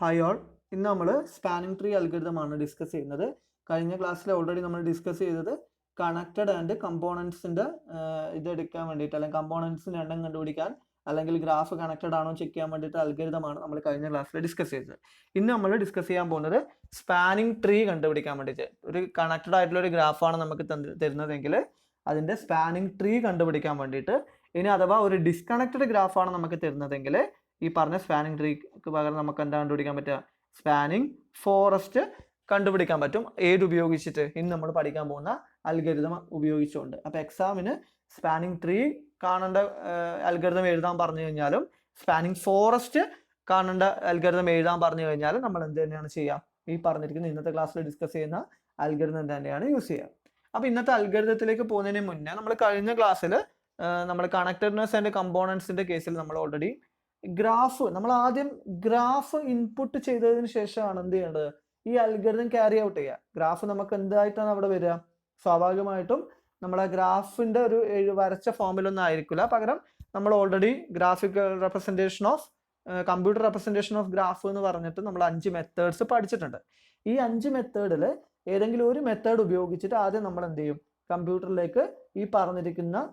Hi all, ഇന്ന് നമ്മൾ spanning tree അൽഗോരിതമാണ് discuss ചെയ്യുന്നത്. കഴിഞ്ഞ ക്ലാസ്സിൽ ഓൾറെഡി നമ്മൾ ഡിസ്കസ് ചെയ്തത് കണക്റ്റഡ് ആൻഡ് കമ്പോണൻസിൻ്റെ ഇതെടുക്കാൻ വേണ്ടിയിട്ട്, അല്ലെങ്കിൽ കമ്പോണൻസിൻ്റെ എണ്ണം കണ്ടുപിടിക്കാൻ, അല്ലെങ്കിൽ ഗ്രാഫ് കണക്റ്റഡ് ആണോ ചെക്ക് ചെയ്യാൻ വേണ്ടിയിട്ട് അൽഗോരിതമാണ് നമ്മൾ കഴിഞ്ഞ ക്ലാസ്സിൽ ഡിസ്കസ് ചെയ്തത്. ഇന്ന് നമ്മൾ ഡിസ്കസ് ചെയ്യാൻ പോകുന്നത് സ്പാനിങ് ട്രീ കണ്ടുപിടിക്കാൻ വേണ്ടിയിട്ട്. ഒരു കണക്റ്റഡ് ആയിട്ടുള്ള ഒരു ഗ്രാഫാണ് നമുക്ക് തരുന്നതെങ്കിൽ അതിൻ്റെ സ്പാനിങ് ട്രീ കണ്ടുപിടിക്കാൻ വേണ്ടിയിട്ട്, ഇനി അഥവാ ഒരു ഡിസ്കണക്റ്റഡ് ഗ്രാഫാണ് നമുക്ക് തരുന്നതെങ്കിൽ ഈ പറഞ്ഞ സ്പാനിങ് ട്രീക്ക് പകരം നമുക്ക് എന്താ കണ്ടുപിടിക്കാൻ പറ്റുക? സ്പാനിങ് ഫോറസ്റ്റ് കണ്ടുപിടിക്കാൻ പറ്റും. ഏത് ഉപയോഗിച്ചിട്ട്? ഇന്ന് നമ്മൾ പഠിക്കാൻ പോകുന്ന അൽഗോരിതം ഉപയോഗിച്ചുകൊണ്ട്. അപ്പോൾ എക്സാമിന് സ്പാനിങ് ട്രീ കാണേണ്ട അൽഗോരിതം എഴുതാൻ പറഞ്ഞു കഴിഞ്ഞാലും സ്പാനിങ് ഫോറസ്റ്റ് കാണേണ്ട അൽഗോരിതം എഴുതാൻ പറഞ്ഞു കഴിഞ്ഞാലും നമ്മൾ എന്ത് തന്നെയാണ് ചെയ്യുക? ഈ പറഞ്ഞിരിക്കുന്ന ഇന്നത്തെ ക്ലാസ്സിൽ ഡിസ്കസ് ചെയ്യുന്ന അൽഗോരിതം തന്നെയാണ് യൂസ് ചെയ്യുക. അപ്പോൾ ഇന്നത്തെ അൽഗോരിതത്തിലേക്ക് പോകുന്നതിന് മുന്നേ നമ്മൾ കഴിഞ്ഞ ക്ലാസ്സിൽ നമ്മൾ കണക്റ്റഡ്നെസ് ആൻഡ് കമ്പോണൻസിന്റെ കേസിൽ നമ്മൾ ഓൾറെഡി ഗ്രാഫ്, നമ്മൾ ആദ്യം ഗ്രാഫ് ഇൻപുട്ട് ചെയ്തതിന് ശേഷമാണ് എന്ത് ചെയ്യേണ്ടത്? ഈ അൽഗോരിതം ക്യാരി ഔട്ട് ചെയ്യുക. ഗ്രാഫ് നമുക്ക് എന്തായിട്ടാണ് അവിടെ വരിക? സ്വാഭാവികമായിട്ടും നമ്മളെ ഗ്രാഫിന്റെ ഒരു വരച്ച ഫോമിലൊന്നും ആയിരിക്കില്ല. പകരം നമ്മൾ already graphical representation of computer representation of graph എന്ന് പറഞ്ഞിട്ട് നമ്മൾ 5 മെത്തേഡ്സ് പഠിച്ചിട്ടുണ്ട്. ഈ 5 മെത്തേഡിൽ ഏതെങ്കിലും ഒരു മെത്തേഡ് ഉപയോഗിച്ചിട്ട് ആദ്യം നമ്മൾ എന്ത് ചെയ്യും? കമ്പ്യൂട്ടറിലേക്ക് ഈ പറഞ്ഞിരിക്കുന്ന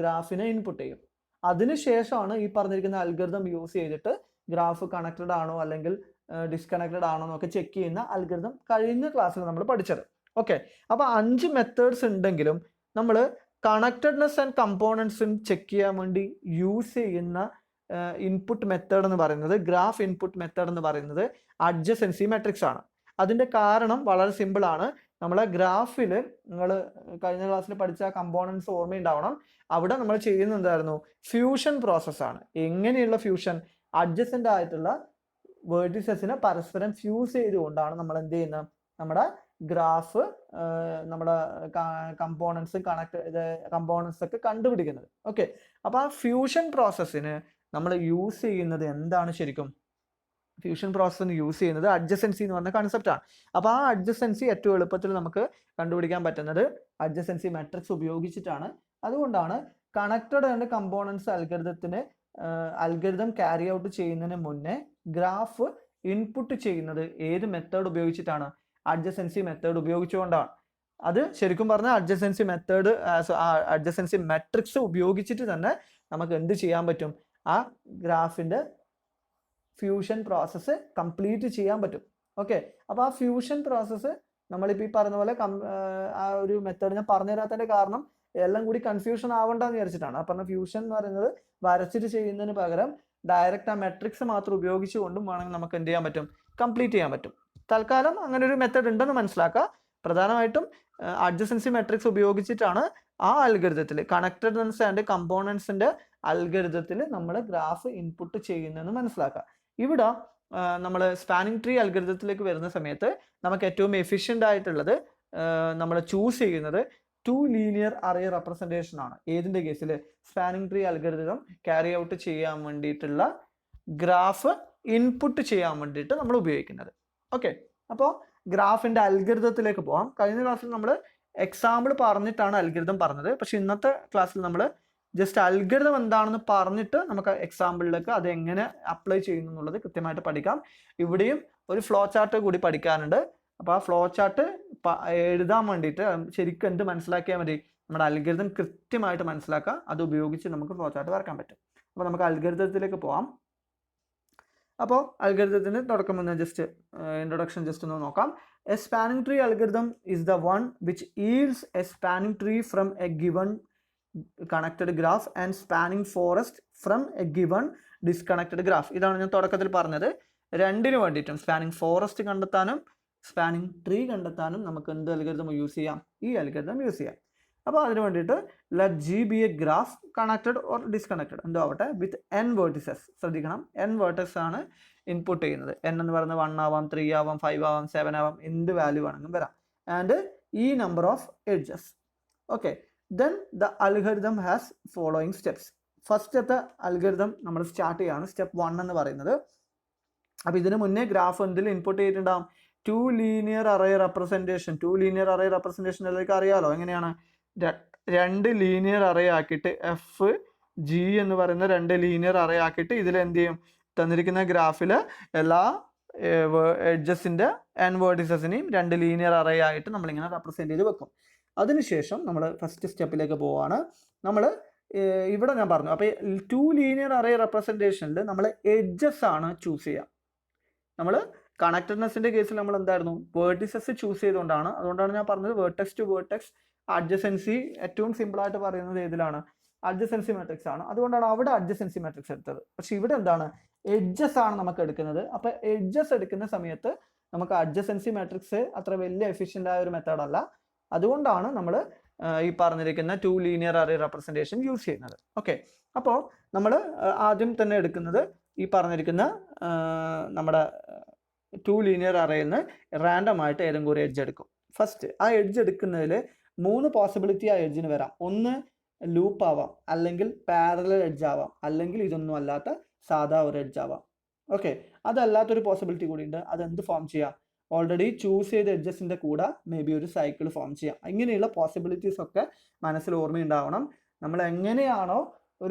ഗ്രാഫിനെ ഇൻപുട്ട് ചെയ്യും. അതിനുശേഷമാണ് ഈ പറഞ്ഞിരിക്കുന്ന അൽഗോരിതം യൂസ് ചെയ്തിട്ട് ഗ്രാഫ് കണക്റ്റഡ് ആണോ അല്ലെങ്കിൽ ഡിസ്കണക്റ്റഡ് ആണോ എന്നൊക്കെ ചെക്ക് ചെയ്യുന്ന അൽഗോരിതം കഴിഞ്ഞ ക്ലാസ്സിൽ നമ്മൾ പഠിച്ചത്. ഓക്കെ, അപ്പോൾ 5 മെത്തേഡ്സ് ഉണ്ടെങ്കിലും നമ്മൾ കണക്റ്റഡ്നെസ് ആൻഡ് കമ്പോണൻസും ചെക്ക് ചെയ്യാൻ വേണ്ടി യൂസ് ചെയ്യുന്ന ഇൻപുട്ട് മെത്തേഡ് എന്ന് പറയുന്നത്, ഗ്രാഫ് ഇൻപുട്ട് മെത്തേഡ് എന്ന് പറയുന്നത് അഡ്ജസൻസി മെട്രിക്സ് ആണ്. അതിന്റെ കാരണം വളരെ സിമ്പിൾ ആണ്. നമ്മളെ ഗ്രാഫിൽ നിങ്ങൾ കഴിഞ്ഞ ക്ലാസ്സിൽ പഠിച്ച കമ്പോണൻസ് ഓർമ്മയുണ്ടാവണം. അവിടെ നമ്മൾ ചെയ്യുന്നത് എന്തായിരുന്നു? ഫ്യൂഷൻ പ്രോസസ്സാണ്. എങ്ങനെയുള്ള ഫ്യൂഷൻ? അഡ്ജസന്റ് ആയിട്ടുള്ള വേർട്ടിസസിനെ പരസ്പരം ഫ്യൂസ് ചെയ്തുകൊണ്ടാണ് നമ്മൾ എന്ത് ചെയ്യുന്നത്? നമ്മുടെ ഗ്രാഫ്, നമ്മുടെ കമ്പോണൻസ് കമ്പോണൻസ് ഒക്കെ കണ്ടുപിടിക്കുന്നത്. ഓക്കെ, അപ്പൊ ആ ഫ്യൂഷൻ പ്രോസസ്സിന് നമ്മൾ യൂസ് ചെയ്യുന്നത് എന്താണ് ശരിക്കും? ഫ്യൂഷൻ പ്രോസസ്സിന് യൂസ് ചെയ്യുന്നത് അഡ്ജസൻസി എന്ന് പറഞ്ഞ കൺസെപ്റ്റ് ആണ്. അപ്പോൾ ആ അഡ്ജസൻസി ഏറ്റവും എളുപ്പത്തിൽ നമുക്ക് കണ്ടുപിടിക്കാൻ പറ്റുന്നത് അഡ്ജസൻസി മെട്രിക്സ് ഉപയോഗിച്ചിട്ടാണ്. അതുകൊണ്ടാണ് connected and components algorithm carry out ചെയ്യുന്നതിന് മുന്നേ ഗ്രാഫ് ഇൻപുട്ട് ചെയ്യുന്നത് ഏത് മെത്തേഡ് ഉപയോഗിച്ചിട്ടാണ്? അഡ്ജസൻസി മെത്തേഡ് ഉപയോഗിച്ചുകൊണ്ടാണ്. അത് ശരിക്കും പറഞ്ഞാൽ അഡ്ജസൻസി മെത്തേഡ്, അഡ്ജസൻസി മെട്രിക്സ് ഉപയോഗിച്ചിട്ട് തന്നെ നമുക്ക് എന്ത് ചെയ്യാൻ പറ്റും? ആ ഗ്രാഫിന്റെ ഫ്യൂഷൻ പ്രോസസ്സ് കംപ്ലീറ്റ് ചെയ്യാൻ പറ്റും. ഓക്കെ, അപ്പോൾ ആ ഫ്യൂഷൻ പ്രോസസ്സ് നമ്മളിപ്പോൾ ഈ പറഞ്ഞ പോലെ ആ ഒരു മെത്തേഡ് ഞാൻ പറഞ്ഞു തരാത്തതിന്റെ കാരണം എല്ലാം കൂടി കൺഫ്യൂഷൻ ആവണ്ടെന്ന് വിചാരിച്ചിട്ടാണ്. ആ പറഞ്ഞ ഫ്യൂഷൻ എന്ന് പറയുന്നത് വരച്ചിട്ട് ചെയ്യുന്നതിന് പകരം ഡയറക്റ്റ് ആ മെട്രിക്സ് മാത്രം ഉപയോഗിച്ചുകൊണ്ടും വേണമെങ്കിൽ നമുക്ക് എന്ത് ചെയ്യാൻ പറ്റും? കംപ്ലീറ്റ് ചെയ്യാൻ പറ്റും. തൽക്കാലം അങ്ങനെ ഒരു മെത്തേഡ് ഉണ്ടെന്ന് മനസ്സിലാക്കുക. പ്രധാനമായിട്ടും അഡ്ജസൻസി മെട്രിക്സ് ഉപയോഗിച്ചിട്ടാണ് ആ അൽഗോരിതത്തിൽ, കണക്റ്റഡ്നെസ് ആൻഡ് കമ്പോണൻസിന്റെ അൽഗോരിതത്തിൽ നമ്മൾ ഗ്രാഫ് ഇൻപുട്ട് ചെയ്യുന്നതെന്ന് മനസ്സിലാക്കുക. ഇവിടെ നമ്മൾ സ്പാനിങ് ട്രീ അൽഗോരിതത്തിലേക്ക് വരുന്ന സമയത്ത് നമുക്ക് ഏറ്റവും എഫിഷ്യൻ്റ് ആയിട്ടുള്ളത് നമ്മൾ ചൂസ് ചെയ്യുന്നത് 2 ലീനിയർ അറേ റെപ്രസെൻറ്റേഷൻ ആണ്. ഏതിൻ്റെ കേസിൽ? Spanning tree algorithm carry out ചെയ്യാൻ വേണ്ടിയിട്ടുള്ള ഗ്രാഫ് ഇൻപുട്ട് ചെയ്യാൻ വേണ്ടിയിട്ട് നമ്മൾ ഉപയോഗിക്കുന്നത്. ഓക്കെ, അപ്പോൾ ഗ്രാഫിൻ്റെ അൽഗോരിതത്തിലേക്ക് പോകാം. കഴിഞ്ഞ ക്ലാസ്സിൽ നമ്മൾ എക്സാമ്പിൾ പറഞ്ഞിട്ടാണ് അൽഗോരിതം പറഞ്ഞത്. പക്ഷെ ഇന്നത്തെ ക്ലാസ്സിൽ നമ്മൾ ജസ്റ്റ് അൽഗോരിതം എന്താണെന്ന് പറഞ്ഞിട്ട് നമുക്ക് എക്സാമ്പിളിലേക്ക് അത് എങ്ങനെ അപ്ലൈ ചെയ്യുന്നു എന്നുള്ളത് കൃത്യമായിട്ട് പഠിക്കാം. ഇവിടെയും ഒരു ഫ്ലോ ചാർട്ട് കൂടി പഠിക്കാനുണ്ട്. അപ്പോൾ ആ ഫ്ലോ ചാർട്ട് എഴുതാൻ വേണ്ടിയിട്ട് ശരിക്കും എന്ത് മനസ്സിലാക്കിയാൽ മതി? നമ്മുടെ അൽഗോരിതം കൃത്യമായിട്ട് മനസ്സിലാക്കുക. അത് ഉപയോഗിച്ച് നമുക്ക് ഫ്ലോ ചാർട്ട് വരക്കാൻ പറ്റും. അപ്പോൾ നമുക്ക് അൽഗോരിതത്തിലേക്ക് പോകാം. അപ്പോൾ അൽഗോരിതത്തിന് തുടക്കം മുന്നേ ജസ്റ്റ് ഇൻട്രൊഡക്ഷൻ ജസ്റ്റ് ഒന്ന് നോക്കാം. A spanning tree algorithm is the one which yields A spanning tree from A given connected graph and spanning forest from A given disconnected graph. ഇതാണ് ഞാൻ തുടക്കത്തിൽ പറഞ്ഞത്. രണ്ടിന് വേണ്ടിയിട്ടും സ്പാനിങ് ഫോറസ്റ്റ് കണ്ടെത്താനും സ്പാനിങ് ട്രീ കണ്ടെത്താനും നമുക്ക് എന്ത് അൽഗോരിതം യൂസ് ചെയ്യാം? ഈ അൽഗോരിതം യൂസ് ചെയ്യാം. അപ്പോൾ അതിന് വേണ്ടിയിട്ട് let G B A graph connected or disconnected എന്തോ ആവട്ടെ വിത്ത് n വേർട്ടിസസ്. ശ്രദ്ധിക്കണം, n വേർട്ടക്സ് ആണ് ഇൻപുട്ട് ചെയ്യുന്നത്. n എന്ന് പറയുന്നത് 1 ആവാം, 3 ആവാം, 5 ആവാം, 7 ആവാം, എന്ത് വാല്യൂ വേണമെങ്കിലും വരാം. ആൻഡ് ഈ number of edges. Okay, then the algorithm has following steps. ഫസ്റ്റത്തെ അൽഗോരിതം നമ്മൾ സ്റ്റാർട്ട് ചെയ്യാണ്. സ്റ്റെപ്പ് 1 എന്ന് പറയുന്നത്. അപ്പോൾ ഇതിന് മുന്നേ ഗ്രാഫ് എന്തിൽ ഇൻപുട്ട് ചെയ്തിട്ടുണ്ടാകും? 2 linear array representation. 2 linear array representation എല്ലാവർക്കും അറിയാലോ. എങ്ങനെയാണ്? 2 ലീനിയർ അറേ ആക്കിയിട്ട് എഫ് ജി എന്ന് പറയുന്ന 2 ലീനിയർ അറേ ആക്കിയിട്ട് ഇതിൽ എന്ത് ചെയ്യും? തന്നിരിക്കുന്ന ഗ്രാഫിൽ എല്ലാ എഡ്ജസിൻ്റെ ആൻഡ് വേർട്ടിസസിനെയും 2 ലീനിയർ അറേ ആയിട്ട് നമ്മളിങ്ങനെ റെപ്രസെൻറ്റ് ചെയ്ത് വെക്കും. അതിനുശേഷം നമ്മൾ ഫസ്റ്റ് സ്റ്റെപ്പിലേക്ക് പോവുകയാണ്. നമ്മൾ ഇവിടെ ഞാൻ പറഞ്ഞു, അപ്പോൾ 2 ലീനിയർ അറേ റെപ്രസെൻറ്റേഷനിൽ നമ്മൾ എഡ്ജസ് ആണ് ചൂസ് ചെയ്യുക. നമ്മൾ കണക്റ്റഡ്നെസ്സിൻ്റെ കേസിൽ നമ്മൾ എന്തായിരുന്നു, വേർട്ടിസസ് ചൂസ് ചെയ്തുകൊണ്ടാണ്. അതുകൊണ്ടാണ് ഞാൻ പറഞ്ഞത് വേർട്ടെക്സ് ടു വേർട്ടെക്സ് അഡ്ജസൻസി ഏറ്റവും സിമ്പിളായിട്ട് പറയുന്നത് ഏതിലാണ്, അഡ്ജസൻസി മാട്രിക്സ് ആണ്. അതുകൊണ്ടാണ് അവിടെ അഡ്ജസൻസി മാട്രിക്സ് എടുത്തത്. പക്ഷെ ഇവിടെ എന്താണ്, എഡ്ജസ് ആണ് നമുക്ക് എടുക്കുന്നത്. അപ്പോൾ എഡ്ജസ് എടുക്കുന്ന സമയത്ത് നമുക്ക് അഡ്ജസൻസി മാട്രിക്സ് അത്ര വലിയ എഫിഷ്യൻ്റ് ആയ ഒരു മെത്തേഡ് അല്ല. അതുകൊണ്ടാണ് നമ്മൾ ഈ പറഞ്ഞിരിക്കുന്ന 2 ലീനിയർ അറേ റെപ്രസെൻറ്റേഷൻ യൂസ് ചെയ്യുന്നത്. ഓക്കെ, അപ്പോൾ നമ്മൾ ആദ്യം തന്നെ എടുക്കുന്നത് ഈ പറഞ്ഞിരിക്കുന്ന നമ്മുടെ 2 ലീനിയർ അറേയിൽ നിന്ന് റാൻഡം ആയിട്ട് ഏതെങ്കിലും ഒരു എഡ്ജ് എടുക്കും. ഫസ്റ്റ് ആ എഡ്ജ് എടുക്കുന്നതിൽ 3 പോസിബിലിറ്റി ആ എഡ്ജിന് വരാം. ഒന്ന് ലൂപ്പ് ആവാം, അല്ലെങ്കിൽ പാരലൽ എഡ്ജ് ആവാം, അല്ലെങ്കിൽ ഇതൊന്നും അല്ലാത്ത സാധാ ഒരു എഡ്ജ് ആവാം. ഓക്കെ, അതല്ലാത്തൊരു പോസിബിലിറ്റി കൂടി ഉണ്ട്. അതെന്ത് ഫോം ചെയ്യാം, ഓൾറെഡി ചൂസ് ചെയ്ത എഡ്ജസിൻ്റെ കൂടെ മേ ബി ഒരു സൈക്കിൾ ഫോം ചെയ്യാം. ഇങ്ങനെയുള്ള പോസിബിലിറ്റീസ് ഒക്കെ മനസ്സിൽ ഓർമ്മയുണ്ടാവണം. നമ്മൾ എങ്ങനെയാണോ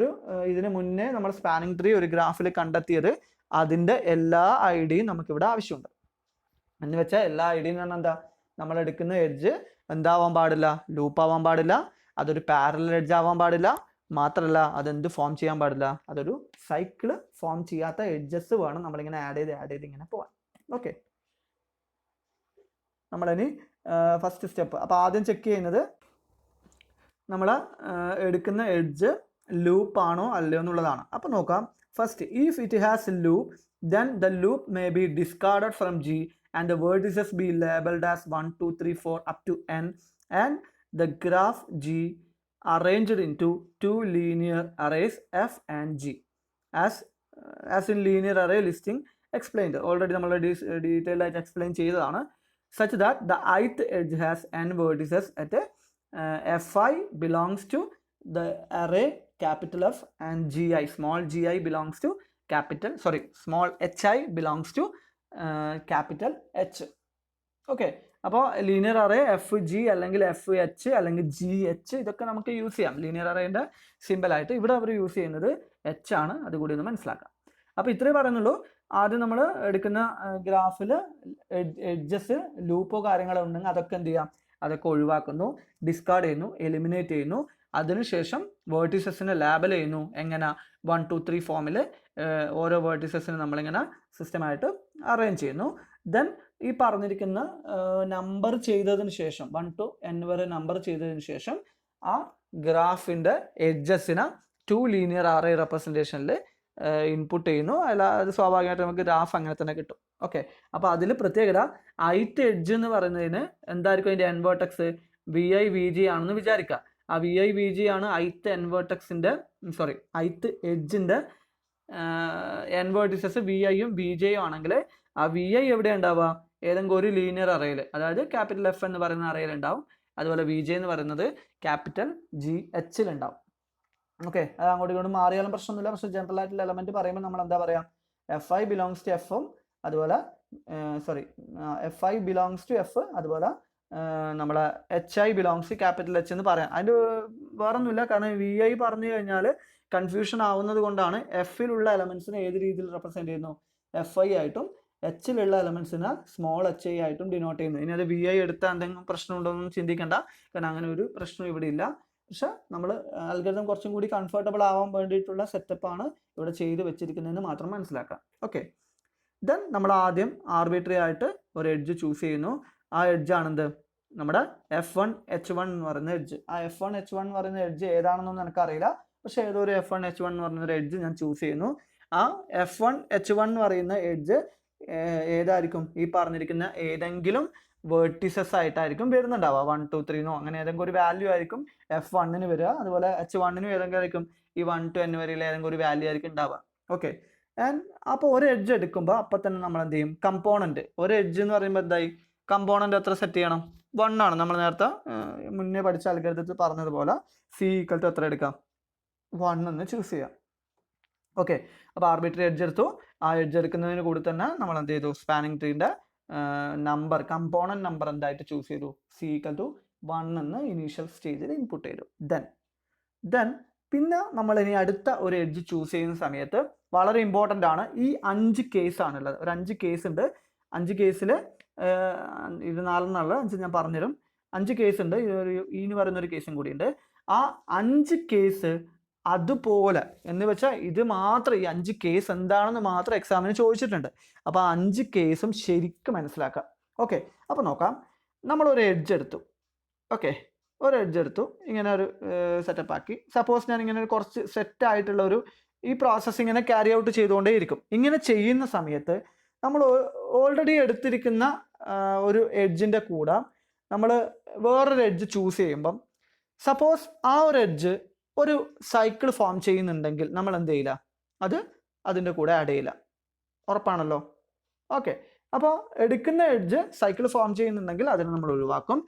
ഇതിന് മുന്നേ നമ്മൾ സ്പാനിങ് ട്രീ ഒരു ഗ്രാഫിൽ കണ്ടെത്തിയത്, അതിൻ്റെ എല്ലാ ഐഡിയും നമുക്കിവിടെ ആവശ്യമുണ്ട്. എന്ന് വെച്ചാൽ എല്ലാ ഐഡിയും എന്ന് പറഞ്ഞാൽ എന്താ, നമ്മൾ എടുക്കുന്ന എഡ്ജ് എന്താവാൻ പാടില്ല, ലൂപ്പ് ആവാൻ പാടില്ല, അതൊരു പാരലൽ എഡ്ജ് ആവാൻ പാടില്ല, മാത്രമല്ല അതെന്ത് ഫോം ചെയ്യാൻ പാടില്ല, അതൊരു സൈക്കിള് ഫോം ചെയ്യാത്ത എഡ്ജസ് വേണം നമ്മളിങ്ങനെ ആഡ് ചെയ്ത് ഇങ്ങനെ പോവാൻ. ഓക്കെ, നമ്മളിനി ഫസ്റ്റ് സ്റ്റെപ്പ്. അപ്പോൾ ആദ്യം ചെക്ക് ചെയ്യുന്നത് നമ്മൾ എടുക്കുന്ന എഡ്ജ് ലൂപ്പ് ആണോ അല്ലയോ എന്നുള്ളതാണ്. അപ്പോൾ നോക്കാം. First, if it has loop, then the loop may be discarded from G and the vertices be labeled as 1, 2, 3, 4 up to n, and the graph G arranged into 2 linear arrays F and G as in linear array listing explained. Already നമ്മൾ detail ആയിട്ട് explain ചെയ്തതാണ്. such that the ith edge has n vertices at Fi belongs to the array capital F and Gi, small gi belongs to small hi belongs to capital H. Okay, അപ്പോൾ linear array F G അല്ലെങ്കിൽ F H അല്ലെങ്കിൽ G H ഇതൊക്കെ നമുക്ക് use ചെയ്യാം. Linear അറേൻ്റെ സിമ്പിളായിട്ട് ഇവിടെ അവർ use ചെയ്യുന്നത് H ആണ്. അതുകൂടി ഒന്ന് മനസ്സിലാക്കാം. അപ്പോൾ ഇത്രേ പറയുന്നുള്ളൂ. ആദ്യം നമ്മൾ എടുക്കുന്ന ഗ്രാഫിൽ എഡ്ജസ് ലൂപ്പോ കാര്യങ്ങളോ ഉണ്ടെങ്കിൽ അതൊക്കെ എന്ത് ചെയ്യാം, അതൊക്കെ ഒഴിവാക്കുന്നു, ഡിസ്കാർഡ് ചെയ്യുന്നു, എലിമിനേറ്റ് ചെയ്യുന്നു. അതിനുശേഷം വേർട്ടിസസിനെ ലാബൽ ചെയ്യുന്നു. എങ്ങനെ, 1, 2, 3 ഫോമിൽ ഓരോ വേർട്ടിസസിന് നമ്മളിങ്ങനെ സിസ്റ്റമായിട്ട് അറേഞ്ച് ചെയ്യുന്നു. ദെൻ ഈ പറഞ്ഞിരിക്കുന്ന നമ്പർ ചെയ്തതിന് ശേഷം 1 to n വരെ നമ്പർ ചെയ്തതിന് ശേഷം ആ ഗ്രാഫിൻ്റെ എഡ്ജസിനെ 2 ലീനിയർ അറേ റെപ്രസെൻറ്റേഷനിൽ ഇൻപുട്ട് ചെയ്യുന്നു. അല്ല, അത് സ്വാഭാവികമായിട്ട് നമുക്ക് ഗ്രാഫ് അങ്ങനെ തന്നെ കിട്ടും. ഓക്കെ, അപ്പോൾ അതിൽ പ്രത്യേകത ith എഡ്ജ് എന്ന് പറയുന്നതിന് എന്തായിരിക്കും അതിൻ്റെ n വേർട്ടെക്സ്, vi vg ആണെന്ന് വിചാരിക്കുക. ആ vi vg ആണ് ith എഡ്ജിൻ്റെ n വേർട്ടിസസ് vi യും vj യും ആണെങ്കിൽ ആ vi എവിടെ ഉണ്ടാവുക, ഏതെങ്കിലും ഒരു ലീനിയർ അറേയിൽ, അതായത് ക്യാപിറ്റൽ എഫ് എന്ന് പറയുന്ന അറേയിൽ ഉണ്ടാവും. അതുപോലെ vj എന്ന് പറയുന്നത് ക്യാപിറ്റൽ ജി എച്ചിൽ ഉണ്ടാവും. ഓക്കെ, അത് അങ്ങോട്ടും ഇങ്ങോട്ടും മാറിയാലും പ്രശ്നമൊന്നുമില്ല. പക്ഷേ ജനറൽ ആയിട്ടുള്ള എലമെന്റ് പറയുമ്പോൾ നമ്മൾ എന്താ പറയുക, fi ബിലോങ്സ് ടു എഫും അതുപോലെ fi ബിലോങ്സ് ടു എഫ്, അതുപോലെ നമ്മളെ hi belongs to capital H എന്ന് പറയാം. അതിൻ്റെ വേറൊന്നുമില്ല. കാരണം vi പറഞ്ഞു കഴിഞ്ഞാൽ കൺഫ്യൂഷൻ ആവുന്നത് കൊണ്ടാണ് എഫിലുള്ള എലമെന്റ്സിനെ ഏത് രീതിയിൽ റെപ്രസെന്റ് ചെയ്യുന്നു, fi ആയിട്ടും എച്ചിലുള്ള എലമെന്റ്സിനെ സ്മോൾ hi ആയിട്ടും ഡിനോട്ട് ചെയ്യുന്നു. ഇനി അത് vi എടുത്താൽ എന്തെങ്കിലും പ്രശ്നമുണ്ടോ എന്ന് ചിന്തിക്കേണ്ട. കാരണം അങ്ങനെ ഒരു പ്രശ്നം ഇവിടെ ഇല്ല. പക്ഷെ നമ്മൾ അൽഗോരിതം കുറച്ചും കൂടി കംഫർട്ടബിൾ ആവാൻ വേണ്ടിയിട്ടുള്ള സെറ്റപ്പാണ് ഇവിടെ ചെയ്ത് വെച്ചിരിക്കുന്നതെന്ന് മാത്രം മനസ്സിലാക്കാം. ഓക്കെ, ദെൻ നമ്മൾ ആദ്യം ആർബിട്രറി ആയിട്ട് ഒരു എഡ്ജ് ചൂസ് ചെയ്യുന്നു. ആ എഡ്ജ് ആണെന്ത്, നമ്മുടെ F1 H1 എന്ന് പറയുന്ന എഡ്ജ്. ആ F1 H1 എന്ന് പറയുന്ന എഡ്ജ് ഏതാണെന്നൊന്നും എനിക്കറിയില്ല. പക്ഷേ ഏതോ ഒരു F1 H1 എന്ന് പറയുന്ന ഒരു എഡ്ജ് ഞാൻ ചൂസ് ചെയ്യുന്നു. ആ F1 H1 എന്ന് പറയുന്ന എഡ്ജ് ഏതായിരിക്കും, ഈ പറഞ്ഞിരിക്കുന്ന ഏതെങ്കിലും വേർട്ടിസസ് ആയിട്ടായിരിക്കും വരുന്നുണ്ടാവുക. 1, 2, 3 എന്നോ അങ്ങനെ ഏതെങ്കിലും ഒരു വാല്യൂ ആയിരിക്കും F1ന് വരിക. അതുപോലെ H1നും ഏതെങ്കിലും ആയിരിക്കും ഈ 1 to n വരെയുള്ള ഏതെങ്കിലും ഒരു വാല്യൂ ആയിരിക്കും ഉണ്ടാവുക. ഓക്കെ, ആൻഡ് അപ്പോൾ ഒരു എഡ്ജ് എടുക്കുമ്പോൾ അപ്പം തന്നെ നമ്മൾ എന്ത് ചെയ്യും, കമ്പോണൻറ്റ്, ഒരു എഡ്ജ് എന്ന് പറയുമ്പോൾ എന്തായി, കമ്പോണൻറ്റ് എത്ര സെറ്റ് ചെയ്യണം, 1 ആണ്. നമ്മൾ നേരത്തെ മുന്നേ പഠിച്ച അൽഗോരിതത്തിൽ പറഞ്ഞതുപോലെ c = എത്ര എടുക്കാം, 1 എന്ന് ചൂസ് ചെയ്യാം. ഓക്കെ, അപ്പോൾ ആർബിട്രറി എഡ്ജ് എടുത്തു. ആ എഡ്ജ് എടുക്കുന്നതിന് കൂടി തന്നെ നമ്മൾ എന്ത് ചെയ്തു, സ്പാനിങ് ട്രീൻ്റെ നമ്പർ, കമ്പോണൻറ്റ് നമ്പർ എന്തായിട്ട് ചൂസ് ചെയ്തു, c = 1 എന്ന് ഇനീഷ്യൽ സ്റ്റേജിൽ ഇൻപുട്ട് ചെയ്തു. ദെൻ പിന്നെ നമ്മൾ ഇനി അടുത്ത ഒരു എഡ്ജ് ചൂസ് ചെയ്യുന്ന സമയത്ത് വളരെ ഇമ്പോർട്ടൻ്റ് ആണ്. ഈ 5 കേസാണുള്ളത്. ഒരു 5 കേസ് ഉണ്ട്. 5 കേസിൽ ഇത് 4 5 ഞാൻ പറഞ്ഞുതരും. 5 കേസ് ഉണ്ട്. ഈ എന്ന് പറയുന്നൊരു കേസും കൂടി ഉണ്ട്. ആ 5 കേസ് അതുപോലെ എന്ന് വെച്ചാൽ ഇത് മാത്രം, ഈ 5 കേസ് എന്താണെന്ന് മാത്രം എക്സാമിന് ചോദിച്ചിട്ടുണ്ട്. അപ്പോൾ ആ 5 കേസും ശരിക്കും മനസ്സിലാക്കാം. ഓക്കെ, അപ്പോൾ നോക്കാം. നമ്മളൊരു എഡ്ജ് എടുത്തു. ഓക്കെ, ഒരു എഡ്ജ് എടുത്തു, ഇങ്ങനെ ഒരു സെറ്റപ്പ് ആക്കി. സപ്പോസ് ഞാൻ ഇങ്ങനെ ഒരു കുറച്ച് സെറ്റ് ആയിട്ടുള്ള ഈ പ്രോസസ്സ് ഇങ്ങനെ ക്യാരി ഔട്ട് ചെയ്തുകൊണ്ടേയിരിക്കും. ഇങ്ങനെ ചെയ്യുന്ന സമയത്ത് നമ്മൾ ഓൾറെഡി എടുത്തിരിക്കുന്ന ഒരു എഡ്ജിൻ്റെ കൂടെ നമ്മൾ വേറൊരു എഡ്ജ് ചൂസ് ചെയ്യുമ്പം, സപ്പോസ് ആ ഒരു എഡ്ജ് ഒരു സൈക്കിൾ ഫോം ചെയ്യുന്നുണ്ടെങ്കിൽ നമ്മൾ എന്ത് ചെയ്യില്ല, അതിൻ്റെ കൂടെ ആഡ് ചെയ്യില്ല. ഉറപ്പാണല്ലോ? ഓക്കെ, അപ്പോൾ എടുക്കുന്ന എഡ്ജ് സൈക്കിൾ ഫോം ചെയ്യുന്നുണ്ടെങ്കിൽ അതിനെ നമ്മൾ ഒഴിവാക്കും.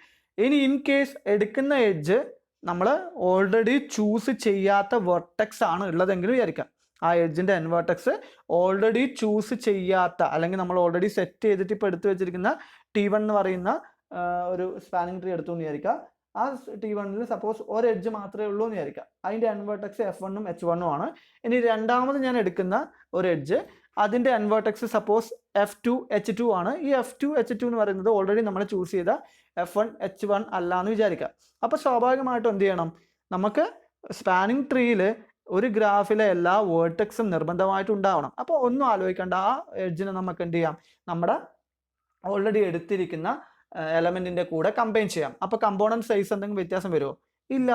ഇനി ഇൻ കേസ് എടുക്കുന്ന എഡ്ജ് നമ്മൾ ഓൾറെഡി ചൂസ് ചെയ്യാത്ത വെർട്ടെക്സ് ആണ് ഉള്ളതെങ്കിലും വിചാരിക്കാം. ആ എഡ്ജിൻ്റെ എൻ വെർട്ടെക്സ് ഓൾറെഡി ചൂസ് ചെയ്യാത്ത, അല്ലെങ്കിൽ നമ്മൾ ഓൾറെഡി സെറ്റ് ചെയ്തിട്ട് ഇപ്പോൾ എടുത്തു വെച്ചിരിക്കുന്ന T1 എന്ന് പറയുന്ന ഒരു സ്പാനിങ് ട്രീ എടുത്തു എന്ന് വിചാരിക്കുക. ആ T1ൽ സപ്പോസ് ഒരു എഡ്ജ് മാത്രമേ ഉള്ളൂ എന്ന് വിചാരിക്കാം. അതിൻ്റെ എൻ വെർട്ടെക്സ് F1ഉം H1ഉം ആണ്. ഇനി രണ്ടാമത് ഞാൻ എടുക്കുന്ന ഒരു എഡ്ജ്, അതിൻ്റെ N vertex suppose F2 H2 ആണ്. ഈ F2 H2 എന്ന് പറയുന്നത് ഓൾറെഡി നമ്മൾ ചൂസ് ചെയ്ത F1 H1 അല്ല എന്ന് വിചാരിക്കാം. അപ്പോൾ സ്വാഭാവികമായിട്ടും എന്ത് ചെയ്യണം, നമുക്ക് സ്പാനിങ് ട്രീയിൽ ഒരു ഗ്രാഫിലെ എല്ലാ വേർട്ടെക്സും നിർബന്ധമായിട്ട് ഉണ്ടാവണം. അപ്പോൾ ഒന്നും ആലോചിക്കേണ്ട, ആ എഡ്ജിനെ നമുക്ക് എന്ത് ചെയ്യാം, നമ്മുടെ ഓൾറെഡി എടുത്തിരിക്കുന്ന എലമെൻറ്റിൻ്റെ കൂടെ കമ്പൈൻ ചെയ്യാം. അപ്പോൾ കമ്പോണൻറ്റ് സൈസ് എന്തെങ്കിലും വ്യത്യാസം വരുമോ? ഇല്ല.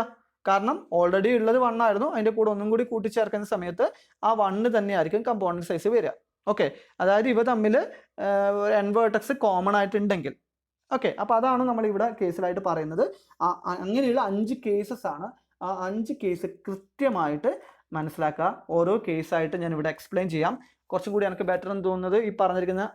കാരണം ഓൾറെഡി ഉള്ളത് 1 ആയിരുന്നു. അതിൻ്റെ കൂടെ ഒന്നും കൂടി കൂട്ടിച്ചേർക്കുന്ന സമയത്ത് ആ 1 തന്നെയായിരിക്കും കമ്പോണൻറ്റ് സൈസ് വരിക. ഓക്കെ, അതായത് ഇവ തമ്മിൽ എൻ വെർട്ടെക്സ് കോമൺ ആയിട്ടുണ്ടെങ്കിൽ. ഓക്കെ, അപ്പോൾ അതാണ് നമ്മൾ ഇവിടെ കേസിലായിട്ട് പറയുന്നത്. അങ്ങനെയുള്ള 5 കേസസ് ആണ്. ആ 5 കേസ് കൃത്യമായിട്ട് മനസ്സിലാക്കുക. ഓരോ കേസായിട്ട് ഞാൻ ഇവിടെ എക്സ്പ്ലെയിൻ ചെയ്യാം. കുറച്ചും കൂടി എനിക്ക് ബെറ്റർ എന്ന് തോന്നുന്നത് ഈ പറഞ്ഞിരിക്കുന്ന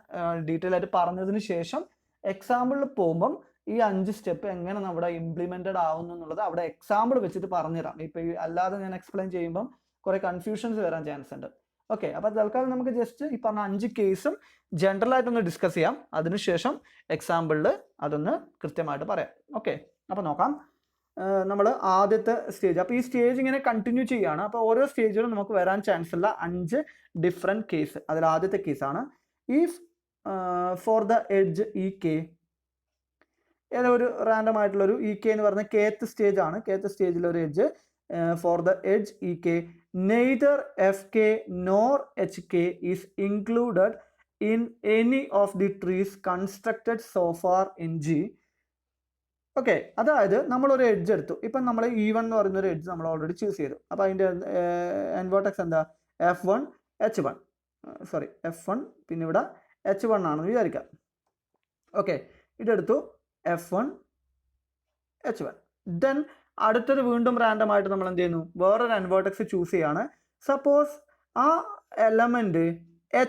ഡീറ്റെയിൽ ആയിട്ട് പറഞ്ഞതിന് ശേഷം എക്സാമ്പിളിൽ പോകുമ്പം ഈ 5 സ്റ്റെപ്പ് എങ്ങനെ നമ്മുടെ ഇംപ്ലിമെൻറ്റഡ് ആവുന്നു എന്നുള്ളത് അവിടെ എക്സാമ്പിൾ വെച്ചിട്ട് പറഞ്ഞുതരാം. ഇപ്പോൾ അല്ലാതെ ഞാൻ എക്സ്പ്ലെയിൻ ചെയ്യുമ്പം കുറേ കൺഫ്യൂഷൻസ് വരാൻ ചാൻസ് ഉണ്ട്. ഓക്കെ, അപ്പോൾ തൽക്കാലം നമുക്ക് ജസ്റ്റ് ഈ പറഞ്ഞ 5 കേസും ജനറൽ ആയിട്ടൊന്ന് ഡിസ്കസ് ചെയ്യാം. അതിനുശേഷം എക്സാമ്പിളിൽ അതൊന്ന് കൃത്യമായിട്ട് പറയാം. ഓക്കെ, അപ്പോൾ നോക്കാം. നമ്മൾ ആദ്യത്തെ സ്റ്റേജ്, അപ്പോൾ ഈ സ്റ്റേജ് ഇങ്ങനെ കണ്ടിന്യൂ ചെയ്യുകയാണ്. അപ്പോൾ ഓരോ സ്റ്റേജിലും നമുക്ക് വരാൻ ചാൻസ് ഉള്ള 5 ഡിഫറെൻറ്റ് കേസ്. അതിൽ ആദ്യത്തെ കേസാണ് if four the edge EK, ഏതോ ഒരു റാൻഡം ആയിട്ടുള്ളൊരു EK എന്ന് പറഞ്ഞ കേത്ത് സ്റ്റേജ് ആണ്. കേത്ത് സ്റ്റേജിലൊരു edge for the edge EK neither FK nor HK is included in any of the trees constructed so far in G. Okay, അതായത് നമ്മളൊരു edge എടുത്തു. ഇപ്പം നമ്മൾ E1 എന്ന് പറയുന്നൊരു എഡ്ജ് നമ്മൾ ഓൾറെഡി ചൂസ് ചെയ്തു. അപ്പോൾ അതിൻ്റെ എൻ വെർട്ടെക്സ് എന്താ, F1 H1, F1 പിന്നെ ഇവിടെ H1 ആണെന്ന് വിചാരിക്കാം. Okay, ഇതെടുത്തു F1 H1. ദെൻ അടുത്തത് വീണ്ടും റാൻഡം ആയിട്ട് നമ്മൾ എന്ത് ചെയ്യുന്നു, വേറൊരു എൻ വെർട്ടെക്സ് ചൂസ് ചെയ്യാണ്. സപ്പോസ് ആ എലമെൻറ്റ്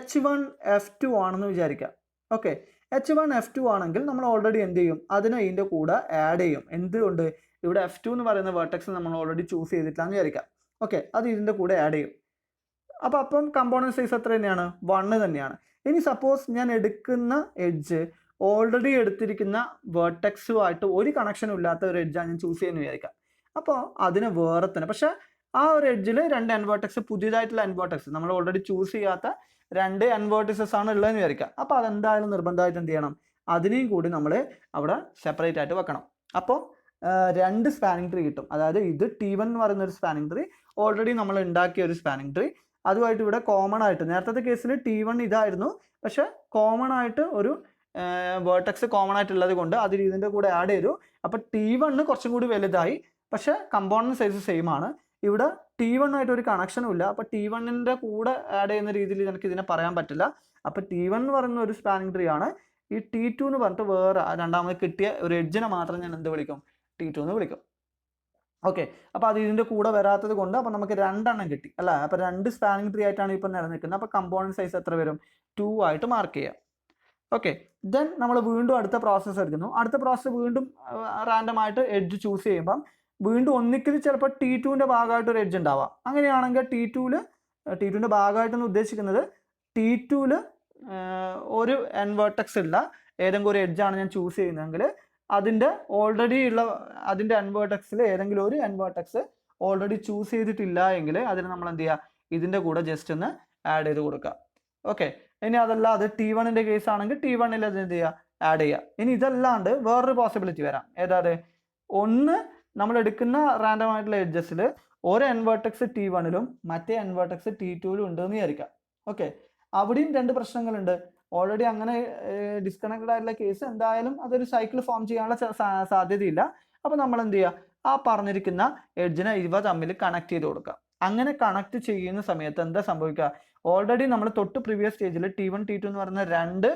H1 F2 ആണെന്ന് വിചാരിക്കാം. ഓക്കെ, H1 F2 ആണെങ്കിൽ നമ്മൾ ഓൾറെഡി എന്ത് ചെയ്യും, അതിനെ ഇതിൻ്റെ കൂടെ ആഡ് ചെയ്യും. എന്തുകൊണ്ട്, ഇവിടെ F2 എന്ന് പറയുന്ന വെർട്ടെക്സ് നമ്മൾ ഓൾറെഡി ചൂസ് ചെയ്തിട്ടില്ലാന്ന് വിചാരിക്കാം. ഓക്കെ, അത് ഇതിൻ്റെ കൂടെ ആഡ് ചെയ്യും. അപ്പം കമ്പോണൻറ്റ് സൈസ് എത്ര തന്നെയാണ്, 1 തന്നെയാണ്. ഇനി സപ്പോസ് ഞാൻ എടുക്കുന്ന എഡ്ജ് ഓൾറെഡി എടുത്തിരിക്കുന്ന വെർട്ടെക്സുമായിട്ട് ഒരു കണക്ഷനും ഇല്ലാത്ത ഒരു എഡ്ജാണ് ഞാൻ ചൂസ് ചെയ്യുന്നത് വിചാരിക്കാം. അപ്പോൾ അതിന് വേറെ തന്നെ, പക്ഷേ ആ ഒരു എഡ്ജിൽ 2 എൻ വെർട്ടെക്സ്, പുതിയതായിട്ടുള്ള എൻ വെർട്ടെക്സ്, നമ്മൾ ഓൾറെഡി ചൂസ് ചെയ്യാത്ത 2 എൻ വെർട്ടിസസ് ആണ് ഉള്ളതെന്ന് വിചാരിക്കുക. അപ്പോൾ അതെന്തായാലും നിർബന്ധമായിട്ട് എന്ത് ചെയ്യണം, അതിനെയും കൂടി നമ്മൾ അവിടെ സെപ്പറേറ്റ് ആയിട്ട് വെക്കണം. അപ്പോൾ 2 സ്പാനിങ് ട്രീ കിട്ടും. അതായത് ഇത് T1 എന്ന് പറയുന്ന ഒരു സ്പാനിങ് ട്രീ, ഓൾറെഡി നമ്മൾ ഉണ്ടാക്കിയ ഒരു സ്പാനിങ് ട്രീ, അതുമായിട്ട് ഇവിടെ കോമൺ ആയിട്ട്, നേരത്തെ കേസിൽ T1 ഇതായിരുന്നു, പക്ഷേ കോമൺ ആയിട്ട് ഒരു വേർട്ടെക്സ് കോമൺ ആയിട്ടുള്ളത് കൊണ്ട് അതിൽ ഇതിൻ്റെ കൂടെ ആഡ് ചെയ്തു. അപ്പോൾ T1 കുറച്ചും കൂടി വലുതായി, പക്ഷേ കമ്പോണൻറ്റ് സൈസ് സെയിം ആണ്. ഇവിടെ T1 ആയിട്ട് ഒരു കണക്ഷനും ഇല്ല. അപ്പോൾ T1ൻ്റെ കൂടെ ആഡ് ചെയ്യുന്ന രീതിയിൽ എനിക്ക് ഇതിനെ പറയാൻ പറ്റില്ല. അപ്പോൾ T1 എന്ന് പറയുന്ന ഒരു സ്പാനിങ് ട്രീ ആണ്. ഈ T2 എന്ന് പറഞ്ഞിട്ട് വേറെ രണ്ടാമത് കിട്ടിയ ഒരു എഡ്ജിനെ മാത്രം ഞാൻ എന്ത് വിളിക്കും, T2 എന്ന് വിളിക്കും. ഓക്കെ, അപ്പോൾ അത് ഇതിൻ്റെ കൂടെ വരാത്തത് കൊണ്ട് അപ്പോൾ നമുക്ക് 2 എണ്ണം കിട്ടി അല്ലേ. അപ്പോൾ 2 സ്പാനിങ് ട്രീ ആയിട്ടാണ് ഇപ്പോൾ നിലനിൽക്കുന്നത്. അപ്പോൾ കമ്പോണൻറ്റ് സൈസ് എത്ര വരും, 2 ആയിട്ട് മാർക്ക് ചെയ്യാം. ഓക്കെ, ദെൻ നമ്മൾ വീണ്ടും അടുത്ത പ്രോസസ്സ് എടുക്കുന്നു. അടുത്ത പ്രോസസ്സ് വീണ്ടും റാൻഡം ആയിട്ട് എഡ്ജ് ചൂസ് ചെയ്യുമ്പം വീണ്ടും ഒന്നിക്കൽ ചിലപ്പോൾ T2ൻ്റെ ഭാഗമായിട്ട് ഒരു എഡ്ജ് ഉണ്ടാവാം. അങ്ങനെയാണെങ്കിൽ T2ൻ്റെ ഭാഗമായിട്ടെന്ന് ഉദ്ദേശിക്കുന്നത് T2ൽ ഒരു എൻ വെർട്ടെക്സ് ഉള്ള ഏതെങ്കിലും ഒരു എഡ്ജാണ് ഞാൻ ചൂസ് ചെയ്യുന്നതെങ്കിൽ അതിൻ്റെ ഓൾറെഡി ഉള്ള അതിൻ്റെ എൻ വെർട്ടെക്സിൽ ഏതെങ്കിലും ഒരു എൻ വെർട്ടെക്സ് ഓൾറെഡി ചൂസ് ചെയ്തിട്ടില്ല എങ്കിൽ അതിന് നമ്മൾ എന്ത് ചെയ്യുക, ഇതിൻ്റെ കൂടെ ജസ്റ്റ് ഒന്ന് ആഡ് ചെയ്ത് കൊടുക്കുക. ഓക്കെ, ഇനി അതല്ല അത് T1ന്റെ കേസ് ആണെങ്കിൽ T1ൽ അത് എന്ത് ചെയ്യുക, ആഡ് ചെയ്യുക. ഇനി ഇതല്ലാണ്ട് വേറൊരു പോസിബിലിറ്റി വരാം. ഏതാത്? ഒന്ന്, നമ്മൾ എടുക്കുന്ന റാൻഡം ആയിട്ടുള്ള എഡ്ജസിൽ ഒരു n വെർട്ടെക്സ് T1ലും മറ്റേ n വെർട്ടെക്സ് T2ലും ഉണ്ടെന്ന് വിചാരിക്കാം. ഓക്കെ, അവിടെയും രണ്ട് പ്രശ്നങ്ങളുണ്ട്. ഓൾറെഡി അങ്ങനെ ഡിസ്കണക്റ്റഡ് ആയിട്ടുള്ള കേസ് എന്തായാലും അതൊരു സൈക്കിൾ ഫോം ചെയ്യാനുള്ള സാധ്യതയില്ല. അപ്പോൾ നമ്മൾ എന്ത് ചെയ്യുക, ആ പറഞ്ഞിരിക്കുന്ന എഡ്ജിനെ ഇവ തമ്മിൽ കണക്ട് ചെയ്ത് കൊടുക്കുക. അങ്ങനെ കണക്ട് ചെയ്യുന്ന സമയത്ത് എന്താ സംഭവിക്കുക, ഓൾറെഡി നമ്മൾ തൊട്ട് പ്രീവിയസ് സ്റ്റേജിൽ T1 T2 എന്ന് പറയുന്ന രണ്ട്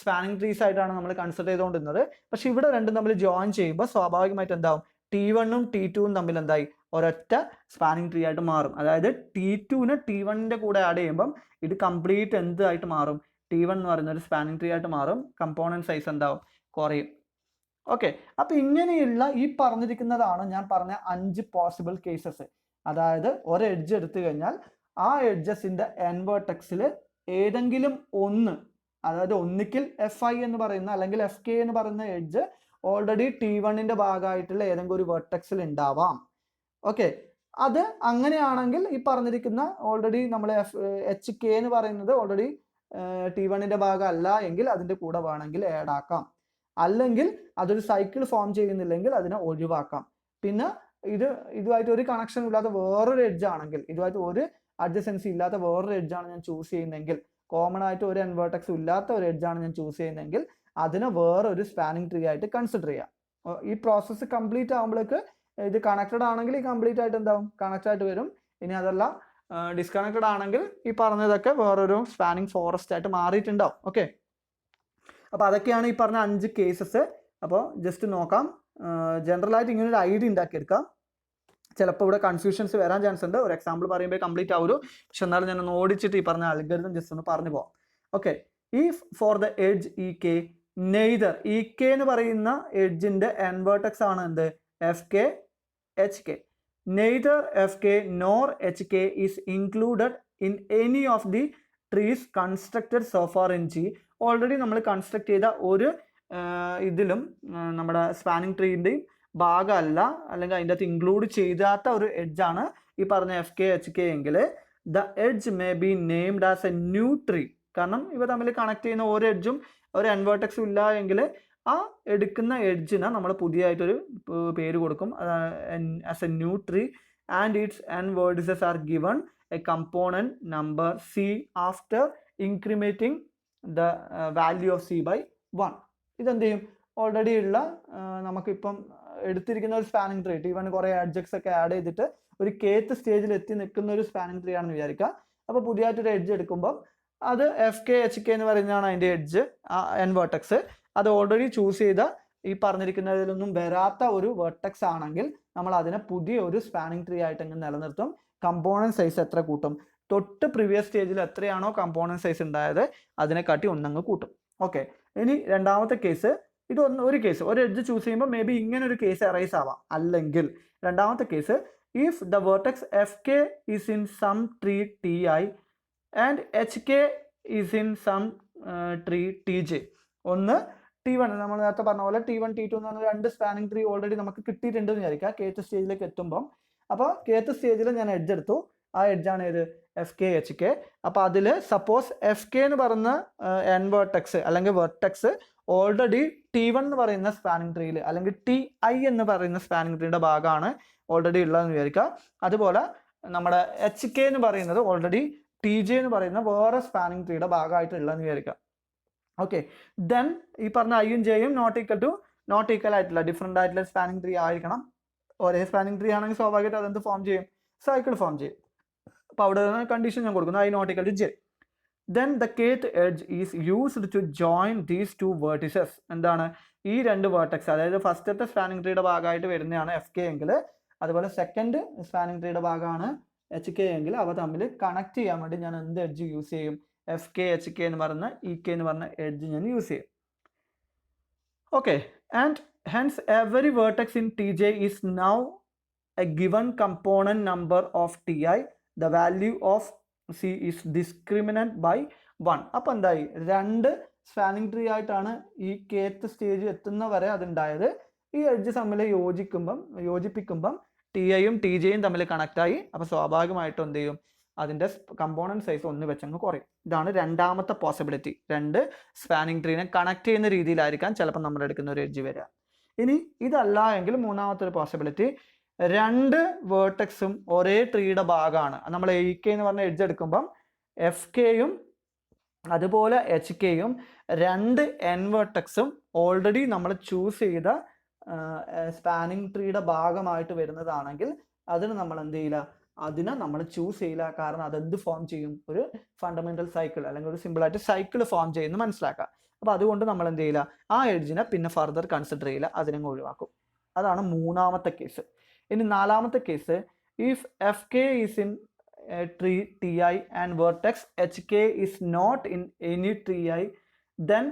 സ്പാനിങ് ട്രീസ് ആയിട്ടാണ് നമ്മൾ കൺസിഡർ ചെയ്തുകൊണ്ടിരുന്നത്. പക്ഷെ ഇവിടെ രണ്ടും തമ്മിൽ ജോയിൻ ചെയ്യുമ്പോൾ സ്വാഭാവികമായിട്ട് എന്താവും, T1ഉം T2ഉം തമ്മിൽ എന്തായി, ഒരൊറ്റ സ്പാനിങ് ട്രീ ആയിട്ട് മാറും. അതായത് T2നെ T1ന്റെ കൂടെ ആഡ് ചെയ്യുമ്പം ഇത് കംപ്ലീറ്റ് എന്തായിട്ട് മാറും, T1 എന്ന് പറയുന്ന ഒരു സ്പാനിങ് ട്രീ ആയിട്ട് മാറും. കമ്പോണന്റ് സൈസ് എന്താവും, കുറയും. ഓക്കെ, അപ്പൊ ഇങ്ങനെയുള്ള ഈ പറഞ്ഞിരിക്കുന്നതാണ് ഞാൻ പറഞ്ഞ 5 പോസിബിൾ കേസസ്. അതായത് ഒരു എഡ്ജ് എടുത്തു കഴിഞ്ഞാൽ ആ എഡ്ജസിന്റെ n വെർട്ടെക്സിൽ ഏതെങ്കിലും ഒന്ന്, അതായത് ഒന്നിക്കിൽ Fi എന്ന് പറയുന്ന അല്ലെങ്കിൽ Fk എന്ന് പറയുന്ന എഡ്ജ് ഓൾറെഡി T1ന്റെ ഭാഗമായിട്ടുള്ള ഏതെങ്കിലും ഒരു വെർട്ടെക്സിൽ ഉണ്ടാവാം. ഓക്കെ, അത് അങ്ങനെയാണെങ്കിൽ ഈ പറഞ്ഞിരിക്കുന്ന ഓൾറെഡി നമ്മൾ HK എന്ന് പറയുന്നത് ഓൾറെഡി T1ന്റെ ഭാഗം അല്ല എങ്കിൽ അതിന്റെ കൂടെ വേണമെങ്കിൽ ആഡ് ആക്കാം. അല്ലെങ്കിൽ അതൊരു സൈക്കിൾ ഫോം ചെയ്യുന്നില്ലെങ്കിൽ അതിനെ ഒഴിവാക്കാം. പിന്നെ ഇതുമായിട്ട് ഒരു കണക്ഷൻ ഇല്ലാത്ത വേറൊരു എഡ്ജ് ആണെങ്കിൽ, ഇതുമായിട്ട് ഒരു അഡ്ജസൻസി ഇല്ലാത്ത വേറൊരു എഡ്ജാണ് ഞാൻ ചൂസ് ചെയ്യുന്നതെങ്കിൽ, കോമൺ ആയിട്ട് ഒരു n വെർട്ടെക്സ് ഇല്ലാത്ത ഒരു എഡ്ജാണ് ഞാൻ ചൂസ് ചെയ്യുന്നതെങ്കിൽ അതിനെ വേറൊരു സ്പാനിങ് ട്രീ ആയിട്ട് കൺസിഡർ ചെയ്യാം. ഈ പ്രോസസ്സ് കംപ്ലീറ്റ് ആകുമ്പോഴേക്ക് ഇത് കണക്റ്റഡ് ആണെങ്കിൽ കംപ്ലീറ്റ് ആയിട്ട് എന്താവും, കണക്റ്റ് ആയിട്ട് വരും. ഇനി അതല്ല ഡിസ്കണക്റ്റഡ് ആണെങ്കിൽ ഈ പറഞ്ഞതൊക്കെ വേറൊരു സ്പാനിങ് ഫോറസ്റ്റ് ആയിട്ട് മാറിയിട്ടുണ്ടാവും. ഓക്കെ, അപ്പോൾ അതൊക്കെയാണ് ഈ പറഞ്ഞ 5 കേസസ്. അപ്പോൾ ജസ്റ്റ് നോക്കാം, ജനറൽ ആയിട്ട് ഇങ്ങനെ ഒരു ഐഡിയ ഉണ്ടാക്കിയെടുക്കാം. ചിലപ്പോൾ ഇവിടെ കൺഫ്യൂഷൻസ് വരാൻ ചാൻസ് ഉണ്ട്. ഒരു എക്സാമ്പിൾ പറയുമ്പോൾ കംപ്ലീറ്റ് ആവുമല്ലോ, പക്ഷെ എന്നാലും ഞാൻ ഒന്ന് ഓടിച്ചിട്ട് ഈ പറഞ്ഞ അൽഗോരിതം ജസ്റ്റ് ഒന്ന് പറഞ്ഞു പോകാം. Okay, if four the edge EK neither EK എന്ന് പറയുന്ന എഡ്ജിന്റെ n വെർട്ടെക്സ് ആണ് എന്ത്, FK HK. Neither FK nor HK is included in any of the trees constructed so far in G. Already നമ്മൾ construct ചെയ്ത ഒരു ഇതിലും നമ്മുടെ സ്പാനിങ് ട്രീൻ്റെയും ഭാഗമല്ല, അല്ലെങ്കിൽ അതിൻ്റെ അകത്ത് ഇൻക്ലൂഡ് ചെയ്താത്ത ഒരു എഡ്ജാണ് ഈ പറഞ്ഞ FK HK എങ്കിൽ the edge may be named as a new tree. കാരണം ഇവ തമ്മിൽ കണക്ട് ചെയ്യുന്ന ഒരു എഡ്ജും ഒരു n വെർട്ടെക്സും ഇല്ല എങ്കിൽ ആ എടുക്കുന്ന എഡ്ജിന് നമ്മൾ പുതിയതായിട്ടൊരു പേര് കൊടുക്കും, as a new tree. And its n vertices are given a component number C after incrementing the value of C by 1. ഇതെന്ത് ചെയ്യും, ഓൾറെഡി ഉള്ള നമുക്കിപ്പം എടുത്തിരിക്കുന്ന ഒരു സ്പാനിങ് ട്രീ, T1 കുറേ അഡ്ജക്ട്സ് ഒക്കെ ആഡ് ചെയ്തിട്ട് ഒരു kth സ്റ്റേജിൽ എത്തി നിൽക്കുന്ന ഒരു സ്പാനിങ് ട്രീ ആണെന്ന് വിചാരിക്കുക. അപ്പോൾ പുതിയതായിട്ടൊരു എഡ്ജ് എടുക്കുമ്പോൾ അത് FK HK എന്ന് പറയുന്നതാണ് അതിൻ്റെ എഡ്ജ്, n വെർട്ടെക്സ്. അത് ഓൾറെഡി ചൂസ് ചെയ്ത ഈ പറഞ്ഞിരിക്കുന്നതിലൊന്നും വരാത്ത ഒരു വെർട്ടെക്സ് ആണെങ്കിൽ നമ്മൾ അതിനെ പുതിയ ഒരു സ്പാനിങ് ട്രീ ആയിട്ട് എങ്ങനെ നിലനിർത്തും, കമ്പോണന്റ് സൈസ് എത്ര കൂട്ടും, തൊട്ട് പ്രീവിയസ് സ്റ്റേജിൽ എത്രയാണോ കമ്പോണന്റ് സൈസ് ഉണ്ടായത് അതിനെക്കാട്ടി ഒന്നങ്ങ് കൂട്ടും. ഓക്കെ, ഇനി രണ്ടാമത്തെ കേസ്, ഇത് ഒരു കേസ്, ഒരു എഡ്ജ് ചൂസ് ചെയ്യുമ്പോൾ മേ ബി ഇങ്ങനെ ഒരു കേസ് അറൈസ് ആവാം. അല്ലെങ്കിൽ രണ്ടാമത്തെ case, if the vertex FK is in some tree TI and HK is in some tree TJ. ഒന്ന് T1, നമ്മൾ നേരത്തെ പറഞ്ഞ പോലെ T1 T2 എന്ന് പറഞ്ഞ രണ്ട് സ്പാനിങ് ട്രീ ഓൾറെഡി നമുക്ക് കിട്ടിയിട്ടുണ്ടെന്ന് വിചാരിക്കുക kth സ്റ്റേജിലേക്ക് എത്തുമ്പം. അപ്പോൾ kth സ്റ്റേജിൽ ഞാൻ എഡ്ജ് എടുത്തു, ആ എഡ്ജാണ് ഏത്, FK HK. അപ്പോൾ അതിൽ സപ്പോസ് FK എന്ന് പറയുന്ന n വെർട്ടെക്സ് അല്ലെങ്കിൽ വെർട്ടെക്സ് ഓൾറെഡി T1 എന്ന് പറയുന്ന സ്പാനിങ് ട്രീയിൽ അല്ലെങ്കിൽ TI എന്ന് പറയുന്ന സ്പാനിങ് ട്രീയുടെ ഭാഗമാണ് ഓൾറെഡി ഉള്ളതെന്ന് വിചാരിക്കുക. അതുപോലെ നമ്മുടെ HK എന്ന് പറയുന്നത് ഓൾറെഡി TJ എന്ന് പറയുന്ന വേറെ സ്പാനിങ് ട്രീയുടെ ഭാഗമായിട്ടുള്ളതെന്ന് വിചാരിക്കുക. ഓക്കെ, ദെൻ ഈ പറഞ്ഞ ഐയും ജെയും നോട്ട് ഈക്വൽ ആയിട്ടുള്ള ഡിഫറെൻ്റ് ആയിട്ടുള്ള സ്പാനിങ് ട്രീ ആയിരിക്കണം. ഒരേ സ്പാനിങ് ട്രീ ആണെങ്കിൽ സ്വാഭാവികമായിട്ട് അതെന്ത് ഫോം ചെയ്യും, സൈക്കിൾ ഫോം ചെയ്യും. അപ്പോൾ അവിടെ കണ്ടീഷൻ ഞാൻ കൊടുക്കുന്നു, I not equal to J. Then the kth edge is used to join these two vertices. എന്താണ്, ഈ രണ്ട് വേർട്ടെക്സ്, അതായത് ഫസ്റ്റത്തെ സ്പാനിങ് ട്രീയുടെ ഭാഗമായിട്ട് വരുന്നതാണ് FK എങ്കിൽ, അതുപോലെ സെക്കൻഡ് സ്പാനിങ് ട്രീയുടെ ഭാഗമാണ് HK എങ്കിൽ അവ തമ്മിൽ കണക്ട് ചെയ്യാൻ വേണ്ടി ഞാൻ എന്ത് എഡ്ജ് യൂസ് ചെയ്യും, FK HK എന്ന് പറഞ്ഞ EK എന്ന് പറഞ്ഞ എഡ്ജ് ഞാൻ യൂസ് ചെയ്യും. Okay, and hence every vertex in TJ is now a given component number of TI. The value of C is discriminant by 1. അപ്പോൾ എന്തായി, രണ്ട് സ്പാനിങ് ട്രീ ആയിട്ടാണ് ഈ kth സ്റ്റേജ് എത്തുന്ന വരെ അതുണ്ടായത്. ഈ എഡ്ജ് തമ്മിൽ യോജിപ്പിക്കുമ്പം TIയും TJയും തമ്മിൽ കണക്റ്റായി. അപ്പോൾ സ്വാഭാവികമായിട്ടും എന്ത് ചെയ്യും, അതിൻ്റെ കമ്പോണൻറ്റ് സൈസ് 1 വെച്ചങ്ങ് കുറയും. ഇതാണ് രണ്ടാമത്തെ പോസിബിലിറ്റി. രണ്ട് സ്പാനിങ് ട്രീനെ കണക്ട് ചെയ്യുന്ന രീതിയിലായിരിക്കാം ചിലപ്പോൾ നമ്മൾ എടുക്കുന്ന ഒരു എഡ്ജ് വരിക. ഇനി ഇതല്ല എങ്കിൽ മൂന്നാമത്തെ ഒരു പോസിബിലിറ്റി, രണ്ട് വേർട്ടെക്സും ഒരേ ട്രീയുടെ ഭാഗമാണ്. നമ്മൾ AK എന്ന് പറഞ്ഞ എഡ്ജ് എടുക്കുമ്പം FKയും അതുപോലെ HKയും രണ്ട് N വേർട്ടെക്സും ഓൾറെഡി നമ്മൾ ചൂസ് ചെയ്ത സ്പാനിങ് ട്രീയുടെ ഭാഗമായിട്ട് വരുന്നതാണെങ്കിൽ അതിന് നമ്മൾ എന്ത് ചെയ്യില്ല, അതിനെ നമ്മൾ ചൂസ് ചെയ്യില്ല. കാരണം അതെന്ത് ഫോം ചെയ്യും, ഒരു ഫണ്ടമെന്റൽ സൈക്കിൾ അല്ലെങ്കിൽ ഒരു സിമ്പിളായിട്ട് സൈക്കിൾ ഫോം ചെയ്യുന്നു മനസ്സിലാക്കുക. അപ്പോൾ അതുകൊണ്ട് നമ്മൾ എന്ത് ചെയ്യില്ല, ആ എഡ്ജിനെ പിന്നെ ഫർദർ കൺസിഡർ ചെയ്യില്ല, അതിനങ്ങ് ഒഴിവാക്കും. അതാണ് മൂന്നാമത്തെ കേസ്. ഇനി നാലാമത്തെ case, if FK is in tree TI and vertex HK is not in any TI, then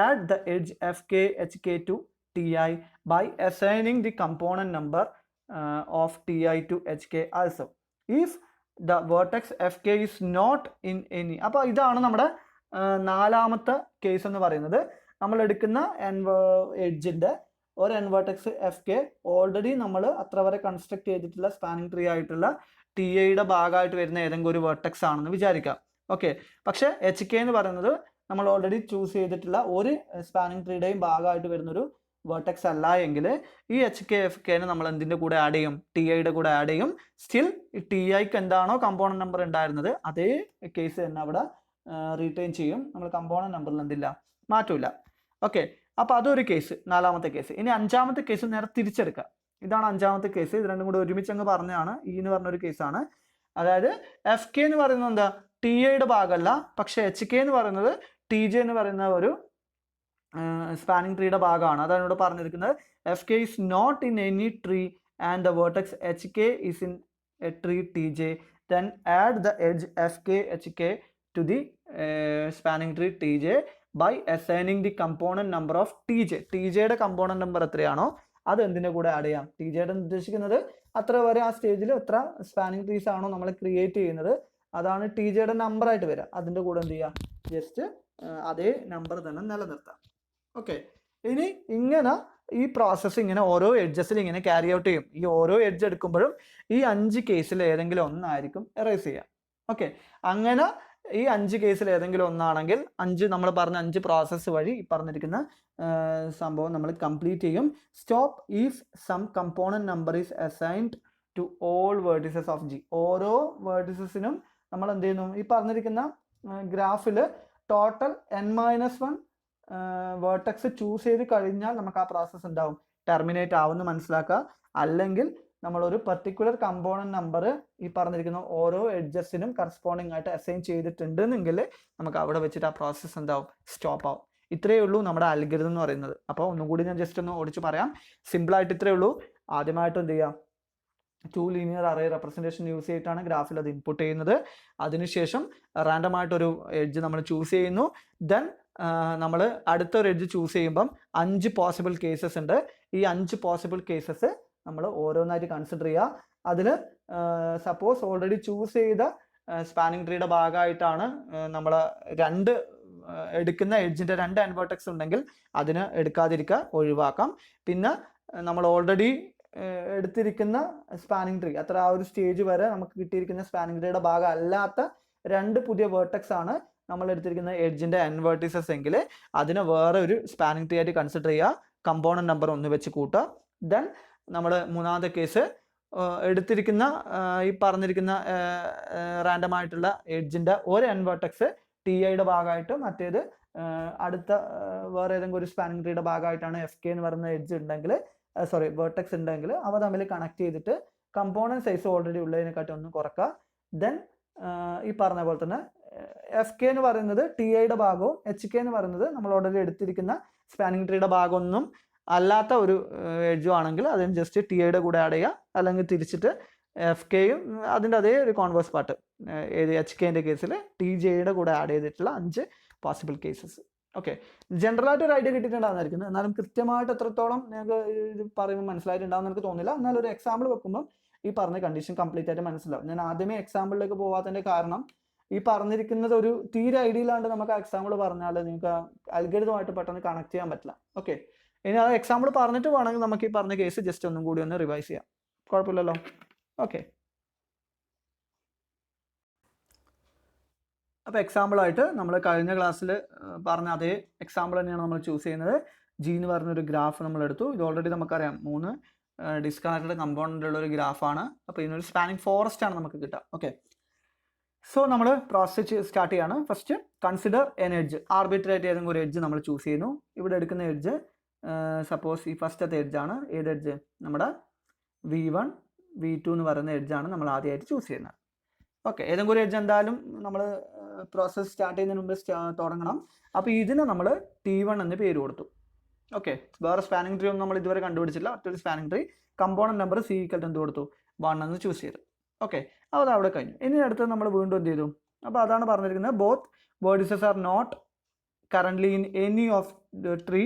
add the edge FK HK to TI by assigning the component number of TI to HK also. If the vertex FK is not in any, അപ്പോൾ ഇതാണ് നമ്മുടെ നാലാമത്തെ case എന്ന് പറയുന്നത്. നമ്മൾ എടുക്കുന്ന എഡ്ജിൻ്റെ ഒരു N vertex FK already നമ്മൾ അത്ര വരെ കൺസ്ട്രക്ട് ചെയ്തിട്ടുള്ള സ്പാനിങ് ട്രീ ആയിട്ടുള്ള TIയുടെ ഭാഗമായിട്ട് വരുന്ന ഏതെങ്കിലും ഒരു വേർട്ടെക്സ് ആണെന്ന് വിചാരിക്കാം. ഓക്കെ, പക്ഷേ HK എന്ന് പറയുന്നത് നമ്മൾ ഓൾറെഡി ചൂസ് ചെയ്തിട്ടുള്ള ഒരു സ്പാനിങ് ട്രീയുടെയും ഭാഗമായിട്ട് വരുന്നൊരു വേർട്ടെക്സ് അല്ല എങ്കിൽ ഈ HK FKനെ നമ്മൾ എന്തിൻ്റെ കൂടെ ആഡ് ചെയ്യും, TIയുടെ കൂടെ ആഡ് ചെയ്യും. സ്റ്റിൽ ഈ TIക്ക് എന്താണോ കമ്പോണന്റ് നമ്പർ ഉണ്ടായിരുന്നത് അതേ കേസ് തന്നെ അവിടെ റീറ്റെയിൻ ചെയ്യും. നമ്മൾ കമ്പോണന്റ് നമ്പറിൽ എന്തില്ല, മാറ്റമില്ല. ഓക്കെ, അപ്പോൾ അതൊരു കേസ്, നാലാമത്തെ കേസ്. ഇനി അഞ്ചാമത്തെ കേസ് നേരെ തിരിച്ചെടുക്കുക. ഇതാണ് അഞ്ചാമത്തെ കേസ്. ഇത് രണ്ടും കൂടി ഒരുമിച്ച് അങ്ങ് പറഞ്ഞാണ് എന്ന് പറഞ്ഞൊരു കേസാണ്. അതായത് FK എന്ന് പറയുന്നത് എന്താ, TIയുടെ ഭാഗമല്ല, പക്ഷേ HK എന്ന് പറയുന്നത് TJ എന്ന് പറയുന്ന ഒരു സ്പാനിങ് ട്രീയുടെ ഭാഗമാണ്. അതാണ് ഇവിടെ പറഞ്ഞിരിക്കുന്നത്. FK is not in any tree and the vertex HK is in a tree TJ, then add the edge FK HK to the spanning tree TJ by assigning the component number of TJ. TJയുടെ component number എത്രയാണോ അത് എന്തിൻ്റെ കൂടെ add ചെയ്യാം, TJയുടെ ഉദ്ദേശിക്കുന്നത് അത്ര വരെ ആ സ്റ്റേജിൽ എത്ര സ്പാനിങ് ട്രീസ് ആണോ നമ്മൾ ക്രിയേറ്റ് ചെയ്യുന്നത് അതാണ് TJയുടെ നമ്പർ ആയിട്ട് വരിക. അതിൻ്റെ കൂടെ എന്ത് ചെയ്യുക, ജസ്റ്റ് അതേ നമ്പർ തന്നെ നിലനിർത്താം. ഓക്കെ, ഇനി ഇങ്ങനെ ഈ പ്രോസസ്സ് ഇങ്ങനെ ഓരോ എഡ്ജസിൽ ഇങ്ങനെ ക്യാരി ഔട്ട് ചെയ്യും. ഈ ഓരോ എഡ്ജ് എടുക്കുമ്പോഴും ഈ 5 കേസിൽ ഏതെങ്കിലും ഒന്നായിരിക്കും എറേസ് ചെയ്യുക. ഓക്കെ, അങ്ങനെ ഈ 5 കേസിൽ ഏതെങ്കിലും ഒന്നാണെങ്കിൽ നമ്മൾ പറഞ്ഞ 5 പ്രോസസ്സ് വഴി ഈ പറഞ്ഞിരിക്കുന്ന സംഭവം നമ്മൾ കംപ്ലീറ്റ് ചെയ്യും. Stop if some component number is assigned to all vertices of G. ഓരോ വേർട്ടിസസിനും നമ്മൾ എന്ത് ചെയ്യുന്നു, ഈ പറഞ്ഞിരിക്കുന്ന ഗ്രാഫിൽ ടോട്ടൽ N-1 വേർട്ടെക്സ് ചൂസ് ചെയ്ത് കഴിഞ്ഞാൽ നമുക്ക് ആ പ്രോസസ്സ് ഉണ്ടാവും ടെർമിനേറ്റ് ആവുമെന്ന് മനസ്സിലാക്കുക. അല്ലെങ്കിൽ നമ്മളൊരു പർട്ടിക്കുലർ കമ്പോണന്റ് നമ്പർ ഈ പറഞ്ഞിരിക്കുന്ന ഓരോ എഡ്ജസിനും കറസ്പോണ്ടിങ് ആയിട്ട് അസൈൻ ചെയ്തിട്ടുണ്ടെങ്കിൽ നമുക്ക് അവിടെ വെച്ചിട്ട് ആ പ്രോസസ്സ് എന്താവും, സ്റ്റോപ്പ് ആവും. ഇത്രയേ ഉള്ളൂ നമ്മുടെ അൽഗോരിതം എന്ന് പറയുന്നത്. അപ്പോൾ ഒന്നും കൂടി ഞാൻ ജസ്റ്റ് ഒന്ന് ഓടിച്ച് പറയാം. സിമ്പിളായിട്ട് ഇത്രയേ ഉള്ളൂ. ആദ്യമായിട്ട് എന്ത് ചെയ്യാം, 2 ലീനിയർ അറേ റെപ്രസെൻറ്റേഷൻ യൂസ് ചെയ്തിട്ടാണ് ഗ്രാഫിൽ അത് ഇൻപുട്ട് ചെയ്യുന്നത്. അതിനുശേഷം റാൻഡം ആയിട്ടൊരു എഡ്ജ് നമ്മൾ ചൂസ് ചെയ്യുന്നു. ദെൻ നമ്മൾ അടുത്തൊരു എഡ്ജ് ചൂസ് ചെയ്യുമ്പം 5 പോസിബിൾ കേസസ് ഉണ്ട്. ഈ 5 പോസിബിൾ കേസസ് നമ്മൾ ഓരോന്നായിട്ട് കൺസിഡർ ചെയ്യുക. അതിൽ സപ്പോസ് ഓൾറെഡി ചൂസ് ചെയ്ത സ്പാനിങ് ട്രീയുടെ ഭാഗമായിട്ടാണ് നമ്മൾ എടുക്കുന്ന എഡ്ജിൻ്റെ 2 N വേർട്ടെക്സ് ഉണ്ടെങ്കിൽ അതിന് എടുക്കാതിരിക്കുക, ഒഴിവാക്കാം. പിന്നെ നമ്മൾ ഓൾറെഡി എടുത്തിരിക്കുന്ന സ്പാനിങ് ട്രീ അത്ര ആ ഒരു സ്റ്റേജ് വരെ നമുക്ക് കിട്ടിയിരിക്കുന്ന സ്പാനിങ് ട്രീയുടെ ഭാഗം അല്ലാത്ത 2 പുതിയ വേർട്ടെക്സ് ആണ് നമ്മൾ എടുത്തിരിക്കുന്ന എഡ്ജിൻ്റെ N വേർട്ടിസസ് എങ്കിൽ അതിനെ വേറെ ഒരു സ്പാനിങ് ട്രീ ആയിട്ട് കൺസിഡർ ചെയ്യുക. കമ്പോണന്റ് നമ്പർ 1 വെച്ച് കൂട്ടുക. ദെൻ നമ്മൾ മൂന്നാമത്തെ കേസ് എടുത്തിരിക്കുന്ന ഈ പറഞ്ഞിരിക്കുന്ന റാൻഡം ആയിട്ടുള്ള എഡ്ജിൻ്റെ ഒരു N വേർട്ടെക്സ് TIയുടെ ഭാഗമായിട്ട് മറ്റേത് അടുത്ത വേറെ ഏതെങ്കിലും ഒരു സ്പാനിങ് ട്രീയുടെ ഭാഗമായിട്ടാണ് FK എന്ന് പറയുന്ന എഡ്ജ് ഉണ്ടെങ്കിൽ വേർട്ടെക്സ് ഉണ്ടെങ്കിൽ അവ തമ്മിൽ കണക്ട് ചെയ്തിട്ട് കമ്പോണന്റ് സൈസ് ഓൾറെഡി ഉള്ളതിനെക്കാട്ടി ഒന്ന് കുറക്കുക. ദെൻ ഈ പറഞ്ഞ പോലെ തന്നെ FK എന്ന് പറയുന്നത് TIയുടെ ഭാഗവും HK എന്ന് പറയുന്നത് നമ്മൾ ഓൾറെഡി എടുത്തിരിക്കുന്ന സ്പാനിങ് ട്രീയുടെ ഭാഗമൊന്നും അല്ലാത്ത ഒരു എഡ്ജും ആണെങ്കിൽ അതിന് ജസ്റ്റ് TIയുടെ കൂടെ ആഡ് ചെയ്യുക. അല്ലെങ്കിൽ തിരിച്ചിട്ട് FKയും അതിൻ്റെ അതേ ഒരു കോൺവേഴ്സ് പാർട്ട് HKൻ്റെ കേസിൽ TJയുടെ കൂടെ ആഡ് ചെയ്തിട്ടുള്ള 5 പോസിബിൾ കേസസ്. ഓക്കെ, ജനറലായിട്ട് ഒരു ഐഡിയ കിട്ടിയിട്ടുണ്ടാകുന്നതായിരിക്കും. എന്നാലും കൃത്യമായിട്ട് എത്രത്തോളം ഞങ്ങൾക്ക് ഇത് പറയുമ്പോൾ മനസ്സിലായിട്ടുണ്ടാവും എനിക്ക് തോന്നില്ല. എന്നാലും ഒരു എക്സാമ്പിൾ വെക്കുമ്പോൾ ഈ പറഞ്ഞ കണ്ടീഷൻ കംപ്ലീറ്റ് ആയിട്ട് മനസ്സിലാവും. ഞാൻ ആദ്യമേ എക്സാമ്പിളിലേക്ക് പോകാത്തതിൻ്റെ കാരണം ഈ പറഞ്ഞിരിക്കുന്നത് ഒരു തീരെ ഐഡിയ ഇല്ലാണ്ട് നമുക്ക് എക്സാമ്പിൾ പറഞ്ഞാൽ നിങ്ങൾക്ക് അൽഗോരിതമായിട്ട് പെട്ടെന്ന് കണക്ട് ചെയ്യാൻ പറ്റില്ല. ഓക്കെ, ഇനി ആ എക്സാമ്പിൾ പറഞ്ഞിട്ട് വേണമെങ്കിൽ നമുക്ക് ഈ പറഞ്ഞ കേസ് ജസ്റ്റ് ഒന്നും കൂടി ഒന്ന് റിവൈസ് ചെയ്യാം. കുഴപ്പമില്ലല്ലോ. ഓക്കെ. അപ്പോൾ എക്സാമ്പിളായിട്ട് നമ്മൾ കഴിഞ്ഞ ക്ലാസ്സിൽ പറഞ്ഞ അതേ എക്സാമ്പിൾ തന്നെയാണ് നമ്മൾ ചൂസ് ചെയ്യുന്നത്. ജി എന്ന് പറഞ്ഞൊരു ഗ്രാഫ് നമ്മൾ എടുത്തു. ഇത് ഓൾറെഡി നമുക്കറിയാം 3 ഡിസ്കണക്റ്റഡ് കമ്പോണൻ്റ് ഉള്ള ഒരു ഗ്രാഫാണ്. അപ്പോൾ ഇതിനൊരു സ്പാനിങ് ഫോറസ്റ്റ് ആണ് നമുക്ക് കിട്ടുക. ഓക്കെ, സോ നമ്മൾ പ്രോസസ് സ്റ്റാർട്ട് ചെയ്യാണ്. First consider N edge. Arbitrary ആയിട്ട് ഏതെങ്കിലും ഒരു എഡ്ജ് നമ്മൾ ചൂസ് ചെയ്യുന്നു. ഇവിടെ എടുക്കുന്ന എഡ്ജ് സപ്പോസ് ഈ ഫസ്റ്റത്തെ എഡ്ജാണ്. ഏത് എഡ്ജ്? നമ്മുടെ V1 V2 എന്ന് പറയുന്ന എഡ്ജാണ് നമ്മൾ ആദ്യമായിട്ട് ചൂസ് ചെയ്യുന്നത്. ഓക്കെ, ഏതെങ്കിലും ഒരു എഡ്ജ് എന്തായാലും നമ്മൾ പ്രോസസ്സ് സ്റ്റാർട്ട് ചെയ്യുന്നതിന് മുമ്പ് തുടങ്ങണം. അപ്പോൾ ഇതിന് നമ്മൾ T1 എന്ന് പേര് കൊടുത്തു. ഓക്കെ, വേറെ സ്പാനിങ് ട്രീ ഒന്നും നമ്മൾ ഇതുവരെ കണ്ടുപിടിച്ചില്ല. ഒറ്റൊരു spanning tree. Component number C = എന്ത് കൊടുത്തു? 1 എന്ന് ചൂസ് ചെയ്തു. ഓക്കെ, അപ്പോൾ അത് അവിടെ കഴിഞ്ഞു. ഇനി അടുത്ത് നമ്മൾ വീണ്ടും എന്ത് ചെയ്തു? അപ്പോൾ അതാണ് പറഞ്ഞിരിക്കുന്നത്, both vertices are not currently in any of the tree.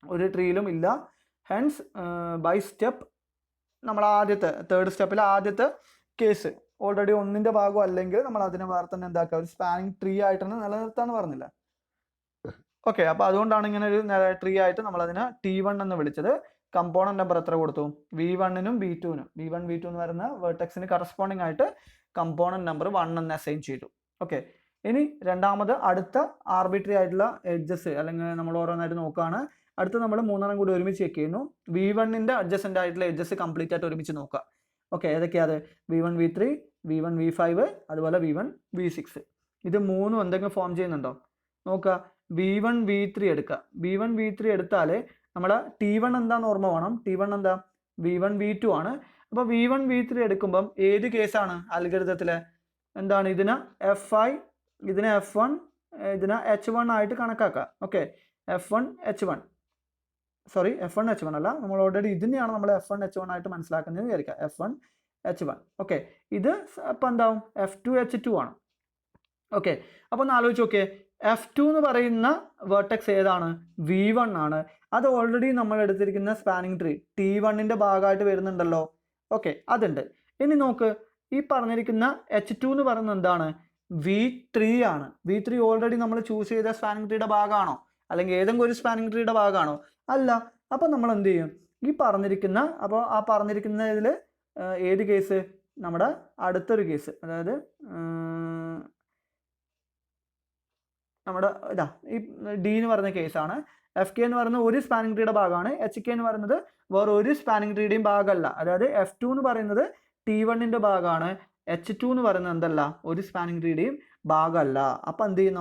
ഒരു ട്രീയിലും ഇല്ല. ഹെൻസ് ബൈ സ്റ്റെപ്പ് നമ്മൾ ആദ്യത്തെ തേർഡ് സ്റ്റെപ്പിൽ ആദ്യത്തെ കേസ് ഓൾറെഡി ഒന്നിൻ്റെ ഭാഗം അല്ലെങ്കിൽ നമ്മൾ അതിനെ വേറെ തന്നെ എന്താക്കുക, ഒരു സ്പാനിങ് ട്രീ ആയിട്ട് തന്നെ നിലനിർത്താന്ന് പറഞ്ഞില്ല. ഓക്കെ, അപ്പോൾ അതുകൊണ്ടാണ് ഇങ്ങനെ ഒരു ട്രീ ആയിട്ട് നമ്മൾ അതിനെ T1 എന്ന് വിളിച്ചത്. കമ്പോണന്റ് നമ്പർ എത്ര കൊടുത്തു? V1നും V2നും. V1 V2 എന്ന് പറയുന്ന വേർട്ടെക്സിന് കറസ്പോണ്ടിങ് ആയിട്ട് കമ്പോണന്റ് നമ്പർ 1 എന്ന് അസൈൻ ചെയ്തു. ഓക്കെ, ഇനി രണ്ടാമത് അടുത്ത ആർബിട്രറി ആയിട്ടുള്ള എഡ്ജസ് അല്ലെങ്കിൽ നമ്മൾ ഓരോന്നായിട്ട് നോക്കുകയാണ്. അടുത്ത് നമ്മൾ 3 കൂടി ഒരുമിച്ച് ചെക്ക് ചെയ്യുന്നു. V1ന്റെ അഡ്ജസൻ്റ് ആയിട്ടുള്ള എഡ്ജസ് കംപ്ലീറ്റ് ആയിട്ട് ഒരുമിച്ച് നോക്കുക. ഓക്കെ, ഏതൊക്കെയാണ്? V1 V3, V1 V5, അതുപോലെ V1 V6. ഇത് മൂന്നും എന്തെങ്കിലും ഫോം ചെയ്യുന്നുണ്ടോ നോക്കുക. V1 V3 എടുക്കുക. V1 V3 എടുത്താൽ നമ്മുടെ T1 എന്താണെന്ന് ഓർമ്മ വേണം. T1 എന്താ? V1 V2 ആണ്. അപ്പോൾ V1 V3 എടുക്കുമ്പം ഏത് കേസാണ് അൽഗരിതത്തിൽ? എന്താണ്? ഇതിനെ F1, ഇതിനെ F1, ഇതിനെ H1 ആയിട്ട് കണക്കാക്കുക. ഓക്കെ, F1 H1 അല്ല, നമ്മൾ ഓൾറെഡി ഇതിനെയാണ് നമ്മൾ F1 H1 ആയിട്ട് മനസ്സിലാക്കുന്നത് വിചാരിക്കുക. F1 H1. ഓക്കെ, ഇത് അപ്പം എന്താവും? F2 H2 ആണ്. ഓക്കെ, അപ്പോൾ ഒന്ന് ആലോചിച്ച് നോക്കിയേ. F2 എന്ന് പറയുന്ന വേർട്ടെക്സ് ഏതാണ്? V1 ആണ്. അത് ഓൾറെഡി നമ്മൾ എടുത്തിരിക്കുന്ന സ്പാനിങ് ട്രീ T1ന്റെ ഭാഗമായിട്ട് വരുന്നുണ്ടല്ലോ. ഓക്കെ, അതുണ്ട്. ഇനി നോക്ക്, ഈ പറഞ്ഞിരിക്കുന്ന H2 എന്ന് പറയുന്നത് എന്താണ്? V3 ആണ്. V3 ഓൾറെഡി നമ്മൾ ചൂസ് ചെയ്ത സ്പാനിങ് ട്രീയുടെ ഭാഗമാണോ? അല്ലെങ്കിൽ ഏതെങ്കിലും ഒരു സ്പാനിങ് ട്രീയുടെ ഭാഗമാണോ? അല്ല. അപ്പോൾ നമ്മൾ എന്ത് ചെയ്യും? ഈ പറഞ്ഞിരിക്കുന്ന ആ പറഞ്ഞിരിക്കുന്നതിൽ ഏത് കേസ്? നമ്മുടെ അടുത്തൊരു കേസ്, അതായത് നമ്മുടെ ഈ D എന്ന് പറയുന്ന കേസാണ്. FK എന്ന് പറയുന്നത് ഒരു സ്പാനിങ് ട്രീയുടെ ഭാഗമാണ്. HK എന്ന് പറയുന്നത് വേറെ ഒരു സ്പാനിങ് ട്രീയുടെയും ഭാഗമല്ല. അതായത് F2 എന്ന് പറയുന്നത് T1ന്റെ ഭാഗമാണ്. H2 എന്ന് പറയുന്നത് എന്തല്ല? ഒരു സ്പാനിങ് ട്രീയുടെയും ഭാഗമല്ല. അപ്പോൾ എന്ത് ചെയ്യും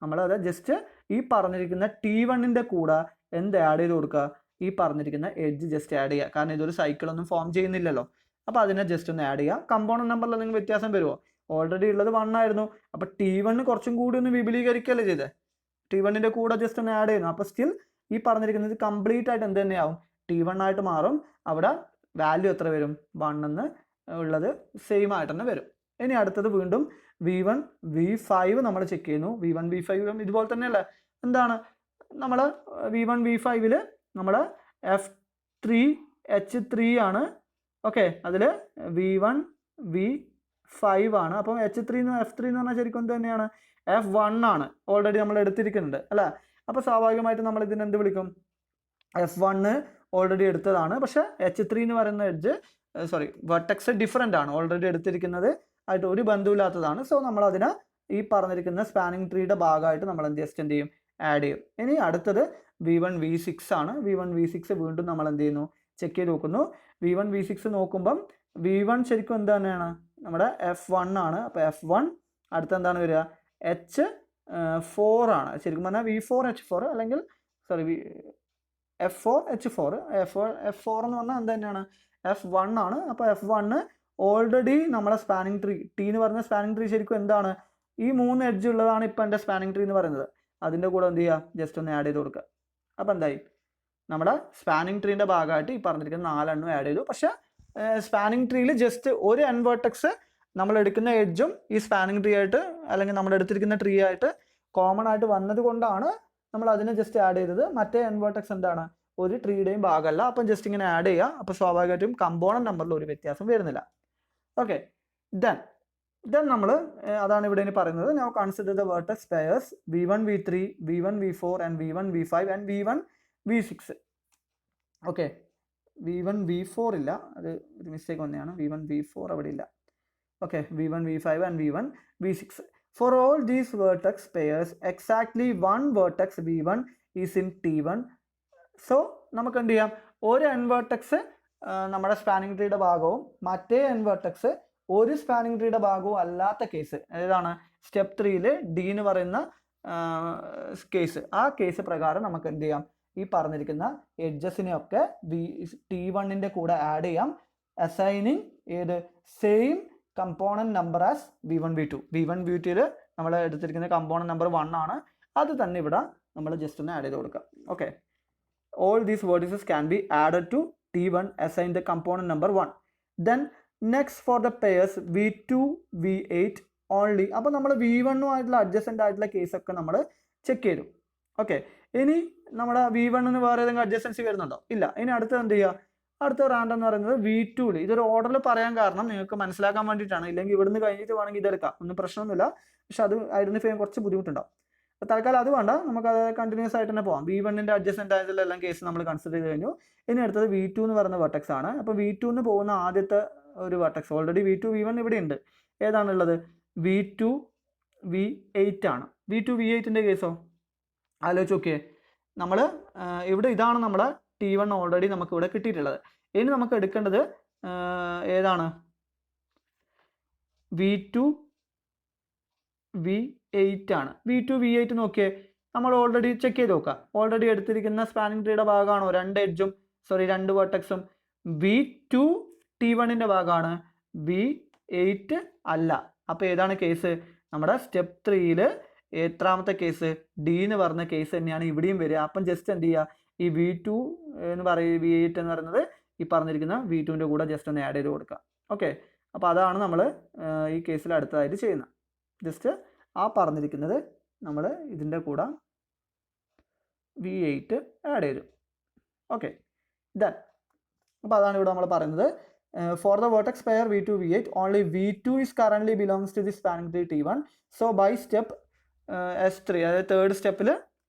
നമ്മൾ അത് ജസ്റ്റ് ഈ പറഞ്ഞിരിക്കുന്ന T1ന്റെ കൂടെ എന്ത് ആഡ് ചെയ്ത് കൊടുക്കുക? ഈ പറഞ്ഞിരിക്കുന്ന എഡ്ജ് ജസ്റ്റ് ആഡ് ചെയ്യുക. കാരണം ഇതൊരു സൈക്കിളൊന്നും ഫോം ചെയ്യുന്നില്ലല്ലോ. അപ്പോൾ അതിനെ ജസ്റ്റ് ഒന്ന് ആഡ് ചെയ്യുക. കമ്പോണന്റ് നമ്പറിൽ എന്തെങ്കിലും വ്യത്യാസം വരുമോ? ഓൾറെഡി ഉള്ളത് 1 ആയിരുന്നു. അപ്പോൾ T1 കുറച്ചും കൂടി ഒന്ന് വിപുലീകരിക്കുകയല്ലേ ചെയ്തത്? T1ന്റെ കൂടെ ജസ്റ്റ് ഒന്ന് ആഡ് ചെയ്യുന്നു. അപ്പോൾ സ്റ്റിൽ ഈ പറഞ്ഞിരിക്കുന്നത് കംപ്ലീറ്റ് ആയിട്ട് എന്ത് തന്നെയാവും? T1 ആയിട്ട് മാറും. അവിടെ വാല്യൂ എത്ര വരും? 1 എന്ന് ഉള്ളത് സെയിം ആയിട്ട് തന്നെ വരും. ഇനി അടുത്തത് വീണ്ടും V1 V5 നമ്മൾ ചെക്ക് ചെയ്യുന്നു. V1 V5 ഇതുപോലെ തന്നെയല്ലേ? എന്താണ്? നമ്മൾ V1 V5ൽ നമ്മൾ F3 H3 ആണ്. ഓക്കെ, അതിൽ V1 V5 ആണ്. അപ്പം F3 എന്ന് പറഞ്ഞാൽ ശരിക്കും എന്ത് തന്നെയാണ്? F1 ആണ്. ഓൾറെഡി നമ്മൾ എടുത്തിരിക്കുന്നുണ്ട് അല്ലേ? അപ്പോൾ സ്വാഭാവികമായിട്ട് നമ്മൾ ഇതിനെ എന്ത് വിളിക്കും? F1 ഓൾറെഡി എടുത്തതാണ്. പക്ഷേ H3 എന്ന് പറയുന്ന വെർട്ടെക്സ് ഡിഫറെൻ്റ് ആണ്. ഓൾറെഡി എടുത്തിരിക്കുന്നത് ആയിട്ട് ഒരു ബന്ധമില്ലാത്തതാണ്. സോ നമ്മൾ അതിനെ ഈ പറഞ്ഞിരിക്കുന്ന സ്പാനിങ് ട്രീയുടെ ഭാഗമായിട്ട് നമ്മൾ ജസ്റ്റ് എന്ത് ചെയ്യും? ആഡ് ചെയ്യും. ഇനി അടുത്തത് V1 V6 ആണ്. V1 V6 വീണ്ടും നമ്മൾ എന്ത് ചെയ്യുന്നു? ചെക്ക് ചെയ്ത് നോക്കുന്നു. V1 V6 നോക്കുമ്പം V1 ശരിക്കും എന്ത് തന്നെയാണ്? നമ്മുടെ F1 ആണ്. അപ്പോൾ F1 അടുത്ത എന്താണ് വരിക? H4 ആണ്. ശരിക്കും പറഞ്ഞാൽ V4 H4 അല്ലെങ്കിൽ F4 H4. F4 എന്ന് പറഞ്ഞാൽ എന്ത് തന്നെയാണ്? F1 ആണ്. അപ്പോൾ F1 ഓൾറെഡി നമ്മളെ സ്പാനിങ് ട്രീ T എന്ന് പറയുന്ന സ്പാനിങ് ട്രീ ശരിക്കും എന്താണ്? ഈ 3 എഡ്ജ് ഉള്ളതാണ് ഇപ്പോൾ എൻ്റെ സ്പാനിങ് ട്രീ എന്ന് പറയുന്നത്. അതിൻ്റെ കൂടെ എന്ത് ചെയ്യുക? ജസ്റ്റ് ഒന്ന് ആഡ് ചെയ്ത് കൊടുക്കുക. അപ്പോൾ എന്തായി? നമ്മുടെ സ്പാനിങ് ട്രീൻ്റെ ഭാഗമായിട്ട് ഈ പറഞ്ഞിരിക്കുന്ന 4 എണ്ണം ആഡ് ചെയ്തു. പക്ഷേ സ്പാനിങ് ട്രീയിൽ ജസ്റ്റ് ഒരു എൻ വേർട്ടെക്സ് നമ്മൾ എടുക്കുന്ന എഡ്ജും ഈ സ്പാനിങ് ട്രീ ആയിട്ട് അല്ലെങ്കിൽ നമ്മൾ എടുത്തിരിക്കുന്ന ട്രീ ആയിട്ട് കോമൺ ആയിട്ട് വന്നത് കൊണ്ടാണ് നമ്മൾ അതിനെ ജസ്റ്റ് ആഡ് ചെയ്തത്. മറ്റേ എൻ വേർട്ടെക്സ് എന്താണ്? ഒരു ട്രീയുടെയും ഭാഗമല്ല. അപ്പം ജസ്റ്റ് ഇങ്ങനെ ആഡ് ചെയ്യുക. അപ്പോൾ സ്വാഭാവികമായിട്ടും കമ്പോണന്റ് നമ്പറിൽ ഒരു വ്യത്യാസം വരുന്നില്ല. ഓക്കെ, ദെൻ നമ്മൾ അതാണ് ഇവിടെ ഇനി പറയുന്നത്. Now consider the vertex pairs V1 V3, V1 V4 and V1 V5 and V1 V6. Okay, V1 V4 ഇല്ല, അത് ഒരു മിസ്റ്റേക്ക് വന്നെയാണ്. V1 V4 അവിടെ ഇല്ല. Okay, V1 V5 and V1 V6. For all these vertex pairs, exactly one vertex v1 is in t1. So നമുക്ക് എന്ത് ചെയ്യാം, ഒരു n vertex നമ്മുടെ സ്പാനിങ് ട്രീയുടെ ഭാഗവും മറ്റേ n വെർട്ടെക്സ് ഒരു സ്പാനിങ് ട്രീയുടെ ഭാഗവും അല്ലാത്ത കേസ് ഏതാണ്, സ്റ്റെപ്പ് 3യിൽ ഡി എന്ന് പറയുന്ന കേസ്, ആ കേസ് പ്രകാരം നമുക്ക് എന്ത് ചെയ്യാം, ഈ പറഞ്ഞിരിക്കുന്ന എഡ്ജസിനെയൊക്കെ T1ന്റെ കൂടെ ആഡ് ചെയ്യാം, അസൈനിങ് ഏത് same component number as v1 v2. v1 v2യിൽ നമ്മൾ എടുത്തിരിക്കുന്ന കമ്പോണന്റ് നമ്പർ 1 ആണ്, അത് തന്നെ ഇവിടെ നമ്മൾ ജസ്റ്റ് ഒന്ന് ആഡ് ചെയ്ത് കൊടുക്കാം. Okay, all these vertices can be added to T1, assign the component number 1. Then next for the pairs v2 v8 only. അപ്പോൾ നമ്മൾ v1 ആയിട്ടുള്ള അഡ്ജസൻ്റ് ആയിട്ടുള്ള കേസൊക്കെ നമ്മൾ ചെക്ക് ചെയ്തു. ഓക്കെ, ഇനി നമ്മുടെ v1 വേറെ ഏതെങ്കിലും അഡ്ജസൻസി വരുന്നുണ്ടോ? ഇല്ല. ഇനി അടുത്തത് എന്ത് ചെയ്യുക, അടുത്ത റാൻഡം എന്ന് പറയുന്നത് v2ൽ. ഇതൊരു ഓർഡറിൽ പറയാൻ കാരണം നിങ്ങൾക്ക് മനസ്സിലാക്കാൻ വേണ്ടിയിട്ടാണ്, ഇല്ലെങ്കിൽ ഇവിടുന്ന് കഴിഞ്ഞിട്ട് വേണമെങ്കിൽ ഇതെടുക്കാം, ഒന്നും പ്രശ്നമൊന്നുമില്ല. പക്ഷെ അത് ഐഡന്റിഫൈ ചെയ്യാൻ കുറച്ച് ബുദ്ധിമുട്ടുണ്ടാവും. തൽക്കാലം അത് വേണ്ട, നമുക്കത് കണ്ടിന്യൂസ് ആയിട്ട് തന്നെ പോകാം. v1ന്റെ അഡ്ജസൻ്റ് ആയിട്ടുള്ള കേസ് നമ്മൾ കൺസിഡർ ചെയ്ത് കഴിഞ്ഞു. ഇനി അടുത്തത് v2 എന്ന് പറയുന്ന വെർട്ടെക്സ് ആണ്. അപ്പോൾ v2 പോകുന്ന ആദ്യത്തെ ഒരു വെർട്ടെക്സ്, ഓൾറെഡി v2 v1 ഇവിടെ ഉണ്ട്. ഏതാണുള്ളത്? v2 v8 ആണ്. v2 v8ന്റെ കേസോ ആലോചിച്ച് നോക്കിയേ. നമ്മൾ ഇവിടെ ഇതാണ് നമ്മുടെ T1 ഓൾറെഡി നമുക്ക് ഇവിടെ കിട്ടിയിട്ടുള്ളത്. ഇനി നമുക്ക് എടുക്കേണ്ടത് ഏതാണ്? v2 v8 ആണ്. v2 v8 നോക്കിയേ, നമ്മൾ ഓൾറെഡി ചെക്ക് ചെയ്ത് നോക്കാം. ഓൾറെഡി എടുത്തിരിക്കുന്ന സ്പാനിങ് ട്രീയുടെ ഭാഗമാണോ രണ്ട് വെർട്ടെക്സും? v2 T1ന്റെ ഭാഗമാണ്, v8 അല്ല. അപ്പോൾ ഏതാണ് കേസ്? നമ്മുടെ സ്റ്റെപ്പ് 3യിൽ എത്രാമത്തെ കേസ്? ഡി എന്ന് പറഞ്ഞ കേസ് തന്നെയാണ് ഇവിടെയും വരിക. അപ്പം ജസ്റ്റ് എന്ത് ചെയ്യുക, ഈ v2 എന്ന് പറയുക, v8 എന്ന് പറയുന്നത് ഈ പറഞ്ഞിരിക്കുന്ന v2ന്റെ കൂടെ ജസ്റ്റ് ഒന്ന് ആഡ് ചെയ്ത് കൊടുക്കുക. ഓക്കെ, അപ്പോൾ അതാണ് നമ്മൾ ഈ കേസിൽ അടുത്തതായിട്ട് ചെയ്യുന്നത്. ജസ്റ്റ് ആ പറഞ്ഞിരിക്കുന്നത് നമ്മൾ ഇതിൻ്റെ കൂടെ v8 ആഡ് ചെയ്തു. Okay, done. അപ്പോൾ അതാണ് ഇവിടെ നമ്മൾ പറയുന്നത്. For the vertex pair v2 v8, only v2 is currently belongs to the spanning tree T1. So by step S3, അതായത് തേർഡ് സ്റ്റെപ്പിൽ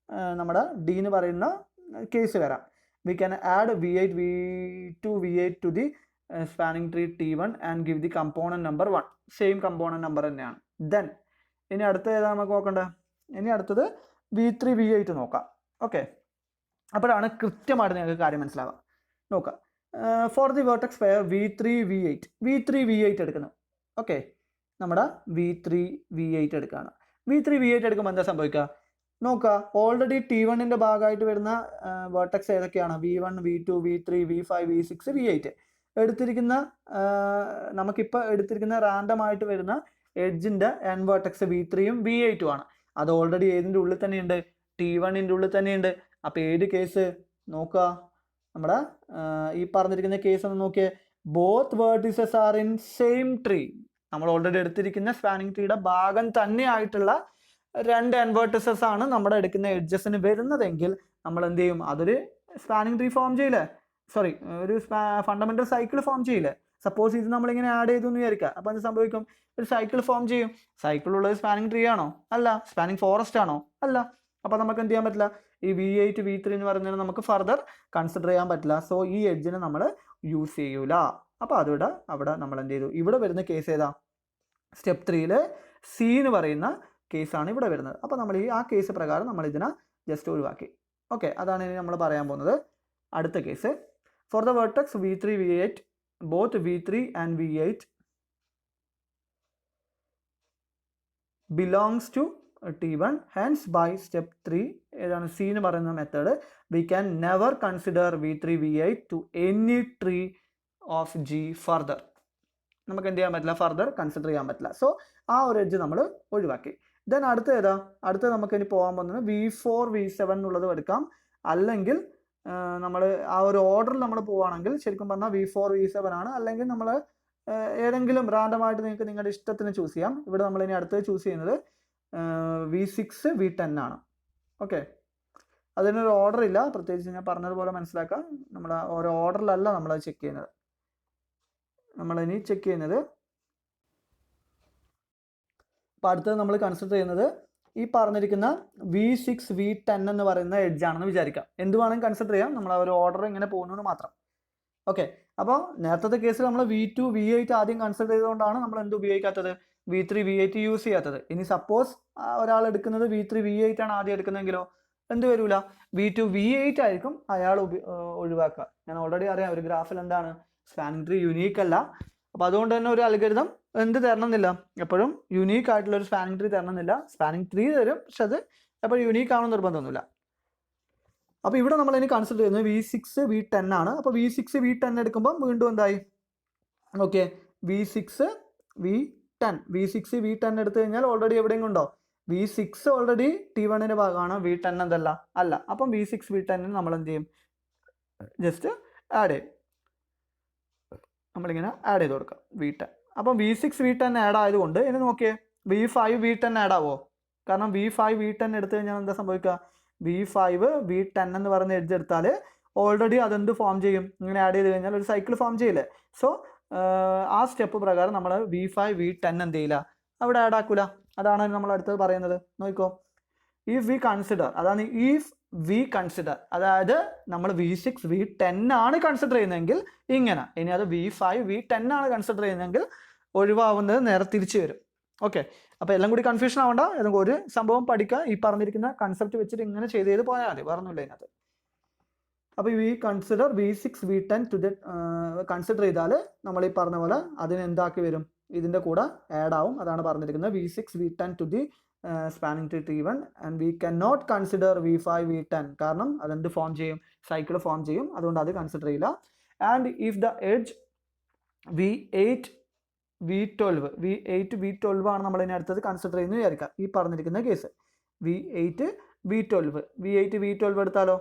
നമ്മുടെ ഡി എന്ന് പറയുന്ന കേസ് വരാം. We can add v2 v8 to the spanning tree T1 and give the component number 1. Same component number തന്നെയാണ്. Then ഇനി അടുത്ത ഏതാ നമുക്ക് നോക്കേണ്ടത്? ഇനി അടുത്തത് v3 v8 നോക്കാം. ഓക്കെ, അപ്പോഴാണ് കൃത്യമായിട്ട് നിങ്ങൾക്ക് കാര്യം മനസ്സിലാവാം. നോക്കാം. For the vertex pair v3 v8 എടുക്കുന്നത്. ഓക്കെ, നമ്മുടെ v3 v8 എടുക്കുകയാണ്. v3 v8 എടുക്കുമ്പോൾ എന്താ സംഭവിക്കുക നോക്കുക. ഓൾറെഡി T1ന്റെ ഭാഗമായിട്ട് വരുന്ന വെർട്ടെക്സ് ഏതൊക്കെയാണ്? v1 v2 v3 v5 v6 v8. എടുത്തിരിക്കുന്ന നമുക്കിപ്പോൾ എടുത്തിരിക്കുന്ന റാൻഡം ആയിട്ട് വരുന്ന എഡ്ജിന്റെ n വെർട്ടെക്സ് v3യും v8ഉം ആണ്. അത് ഓൾറെഡി ഏതിൻ്റെ ഉള്ളിൽ തന്നെയുണ്ട്? T1ന്റെ ഉള്ളിൽ തന്നെയുണ്ട്. അപ്പോൾ ഏത് കേസ് നോക്കുക, നമ്മുടെ ഈ പറഞ്ഞിരിക്കുന്ന കേസ് ഒന്ന് നോക്കിയേ. Both vertices are in same tree. നമ്മൾ ഓൾറെഡി എടുത്തിരിക്കുന്ന സ്പാനിങ് ട്രീയുടെ ഭാഗം തന്നെ ആയിട്ടുള്ള രണ്ട് n വെർട്ടിസസ് ആണ് നമ്മുടെ എടുക്കുന്ന എഡ്ജസിന് വരുന്നതെങ്കിൽ നമ്മൾ എന്ത് ചെയ്യും? അതൊരു സ്പാനിങ് ട്രീ ഫോം ചെയ്യില്ലേ, സോറി ഒരു ഫണ്ടമെന്റൽ സൈക്കിൾ ഫോം ചെയ്യില്ലേ. സപ്പോസ് ഇത് നമ്മളിങ്ങനെ ആഡ് ചെയ്തു എന്ന് വിചാരിക്കുക. അപ്പോൾ എന്ത് സംഭവിക്കും? ഒരു സൈക്കിൾ ഫോം ചെയ്യും. സൈക്കിളുള്ളത് സ്പാനിങ് ട്രീ ആണോ? അല്ല. സ്പാനിങ് ഫോറസ്റ്റ് ആണോ? അല്ല. അപ്പോൾ നമുക്ക് എന്ത് ചെയ്യാൻ പറ്റില്ല? ഈ v8 v3 എന്ന് പറയുന്നത് നമുക്ക് ഫർദർ കൺസിഡർ ചെയ്യാൻ പറ്റില്ല. സോ ഈ എഡ്ജിനെ നമ്മൾ യൂസ് ചെയ്യൂല. അപ്പോൾ അവിടെ നമ്മൾ എന്ത് ചെയ്തു? ഇവിടെ വരുന്ന കേസ് ഏതാ? സ്റ്റെപ്പ് 3യിൽ സി എന്ന് പറയുന്ന കേസാണ് ഇവിടെ വരുന്നത്. അപ്പോൾ നമ്മൾ ആ കേസ് പ്രകാരം നമ്മൾ ഇതിനെ ജസ്റ്റ് ഒഴിവാക്കി. ഓക്കെ, അതാണ് ഇനി നമ്മൾ പറയാൻ പോകുന്നത്. അടുത്ത case, for the vertex v3 v8, both v3 and v8 belongs to T1. Hence by step 3 ഏതാണ്? സി എന്ന് പറയുന്ന method, we can never consider v3 v8 to any tree of G further. നമുക്ക് എന്ത് ചെയ്യാൻ പറ്റില്ല? ഫർദർ കൺസിഡർ ചെയ്യാൻ പറ്റില്ല. So ആ ഒരു എഡ്ജ് നമ്മൾ ഒഴിവാക്കി. ദെൻ അടുത്ത ഏതാ? അടുത്ത നമുക്ക് ഇനി പോകാൻ പോകുന്നത് v4 v7 എന്നുള്ളത് എടുക്കാം. അല്ലെങ്കിൽ നമ്മൾ ആ ഒരു ഓർഡറിൽ നമ്മൾ പോവുകയാണെങ്കിൽ ശരിക്കും പറഞ്ഞാൽ v4 v7 ആണ്. അല്ലെങ്കിൽ നമ്മൾ ഏതെങ്കിലും റാൻഡമായിട്ട് നിങ്ങൾക്ക് നിങ്ങളുടെ ഇഷ്ടത്തിന് ചൂസ് ചെയ്യാം. ഇവിടെ നമ്മൾ ഇനി അടുത്തത് ചൂസ് ചെയ്യുന്നത് v6 v10 ആണ്. ഓക്കെ, അതിനൊരു ഓർഡർ ഇല്ല, പ്രത്യേകിച്ച് ഞാൻ പറഞ്ഞതുപോലെ മനസ്സിലാക്കാം. നമ്മൾ ഓരോ ഓർഡറിലല്ല നമ്മളത് ചെക്ക് ചെയ്യുന്നത്. നമ്മളിനി ചെക്ക് ചെയ്യുന്നത്, അപ്പോൾ അടുത്തത് നമ്മൾ കൺസിഡർ ചെയ്യുന്നത് ഈ പറഞ്ഞിരിക്കുന്ന v6 v10 എന്ന് പറയുന്ന എഡ്ജ് ആണെന്ന് വിചാരിക്കാം. എന്ത് വേണമെങ്കിൽ കൺസിഡർ ചെയ്യാം, നമ്മൾ ആ ഒരു ഓർഡർ ഇങ്ങനെ പോകുന്നത് മാത്രം. ഓക്കെ, അപ്പോൾ നേരത്തെ കേസിൽ നമ്മൾ v2 v8 ആദ്യം കൺസിഡർ ചെയ്തുകൊണ്ടാണ് നമ്മൾ എന്ത് ഉപയോഗിക്കാത്തത്? V3 V8 യൂസ് ചെയ്യാത്തത്. ഇനി സപ്പോസ് ഒരാൾ എടുക്കുന്നത് V3 V8 ആണ് ആദ്യം എടുക്കുന്നതെങ്കിലോ എന്ത് വരില്ല, V2 V8 ആയിരിക്കും അയാൾ ഒഴിവാക്കുക. ഞാൻ ഓൾറെഡി അറിയാം ഒരു ഗ്രാഫിൽ എന്താണ് സ്പാനിങ് ട്രീ യുണീക്ക് അല്ല. അപ്പോൾ അതുകൊണ്ട് തന്നെ ഒരു അൽഗോരിതം എന്ത് തരണമെന്നില്ല, എപ്പോഴും യുണീക്ക് ആയിട്ടുള്ള ഒരു സ്പാനിങ് ട്രീ തരണമെന്നില്ല. സ്പാനിങ് ട്രീ തരും, പക്ഷെ അത് എപ്പോഴും യുണീക്ക് ആവണം നിർബന്ധമൊന്നുമില്ല. അപ്പോൾ ഇവിടെ നമ്മൾ ഇനി കൺസിഡർ ചെയ്യുന്നത് V6 V10 ആണ്. അപ്പോൾ V6 V10 എടുക്കുമ്പോൾ വീണ്ടും എന്തായി, ഓക്കെ, V6 V10 എടുത്തു കഴിഞ്ഞാൽ ഓൾറെഡി എവിടെയെങ്കിലും ഉണ്ടോ, V6 ഓൾറെഡി T1ന്റെ ഭാഗമാണ്, V10 എന്തല്ല അല്ല. അപ്പം V6 V10 നമ്മൾ എന്ത് ചെയ്യും, ജസ്റ്റ് ആഡ് ചെയ്യും, നമ്മളിങ്ങനെ ആഡ് ചെയ്ത് കൊടുക്കാം V10. അപ്പം V6 V10 ആഡ് ആയതുകൊണ്ട് ഇനി നോക്കിയേ V5 V10 ആഡ് ആവോ, കാരണം V5 V10 എടുത്തു കഴിഞ്ഞാൽ എന്താ സംഭവിക്കുക, V5 V10 എന്ന് പറയുന്ന എഡ്ജ് എടുത്താൽ ഓൾറെഡി അതെന്ത് ഫോം ചെയ്യും, ഇങ്ങനെ ആഡ് ചെയ്ത് കഴിഞ്ഞാൽ ഒരു സൈക്കിൾ ഫോം ചെയ്യില്ലേ. സോ ആ സ്റ്റെപ്പ് പ്രകാരം നമ്മൾ V5 V10 എന്ത് ചെയ്യില്ല, അവിടെ ആഡ് ആക്കൂല. അതാണ് നമ്മൾ അടുത്തത് പറയുന്നത്. നോക്കിക്കോ, ഇഫ് വി കൺസിഡർ, അതാണ് ഇഫ് വി കൺസിഡർ, അതായത് നമ്മൾ V6 V10 ആണ് കൺസിഡർ ചെയ്യുന്നതെങ്കിൽ ഇങ്ങനെ, ഇനി അത് V5 V10 ആണ് കൺസിഡർ ചെയ്യുന്നതെങ്കിൽ ഒഴിവാവുന്നത് നേരെ തിരിച്ചു വരും. ഓക്കെ, അപ്പോൾ എല്ലാം കൂടി കൺഫ്യൂഷൻ ആവണ്ട, ഏതെങ്കിലും ഒരു സംഭവം പഠിക്കുക, ഈ പറഞ്ഞിരിക്കുന്ന കൺസെപ്റ്റ് വെച്ചിട്ട് ഇങ്ങനെ ചെയ്ത് പോയാൽ മതി, പറഞ്ഞില്ല അതിനകത്ത്. അപ്പോൾ ഈ consider V6 V10 to the consider ചെയ്താൽ നമ്മൾ ഈ പറഞ്ഞ പോലെ അതിന് എന്താക്കി വരും, ഇതിൻ്റെ കൂടെ ആഡ് ആവും. അതാണ് പറഞ്ഞിരിക്കുന്നത് V6 V10 to the spanning tree T1 and we can not consider V5 V10, കാരണം അതെന്ത് ഫോം ചെയ്യും, സൈക്കിൾ ഫോം ചെയ്യും, അതുകൊണ്ട് അത് കൺസിഡർ ചെയ്യില്ല. And if the edge V8 V12 ആണ് നമ്മൾ ഇനി അടുത്തത് കൺസിഡർ ചെയ്യുന്നത് വിചാരിക്കാം. ഈ പറഞ്ഞിരിക്കുന്ന കേസ് V8 V12 എടുത്താലോ,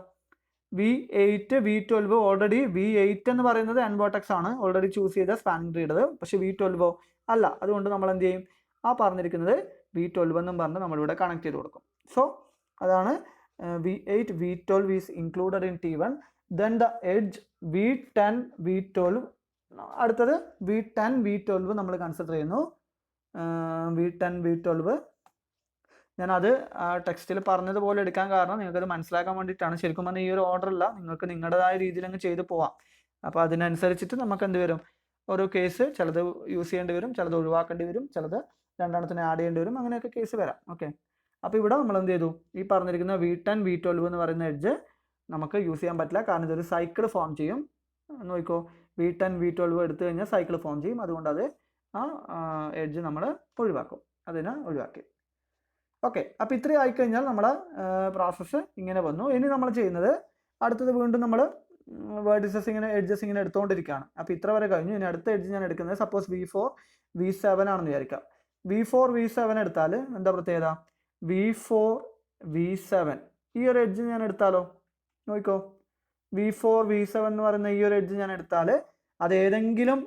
V8 V12 ഓൾറെഡി V8 എന്ന് പറയുന്നത് N-vertex ആണ് ഓൾറെഡി ചൂസ് ചെയ്ത സ്പാനിങ് ട്രീയുടേത്, പക്ഷേ V12 അല്ല. അതുകൊണ്ട് നമ്മൾ എന്ത് ചെയ്യും, ആ പറഞ്ഞിരിക്കുന്നത് V12 എന്നും പറഞ്ഞ് നമ്മളിവിടെ കണക്ട് ചെയ്ത് കൊടുക്കും. സോ അതാണ് V8 V12 is included in T1. Then the edge V10 V12, അടുത്തത് V10 V12 നമ്മൾ കൺസിഡർ ചെയ്യുന്നു. V10 V12 ഞാനത് ടെക്സ്റ്റിൽ പറഞ്ഞതുപോലെ എടുക്കാൻ കാരണം നിങ്ങൾക്കത് മനസ്സിലാക്കാൻ വേണ്ടിയിട്ടാണ്. ശരിക്കും പറഞ്ഞാൽ ഈ ഒരു ഓർഡർ അല്ല, നിങ്ങൾക്ക് നിങ്ങളുടേതായ രീതിയിൽ അങ്ങ് ചെയ്ത് പോവാം. അപ്പോൾ അതിനനുസരിച്ചിട്ട് നമുക്ക് എന്ത് വരും, ഓരോ കേസ് ചിലത് യൂസ് ചെയ്യേണ്ടി വരും, ചിലത് ഒഴിവാക്കേണ്ടി വരും, ചിലത് രണ്ടെണ്ണത്തിന് ആഡ് ചെയ്യേണ്ടി വരും, അങ്ങനെയൊക്കെ കേസ് വരാം. ഓക്കെ, അപ്പോൾ ഇവിടെ നമ്മൾ എന്ത് ചെയ്തു, ഈ പറഞ്ഞിരിക്കുന്ന V10 V12 എന്ന് പറയുന്ന എഡ്ജ് നമുക്ക് യൂസ് ചെയ്യാൻ പറ്റില്ല, കാരണം ഇതൊരു സൈക്കിൾ ഫോം ചെയ്യും. നോക്കിക്കോ, V10 V12 എടുത്തു കഴിഞ്ഞാൽ സൈക്കിൾ ഫോം ചെയ്യും, അതുകൊണ്ട് അത് ആ എഡ്ജ് നമ്മൾ ഒഴിവാക്കും, അതിനെ ഒഴിവാക്കി. ഓക്കെ, അപ്പോൾ ഇത്രയും ആയിക്കഴിഞ്ഞാൽ നമ്മുടെ പ്രോസസ്സ് ഇങ്ങനെ വന്നു. ഇനി നമ്മൾ ചെയ്യുന്നത് അടുത്തത് വീണ്ടും നമ്മൾ വേർഡിസസ് ഇങ്ങനെ എഡ്ജസ് ഇങ്ങനെ എടുത്തുകൊണ്ടിരിക്കുകയാണ്. അപ്പോൾ ഇത്ര വരെ കഴിഞ്ഞു. ഇനി അടുത്ത എഡ്ജ് ഞാൻ എടുക്കുന്നത് സപ്പോസ് V4 V7 ആണെന്ന് വിചാരിക്കാം. V4 V7 എടുത്താൽ എന്താ പ്രത്യേകത, V4 V7 ഈ ഒരു എഡ്ജ് ഞാൻ എടുത്താലോ, നോക്കിക്കോ, V4 V7 എന്ന് പറയുന്ന ഈ ഒരു എഡ്ജ് ഞാൻ എടുത്താൽ അത് ഏതെങ്കിലും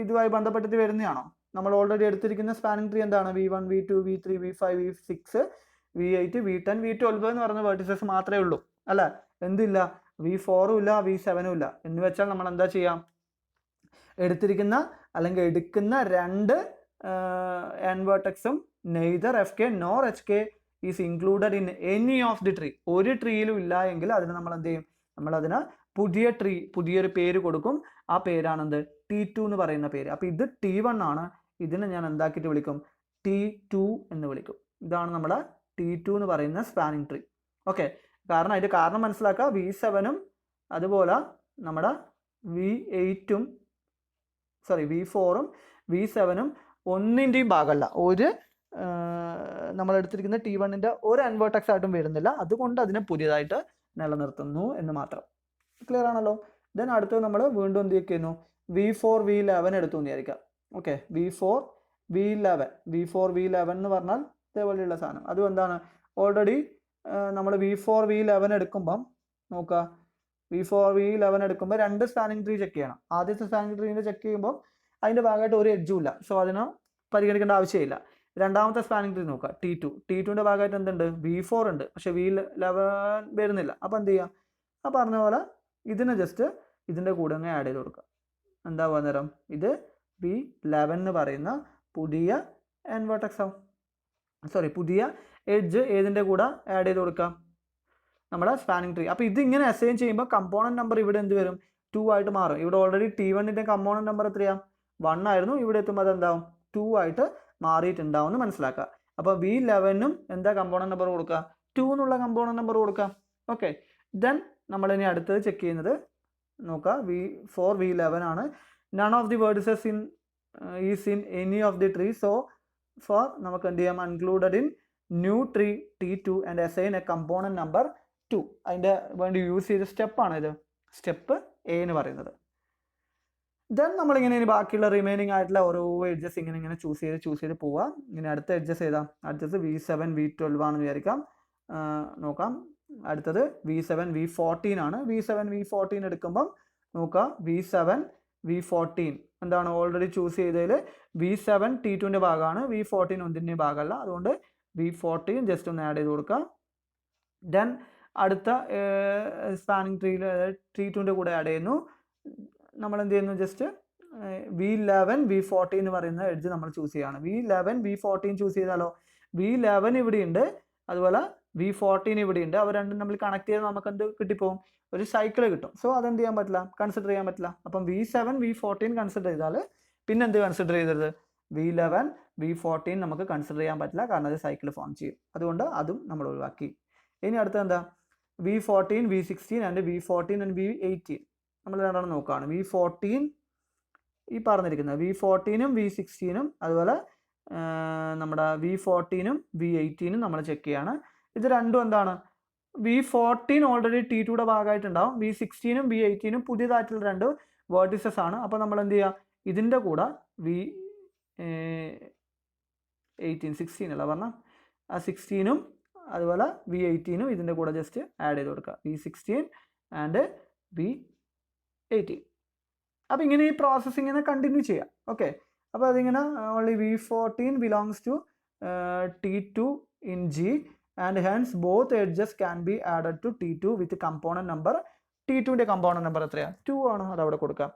ഇതുമായി ബന്ധപ്പെട്ടിട്ട് വരുന്നതാണോ, നമ്മൾ ഓൾറെഡി എടുത്തിരിക്കുന്ന സ്പാനിങ് ട്രീ എന്താണ്, V1 V2 V3 V5 V6 V8 V10 V12 എന്ന് പറയുന്ന വേർട്ടിസസ് മാത്രമേ ഉള്ളൂ, അല്ല എന്തില്ല, V4 ഇല്ല V7 ഇല്ല. എന്ന് വെച്ചാൽ നമ്മൾ എന്താ ചെയ്യാം, എടുത്തിരിക്കുന്ന അല്ലെങ്കിൽ എടുക്കുന്ന രണ്ട് N-vertexും neither FK nor HK is included in any of the tree, ഒരു ട്രീയിലും ഇല്ല എങ്കിൽ അതിന് നമ്മൾ എന്ത് ചെയ്യും, നമ്മളതിന് പുതിയൊരു പേര് കൊടുക്കും. ആ പേരാണെന്ത്, T2 എന്ന് പറയുന്ന പേര്. അപ്പോൾ ഇത് T1 ആണ്, ഇതിനെ ഞാൻ എന്താക്കിയിട്ട് വിളിക്കും, T2 എന്ന് വിളിക്കും. ഇതാണ് നമ്മുടെ T2 എന്ന് പറയുന്ന സ്പാനിങ് ട്രീ. ഓക്കെ, കാരണം അതിൻ്റെ കാരണം മനസ്സിലാക്കുക, V7ഉം അതുപോലെ നമ്മുടെ V4ഉം V7ഉം ഒന്നിൻ്റെയും ഭാഗമല്ല, ഒരു നമ്മൾ എടുത്തിരിക്കുന്ന T1ൻ്റെ ഒരു N-vertex ആയിട്ടും വരുന്നില്ല, അതുകൊണ്ട് അതിനെ പുതിയതായിട്ട് നിലനിർത്തുന്നു എന്ന് മാത്രം. ക്ലിയർ ആണല്ലോ. ദെൻ അടുത്തത് നമ്മൾ വീണ്ടും എന്ത് ചെയ്യുന്നു, V4 V11 എടുത്തു എന്ന് വിചാരിക്കാം. ഓക്കെ, V4 V11 എന്ന് പറഞ്ഞാൽ ഇതേപോലെയുള്ള സാധനം. അതും എന്താണ്, ഓൾറെഡി നമ്മൾ V4 V11 എടുക്കുമ്പം നോക്കുക, V4 V11 എടുക്കുമ്പോൾ രണ്ട് സ്പാനിങ് ട്രീ ചെക്ക് ചെയ്യണം. ആദ്യത്തെ സ്പാനിങ് ട്രീനെ ചെക്ക് ചെയ്യുമ്പോൾ അതിൻ്റെ ഭാഗമായിട്ട് ഒരു എഡ്ജും ഇല്ല, സോ അതിന് പരിഗണിക്കേണ്ട ആവശ്യമില്ല. രണ്ടാമത്തെ സ്പാനിങ് ട്രീ നോക്കുക, T2ൻ്റെ ഭാഗമായിട്ട് എന്തുണ്ട്, V4 ഉണ്ട്, പക്ഷേ V11 വരുന്നില്ല. അപ്പോൾ എന്ത് ചെയ്യുക, ആ പറഞ്ഞ പോലെ ഇതിനെ ജസ്റ്റ് ഇതിൻ്റെ കൂടെ അങ്ങ് ആഡ് ചെയ്ത് കൊടുക്കുക. എന്താ നേരം, ഇത് V11 എന്ന് പറയുന്ന പുതിയ N-vertex ആവും, പുതിയ എഡ്ജ് ഏതിൻ്റെ കൂടെ ആഡ് ചെയ്ത് കൊടുക്കാം, നമ്മുടെ സ്പാനിങ് ട്രീ. അപ്പോൾ ഇതിങ്ങനെ അസൈൻ ചെയ്യുമ്പോൾ കമ്പോണൻറ്റ് നമ്പർ ഇവിടെ എന്ത് വരും, 2 ആയിട്ട് മാറും. ഇവിടെ ഓൾറെഡി T1ൻ്റെ കമ്പോണൻറ്റ് നമ്പർ എത്രയാണ്, 1 ആയിരുന്നു, ഇവിടെ എത്തുമ്പോൾ അതെന്താവും 2 ആയിട്ട് മാറിയിട്ടുണ്ടാവും എന്ന് മനസ്സിലാക്കുക. അപ്പോൾ V11നും എന്താ കമ്പോണന്റ് നമ്പർ കൊടുക്കുക? 2 എന്നുള്ള കമ്പോണന്റ് നമ്പർ കൊടുക്കാം. ഓക്കെ, ദെൻ നമ്മൾ ഇനി അടുത്തത് ചെക്ക് ചെയ്യുന്നത് നോക്കുക. V11 ആണ്. None of the vertices is in any of the tree. So for നമുക്ക് എന്ത് ചെയ്യാം? Included in new tree T2 and assign a component number 2. അതിൻ്റെ വേണ്ടി യൂസ് ചെയ്ത സ്റ്റെപ്പാണ് ഇത്, സ്റ്റെപ്പ് എ എന്ന് പറയുന്നത്. ദെൻ നമ്മളിങ്ങനെ ഇനി ബാക്കിയുള്ള റിമൈനിങ് ആയിട്ടുള്ള ഓരോ എഡ്ജസ് ഇങ്ങനെ ചൂസ് ചെയ്ത് പോവുക. ഇനി അടുത്ത എഡ്ജസ് ഏതാ? അടുത്തത് V7 V12 ആണെന്ന് വിചാരിക്കാം. നോക്കാം. അടുത്തത് V7 V14 ആണ്. V7 V14 എടുക്കുമ്പം നോക്കുക, V7 V14 എന്താണ് ഓൾറെഡി ചൂസ് ചെയ്തതിൽ V7 T2ൻ്റെ ഭാഗമാണ്, V14 ഒന്നിൻ്റെ ഭാഗമല്ല. അതുകൊണ്ട് V14 ജസ്റ്റ് ഒന്ന് ആഡ് ചെയ്ത് കൊടുക്കുക. ദെൻ അടുത്ത സ്പാനിങ് ട്രീയിൽ T2ൻ്റെ കൂടെ ആഡ് ചെയ്യുന്നു. നമ്മൾ എന്ത് ചെയ്യുന്നു? ജസ്റ്റ് V11 V14 എന്ന് പറയുന്ന എഡ്ജ് നമ്മൾ ചൂസ് ചെയ്യുകയാണ്. V11 V14 ചൂസ് ചെയ്താലോ? V11 ഇവിടെയുണ്ട്, അതുപോലെ V14 ഇവിടെയുണ്ട്. അവർ രണ്ടും നമ്മൾ കണക്ട് ചെയ്താൽ നമുക്ക് എന്ത് കിട്ടിപ്പോവും? ഒരു സൈക്കിൾ കിട്ടും. സോ അതെന്ത് ചെയ്യാൻ പറ്റില്ല? കൺസിഡർ ചെയ്യാൻ പറ്റില്ല. അപ്പം V7 V14 കൺസിഡർ ചെയ്താൽ പിന്നെ എന്ത് കൺസിഡർ ചെയ്തത്? V11 V14 നമുക്ക് കൺസിഡർ ചെയ്യാൻ പറ്റില്ല, കാരണം അത് സൈക്കിൾ ഫോം ചെയ്യും. അതുകൊണ്ട് അതും നമ്മൾ ഒഴിവാക്കി. ഇനി അടുത്ത എന്താ? V14 V16 and V14 and V18 നമ്മൾ രണ്ടെണ്ണം നോക്കുകയാണ്. V14 ഈ പറഞ്ഞിരിക്കുന്നത് V14ഉം V16ഉം അതുപോലെ നമ്മുടെ V14ഉം V18ഉം നമ്മൾ ചെക്ക് ചെയ്യാണ്. ഇത് രണ്ടും എന്താണ്? V14 already T2യുടെ ഭാഗമായിട്ടുണ്ടാവും. V16ഉം V18ഉം പുതിയതായിട്ടുള്ള രണ്ട് വേർട്ടിസസ് ആണ്. അപ്പോൾ നമ്മൾ എന്ത് ചെയ്യുക? ഇതിൻ്റെ കൂടെ V18 16 അല്ല പറഞ്ഞാൽ ആ 16ഉം അതുപോലെ V18ഉം ഇതിൻ്റെ കൂടെ ജസ്റ്റ് ആഡ് ചെയ്ത് കൊടുക്കുക. V16 and V18. അപ്പോൾ ഇങ്ങനെ ഈ പ്രോസസ്സ് ഇങ്ങനെ കണ്ടിന്യൂ ചെയ്യാം. ഓക്കെ, അപ്പോൾ അതിങ്ങനെ only V14 belongs to T2 in G and hence both edges can be added to T2 with component number. T2ൻ്റെ കമ്പോണന്റ് നമ്പർ എത്രയാണ്? 2 ആണ്. അത് അവിടെ കൊടുക്കാം.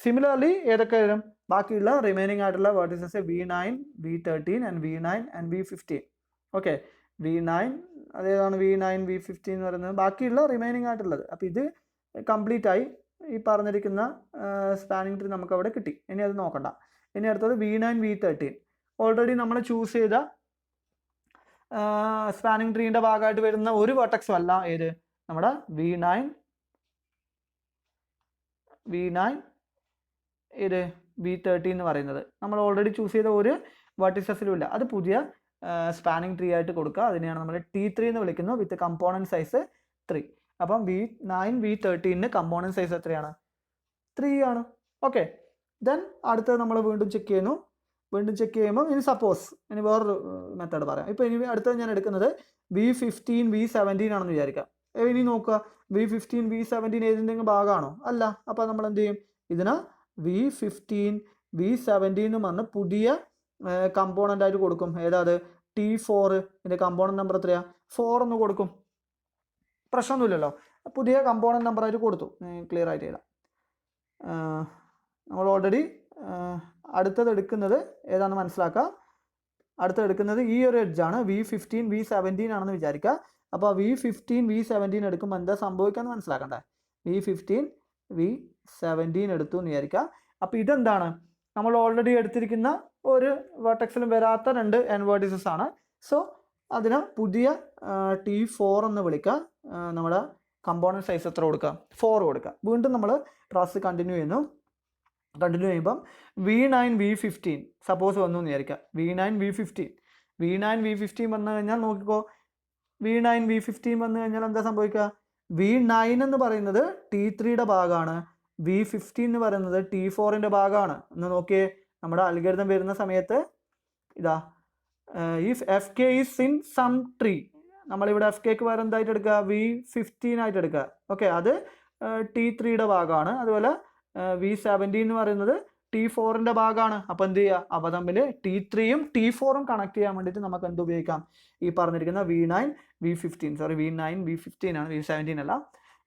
സിമിലർലി ഏതൊക്കെ വരും? ബാക്കിയുള്ള റിമൈനിങ് ആയിട്ടുള്ള vertices V9 V13 and V9 and V15. Okay, V9 അതേതാണ്? V9 V15 എന്ന് പറയുന്നത് ബാക്കിയുള്ള റിമൈനിങ് ആയിട്ടുള്ളത്. അപ്പോൾ ഇത് കംപ്ലീറ്റ് ആയി. ഈ പറഞ്ഞിരിക്കുന്ന സ്പാനിങ് ട്രീ നമുക്ക് അവിടെ കിട്ടി. ഇനി അത് നോക്കണ്ട. ഇനി അടുത്തത് V9 V13 ഓൾറെഡി നമ്മൾ ചൂസ് ചെയ്ത സ്പാനിങ് ട്രീൻ്റെ ഭാഗമായിട്ട് വരുന്ന ഒരു വെർട്ടെക്സും അല്ല. ഏത്? നമ്മുടെ V9 ഏത്? V13 എന്ന് പറയുന്നത് നമ്മൾ ഓൾറെഡി ചൂസ് ചെയ്ത ഒരു വെർട്ടിസസിലും ഇല്ല. അത് പുതിയ സ്പാനിങ് ട്രീ ആയിട്ട് കൊടുക്കുക. അതിനെയാണ് നമ്മൾ T3 എന്ന് വിളിക്കുന്നത്, വിത്ത് കമ്പോണന്റ് സൈസ് 3. അപ്പം V9 V13ന് കമ്പോണന്റ് സൈസ് എത്രയാണ്? 3 ആണ്. ഓക്കെ, ദെൻ അടുത്തത് നമ്മൾ വീണ്ടും ചെക്ക് ചെയ്യുന്നു. വീണ്ടും ചെക്ക് ചെയ്യുമ്പോൾ ഇനി സപ്പോസ് ഇനി വേറൊരു മെത്തേഡ് പറയാം. ഇപ്പോൾ ഇനി അടുത്തത് ഞാൻ എടുക്കുന്നത് V15 V17 ആണെന്ന് വിചാരിക്കാം. ഇനി നോക്കുക, V15 V17 ഏതിൻ്റെങ്കിലും ഭാഗമാണോ? അല്ല. അപ്പോൾ നമ്മൾ എന്ത് ചെയ്യും? ഇതിന് V15 V17 എന്ന് പറഞ്ഞ് പുതിയ കമ്പോണൻ്റ് ആയിട്ട് കൊടുക്കും. ഏതാത്? T4. ഇതിൻ്റെ കമ്പോണന്റ് നമ്പർ എത്രയാണ്? 4 എന്ന് കൊടുക്കും. പ്രശ്നമൊന്നുമില്ലല്ലോ. പുതിയ കമ്പോണന്റ് നമ്പറായിട്ട് കൊടുത്തു. ക്ലിയർ ആയിട്ട് എഴുതാം. നമ്മൾ ഓൾറെഡി അടുത്തത് എടുക്കുന്നത് ഏതാണെന്ന് മനസ്സിലാക്കുക. അടുത്തത് എടുക്കുന്നത് ഈ ഒരു എഡ്ജാണ്. V15 V17 ആണെന്ന് വിചാരിക്കുക. അപ്പോൾ V15 V17 എടുക്കുമ്പോൾ എന്താ സംഭവിക്കാമെന്ന് മനസ്സിലാക്കണ്ടേ? V15 V17 എടുത്തു എന്ന് വിചാരിക്കുക. അപ്പോൾ ഇതെന്താണ്? നമ്മൾ ഓൾറെഡി എടുത്തിരിക്കുന്ന ഒരു വെർട്ടെക്സിലും വരാത്ത രണ്ട് വെർട്ടിസസ് ആണ്. സോ അതിന് പുതിയ T4 എന്ന് വിളിക്കുക. നമ്മുടെ കമ്പോണന്റ് സൈസ് എത്ര കൊടുക്കുക? 4 കൊടുക്കുക. വീണ്ടും നമ്മൾ പ്രോസസ്സ് കണ്ടിന്യൂ ചെയ്യുന്നു. കണ്ടിന്യൂ ചെയ്യുമ്പം V9 V15 സപ്പോസ് വന്നു എന്ന് വിചാരിക്കുക. V9 V15 വന്നു കഴിഞ്ഞാൽ നോക്കിക്കോ, V9 V15 വന്നു കഴിഞ്ഞാൽ എന്താ സംഭവിക്കുക? V9 എന്ന് പറയുന്നത് T3യുടെ ഭാഗമാണ്, V15 എന്ന് പറയുന്നത് T4ൻ്റെ ഭാഗമാണ്. എന്ന് നോക്കിയേ, നമ്മുടെ അൽഗോരിതം വരുന്ന സമയത്ത് ഇതാ if fk is in some tree, നമ്മളിവിടെ fkക്ക് പകരം എന്തായിട്ട് എടുക്കുക? V15 ആയിട്ട് എടുക്കുക. ഓക്കെ, അത് T3യുടെ ഭാഗമാണ്. അതുപോലെ V17 എന്ന് പറയുന്നത് T4ൻ്റെ ഭാഗമാണ്. അപ്പോൾ എന്ത് ചെയ്യുക? അപ്പോൾ തമ്മിൽ T3യും T4ഉം കണക്ട് ചെയ്യാൻ വേണ്ടിയിട്ട് നമുക്ക് എന്ത് ഉപയോഗിക്കാം? ഈ പറഞ്ഞിരിക്കുന്ന V9 V15 ആണ്, V17 അല്ല.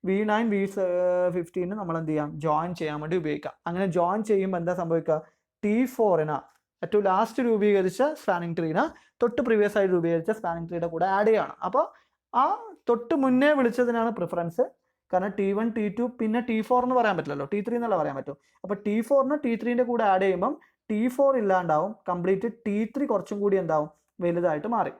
V9 V15 നമ്മൾ എന്ത് ചെയ്യാം? ജോയിൻ ചെയ്യാൻ വേണ്ടി ഉപയോഗിക്കാം. അങ്ങനെ ജോയിൻ ചെയ്യുമ്പോൾ എന്താ സംഭവിക്കുക? T4ന് ഏറ്റവും ലാസ്റ്റ് രൂപീകരിച്ച സ്പാനിങ് ട്രീന് തൊട്ട് പ്രീവിയസ് ആയിട്ട് രൂപീകരിച്ച സ്പാനിങ് ട്രീയുടെ കൂടെ ആഡ് ചെയ്യണം. അപ്പോൾ ആ തൊട്ട് മുന്നേ വിളിച്ചതിനാണ് പ്രിഫറൻസ്. കാരണം T1 T2 പിന്നെ T4 എന്ന് പറയാൻ പറ്റില്ലല്ലോ, T3 എന്നല്ല പറയാൻ പറ്റും. അപ്പോൾ T4ന് T3ൻ്റെ കൂടെ ആഡ് ചെയ്യുമ്പം T4 ഇല്ലാണ്ടാവും, കംപ്ലീറ്റ് T3 കുറച്ചും കൂടി എന്താവും, വലുതായിട്ട് മാറി.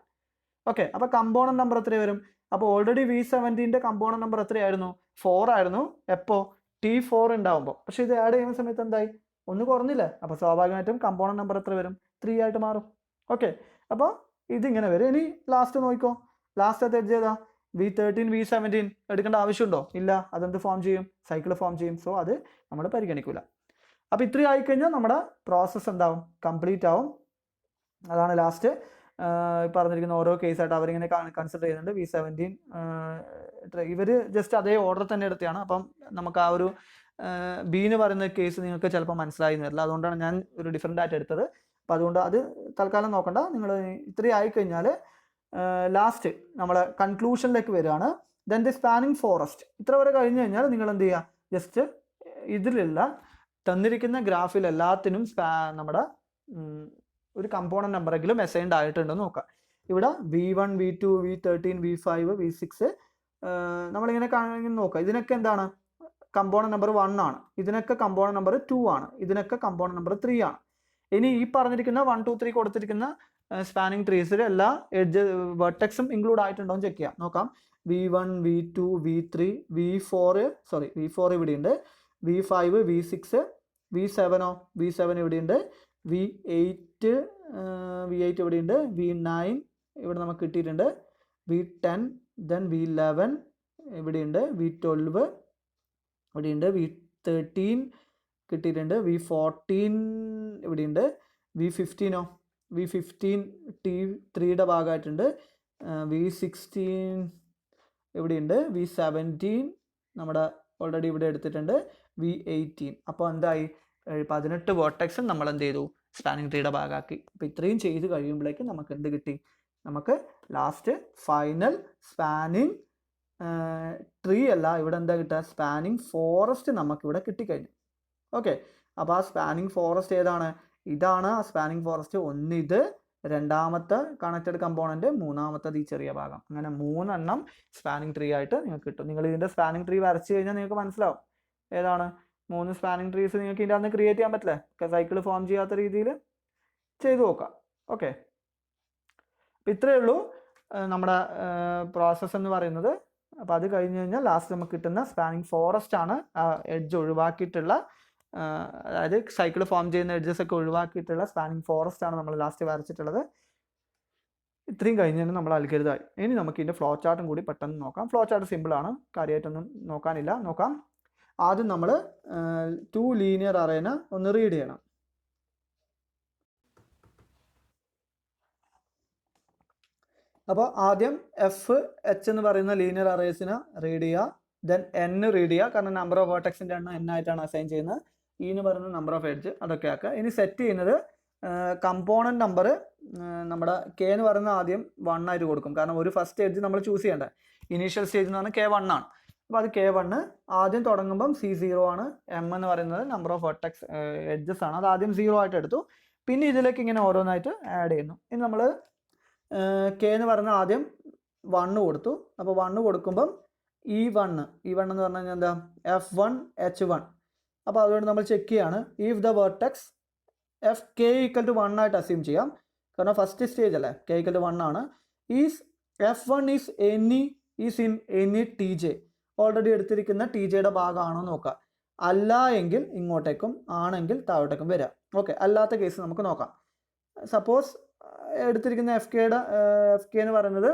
ഓക്കെ, അപ്പോൾ കമ്പോണന്റ് നമ്പർ എത്ര വരും? അപ്പോൾ ഓൾറെഡി V17ന്റെ കമ്പോണന്റ് നമ്പർ എത്രയായിരുന്നു? 4 ആയിരുന്നു. എപ്പോൾ? T4 ഉണ്ടാവുമ്പോൾ. പക്ഷെ ഇത് ആഡ് ചെയ്യുന്ന സമയത്ത് എന്തായി? ഒന്ന് കുറഞ്ഞില്ലേ? അപ്പോൾ സ്വാഭാവികമായിട്ടും കമ്പോണന്റ് നമ്പർ എത്ര വരും? 3 ആയിട്ട് മാറും. ഓക്കെ, അപ്പോൾ ഇതിങ്ങനെ വരും. ഇനി ലാസ്റ്റ് നോക്കിക്കോ, ലാസ്റ്റ് എഡ്ജ് ഏതാ? V13 V17 എടുക്കേണ്ട ആവശ്യമുണ്ടോ? ഇല്ല. അതെന്ത് ഫോം ചെയ്യും? സൈക്കിൾ ഫോം ചെയ്യും. സോ അത് നമ്മൾ പരിഗണിക്കില്ല. അപ്പോൾ ഇത്രയും ആയിക്കഴിഞ്ഞാൽ നമ്മുടെ പ്രോസസ്സ് എന്താവും? കംപ്ലീറ്റ് ആവും. അതാണ് ലാസ്റ്റ് പറഞ്ഞിരിക്കുന്ന ഓരോ കേസായിട്ട് അവരിങ്ങനെ കൺസിഡർ ചെയ്യുന്നുണ്ട്. V17 ഇവർ ജസ്റ്റ് അതേ ഓർഡർ തന്നെ എടുത്തതാണ്. അപ്പം നമുക്ക് ആ ഒരു ബി എന്ന് പറയുന്ന കേസ് നിങ്ങൾക്ക് ചിലപ്പോൾ മനസ്സിലായി വരില്ല. അതുകൊണ്ടാണ് ഞാൻ ഒരു ഡിഫറെൻ്റ് ആയിട്ട് എടുത്തത്. അപ്പോൾ അതുകൊണ്ട് അത് തൽക്കാലം നോക്കണ്ട. നിങ്ങൾ ഇത്രയും ആയിക്കഴിഞ്ഞാൽ ലാസ്റ്റ് നമ്മൾ കൺക്ലൂഷനിലേക്ക് വരികയാണ്. Then the spanning forest. ഇത്ര വരെ കഴിഞ്ഞ് കഴിഞ്ഞാൽ നിങ്ങൾ എന്ത് ചെയ്യുക? ജസ്റ്റ് ഇതിലുള്ള തന്നിരിക്കുന്ന ഗ്രാഫിൽ എല്ലാത്തിനും നമ്മുടെ ഒരു കമ്പോണന്റ് നമ്പറെങ്കിലും അസൈൻഡ് ആയിട്ടുണ്ടെന്ന് നോക്കാം. ഇവിടെ V1 V2 V13 V5 V6 നമ്മളിങ്ങനെ നോക്കാം. ഇതിനൊക്കെ എന്താണ്? കമ്പോണന്റ് നമ്പർ 1 ആണ്. ഇതിനൊക്കെ കമ്പോണന്റ് നമ്പർ 2 ആണ്. ഇതിനൊക്കെ കമ്പോണന്റ് നമ്പർ 3 ആണ്. ഇനി ഈ പറഞ്ഞിരിക്കുന്ന 1 2 3 കൊടുത്തിരിക്കുന്ന സ്പാനിങ് ട്രീസിൽ എല്ലാ എഡ്ജ് വെർട്ടെക്സും ഇൻക്ലൂഡ് ആയിട്ടുണ്ടോ എന്ന് ചെക്ക് ചെയ്യാം. നോക്കാം. V1 V2 V3 V4 ഇവിടെയുണ്ട്. V5 V6 V7 ഇവിടെയുണ്ട്. V8 ഇവിടെയുണ്ട്. V9 ഇവിടെ നമുക്ക് കിട്ടിയിട്ടുണ്ട്. V10 ദെൻ V11 ഇവിടെയുണ്ട്. V12 ഇവിടെയുണ്ട്. V13 കിട്ടിയിട്ടുണ്ട്. V14 ഇവിടെയുണ്ട്. V15 T3യുടെ ഭാഗമായിട്ടുണ്ട്. V16 ഇവിടെയുണ്ട്. V17 നമ്മുടെ ഓൾറെഡി ഇവിടെ എടുത്തിട്ടുണ്ട്. V18. അപ്പോൾ എന്തായി? 18 വേർട്ടെക്സും നമ്മൾ എന്ത് ചെയ്തു? സ്പാനിങ് ട്രീയുടെ ഭാഗമാക്കി. അപ്പോൾ ഇത്രയും ചെയ്ത് കഴിയുമ്പോഴേക്കും നമുക്ക് എന്ത് കിട്ടി? നമുക്ക് ലാസ്റ്റ് ഫൈനൽ സ്പാനിങ് ട്രീ അല്ല, ഇവിടെ എന്താ കിട്ടുക? സ്പാനിങ് ഫോറസ്റ്റ് നമുക്കിവിടെ കിട്ടിക്കഴിഞ്ഞു. ഓക്കെ, അപ്പോൾ ആ സ്പാനിങ് ഫോറസ്റ്റ് ഏതാണ്? ഇതാണ് ആ സ്പാനിങ് ഫോറസ്റ്റ്. ഒന്നിത്, രണ്ടാമത്തെ കണക്റ്റഡ് കമ്പോണന്റ്, മൂന്നാമത്തത് ഈ ചെറിയ ഭാഗം. അങ്ങനെ 3 എണ്ണം സ്പാനിങ് ട്രീ ആയിട്ട് നിങ്ങൾക്ക് കിട്ടും. നിങ്ങൾ ഇതിൻ്റെ സ്പാനിങ് ട്രീ വരച്ച് കഴിഞ്ഞാൽ നിങ്ങൾക്ക് മനസ്സിലാവും ഏതാണ് 3 സ്പാനിങ് ട്രീസ് നിങ്ങൾക്ക് ഇതിൻ്റെ അകത്ത് ക്രിയേറ്റ് ചെയ്യാൻ പറ്റില്ലേ? സൈക്കിൾ ഫോം ചെയ്യാത്ത രീതിയിൽ ചെയ്തു നോക്കാം. ഓക്കെ, അപ്പം ഇത്രയേ ഉള്ളൂ നമ്മുടെ പ്രോസസ്സ് എന്ന് പറയുന്നത്. അപ്പോൾ അത് കഴിഞ്ഞ് കഴിഞ്ഞാൽ ലാസ്റ്റ് നമുക്ക് കിട്ടുന്ന സ്പാനിങ് ഫോറസ്റ്റ് ആണ്. എഡ്ജ് ഒഴിവാക്കിയിട്ടുള്ള, അതായത് സൈക്കിൾ ഫോം ചെയ്യുന്ന എഡ്ജസ് ഒക്കെ ഒഴിവാക്കിയിട്ടുള്ള സ്പാനിങ് ഫോറസ്റ്റ് ആണ് നമ്മൾ ലാസ്റ്റ് വരച്ചിട്ടുള്ളത്. ഇത്രയും കഴിഞ്ഞാൽ നമ്മൾ അൽഗരിതമായി. ഇനി നമുക്ക് ഇതിൻ്റെ ഫ്ലോ ചാർട്ടും കൂടി പെട്ടെന്ന് നോക്കാം. ഫ്ലോ ചാർട്ട് സിമ്പിളാണ്, കാര്യമായിട്ടൊന്നും നോക്കാനില്ല. നോക്കാം. ആദ്യം നമ്മൾ 2 ലീനിയർ അറേനെ ഒന്ന് റീഡ് ചെയ്യണം. അപ്പോൾ ആദ്യം FH എന്ന് പറയുന്ന ലീനിയർ അറേസിനെ റീഡ് ചെയ്യുക. ദെൻ N റീഡ് ചെയ്യുക, കാരണം നമ്പർ ഓഫ് വേർട്ടെക്സിൻ്റെ എണ്ണം N ആയിട്ടാണ് അസൈൻ ചെയ്യുന്നത്. E എന്ന് പറയുന്ന നമ്പർ ഓഫ് എഡ്ജ്, അതൊക്കെ ആക്കുക. ഇനി സെറ്റ് ചെയ്യുന്നത് കമ്പോണന്റ് നമ്പർ നമ്മുടെ K എന്ന് പറയുന്ന ആദ്യം 1 ആയിട്ട് കൊടുക്കും, കാരണം ഒരു ഫസ്റ്റ് എഡ്ജ് നമ്മൾ ചൂസ് ചെയ്യേണ്ട. ഇനീഷ്യൽ സ്റ്റേജ് എന്ന് പറഞ്ഞാൽ K1 ആണ്. അപ്പോൾ അത് K1 ആദ്യം തുടങ്ങുമ്പം C0 ആണ്. M എന്ന് പറയുന്നത് നമ്പർ ഓഫ് വെർട്ടെക്സ് എഡ്ജസ് ആണ്, അത് ആദ്യം 0 ആയിട്ട് എടുത്തു. പിന്നെ ഇതിലേക്ക് ഇങ്ങനെ ഓരോന്നായിട്ട് ആഡ് ചെയ്യുന്നു. ഇനി നമ്മൾ K എന്ന് പറയുന്ന ആദ്യം 1 കൊടുത്തു. അപ്പോൾ 1 കൊടുക്കുമ്പം E1 എന്ന് പറഞ്ഞു കഴിഞ്ഞാൽ എന്താ? F1 H1. അപ്പോൾ അതുകൊണ്ട് നമ്മൾ ചെക്ക് ചെയ്യാണ്. ഇഫ് ദ വെർട്ടെക്സ് FK = 1 ആയിട്ട് അസ്യൂം ചെയ്യാം, കാരണം ഫസ്റ്റ് സ്റ്റേജ് അല്ലേ, K = 1 ആണ്. F1 is in any TJ. Already എടുത്തിരിക്കുന്ന TJയുടെ ഭാഗമാണോ നോക്കുക. അല്ല എങ്കിൽ ഇങ്ങോട്ടേക്കും, ആണെങ്കിൽ താഴോട്ടേക്കും വരാം. ഓക്കെ, അല്ലാത്ത കേസ് നമുക്ക് നോക്കാം. സപ്പോസ് എടുത്തിരിക്കുന്ന FK എന്ന് പറയുന്നത്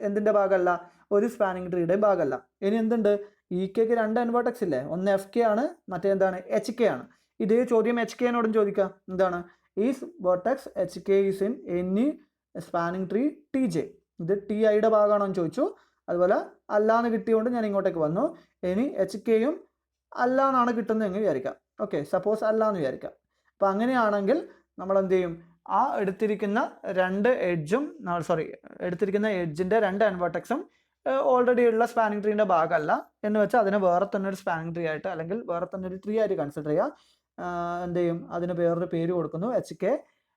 എന്തിൻ്റെ ഭാഗമല്ല? ഒരു സ്പാനിങ് ട്രീയുടെയും ഭാഗമല്ല. ഇനി എന്തുണ്ട്? EKക്ക് 2 എൻവേർട്ടെക്സ് ഇല്ലേ? ഒന്ന് FK ആണ്, മറ്റേ എന്താണ്? HK ആണ്. ഇതേ ചോദ്യം HKനോടും ചോദിക്കാം. എന്താണ്? Is vertex HK is in any spanning tree TJ. ഇത് TIയുടെ ഭാഗമാണോ എന്ന് ചോദിച്ചു. അതുപോലെ അല്ലാന്ന് കിട്ടിയതുകൊണ്ട് ഞാൻ ഇങ്ങോട്ടേക്ക് വന്നു. ഇനി HKയും അല്ല എന്നാണ് കിട്ടുന്നതെന്ന് വിചാരിക്കാം. ഓക്കെ, സപ്പോസ് അല്ല എന്ന് വിചാരിക്കാം. അപ്പോൾ അങ്ങനെയാണെങ്കിൽ നമ്മൾ എന്ത് ചെയ്യും? ആ എടുത്തിരിക്കുന്ന എഡ്ജിൻ്റെ 2 എൻവേർട്ടെക്സും ഓൾറെഡി ഉള്ള സ്പാനിങ് ട്രീൻ്റെ ഭാഗമല്ല എന്ന് വെച്ചാൽ അതിനെ വേറെ തന്നെ ഒരു സ്പാനിങ് ട്രീ ആയിട്ട്, അല്ലെങ്കിൽ വേറെ തന്നെ ഒരു ട്രീ ആയിട്ട് കൺസിഡർ ചെയ്യുക. എന്ത് ചെയ്യും? അതിന് വേറൊരു പേര് കൊടുക്കുന്നു. HK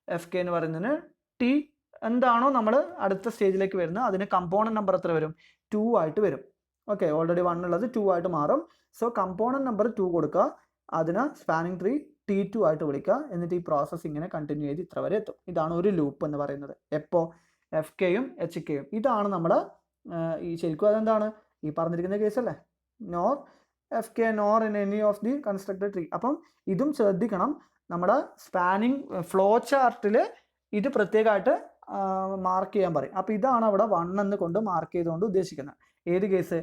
FK എന്ന് പറയുന്നതിന് T എന്താണോ നമ്മൾ അടുത്ത സ്റ്റേജിലേക്ക് വരുന്നത് അതിന് കമ്പോണന്റ് നമ്പർ എത്ര വരും? 2 ആയിട്ട് വരും. ഓക്കെ, ഓൾറെഡി 1 ഉള്ളത് 2 ആയിട്ട് മാറും. സോ കമ്പോണന്റ് നമ്പർ 2 കൊടുക്കുക. അതിന് സ്പാനിങ് ട്രീ T2 ആയിട്ട് വിളിക്കുക. എന്നിട്ട് ഈ പ്രോസസ്സ് ഇങ്ങനെ കണ്ടിന്യൂ ചെയ്ത് ഇത്ര വരെ എത്തും. ഇതാണ് ഒരു ലൂപ്പ് എന്ന് പറയുന്നത്. എപ്പോൾ FKയും HKയും ഇതാണ് നമ്മുടെ ഈ ശരിക്കും അതെന്താണ് ഈ പറഞ്ഞിരിക്കുന്ന കേസല്ലേ, nor FK nor in any of the constructed tree. അപ്പം ഇതും ശ്രദ്ധിക്കണം, നമ്മുടെ സ്പാനിങ് ഫ്ലോ ചാർട്ടിൽ ഇത് പ്രത്യേകമായിട്ട് മാർക്ക് ചെയ്യാൻ പറയും. അപ്പോൾ ഇതാണ് അവിടെ 1 എന്ന് കൊണ്ട് മാർക്ക് ചെയ്തുകൊണ്ട് ഉദ്ദേശിക്കുന്നത്. ഏത് കേസ്?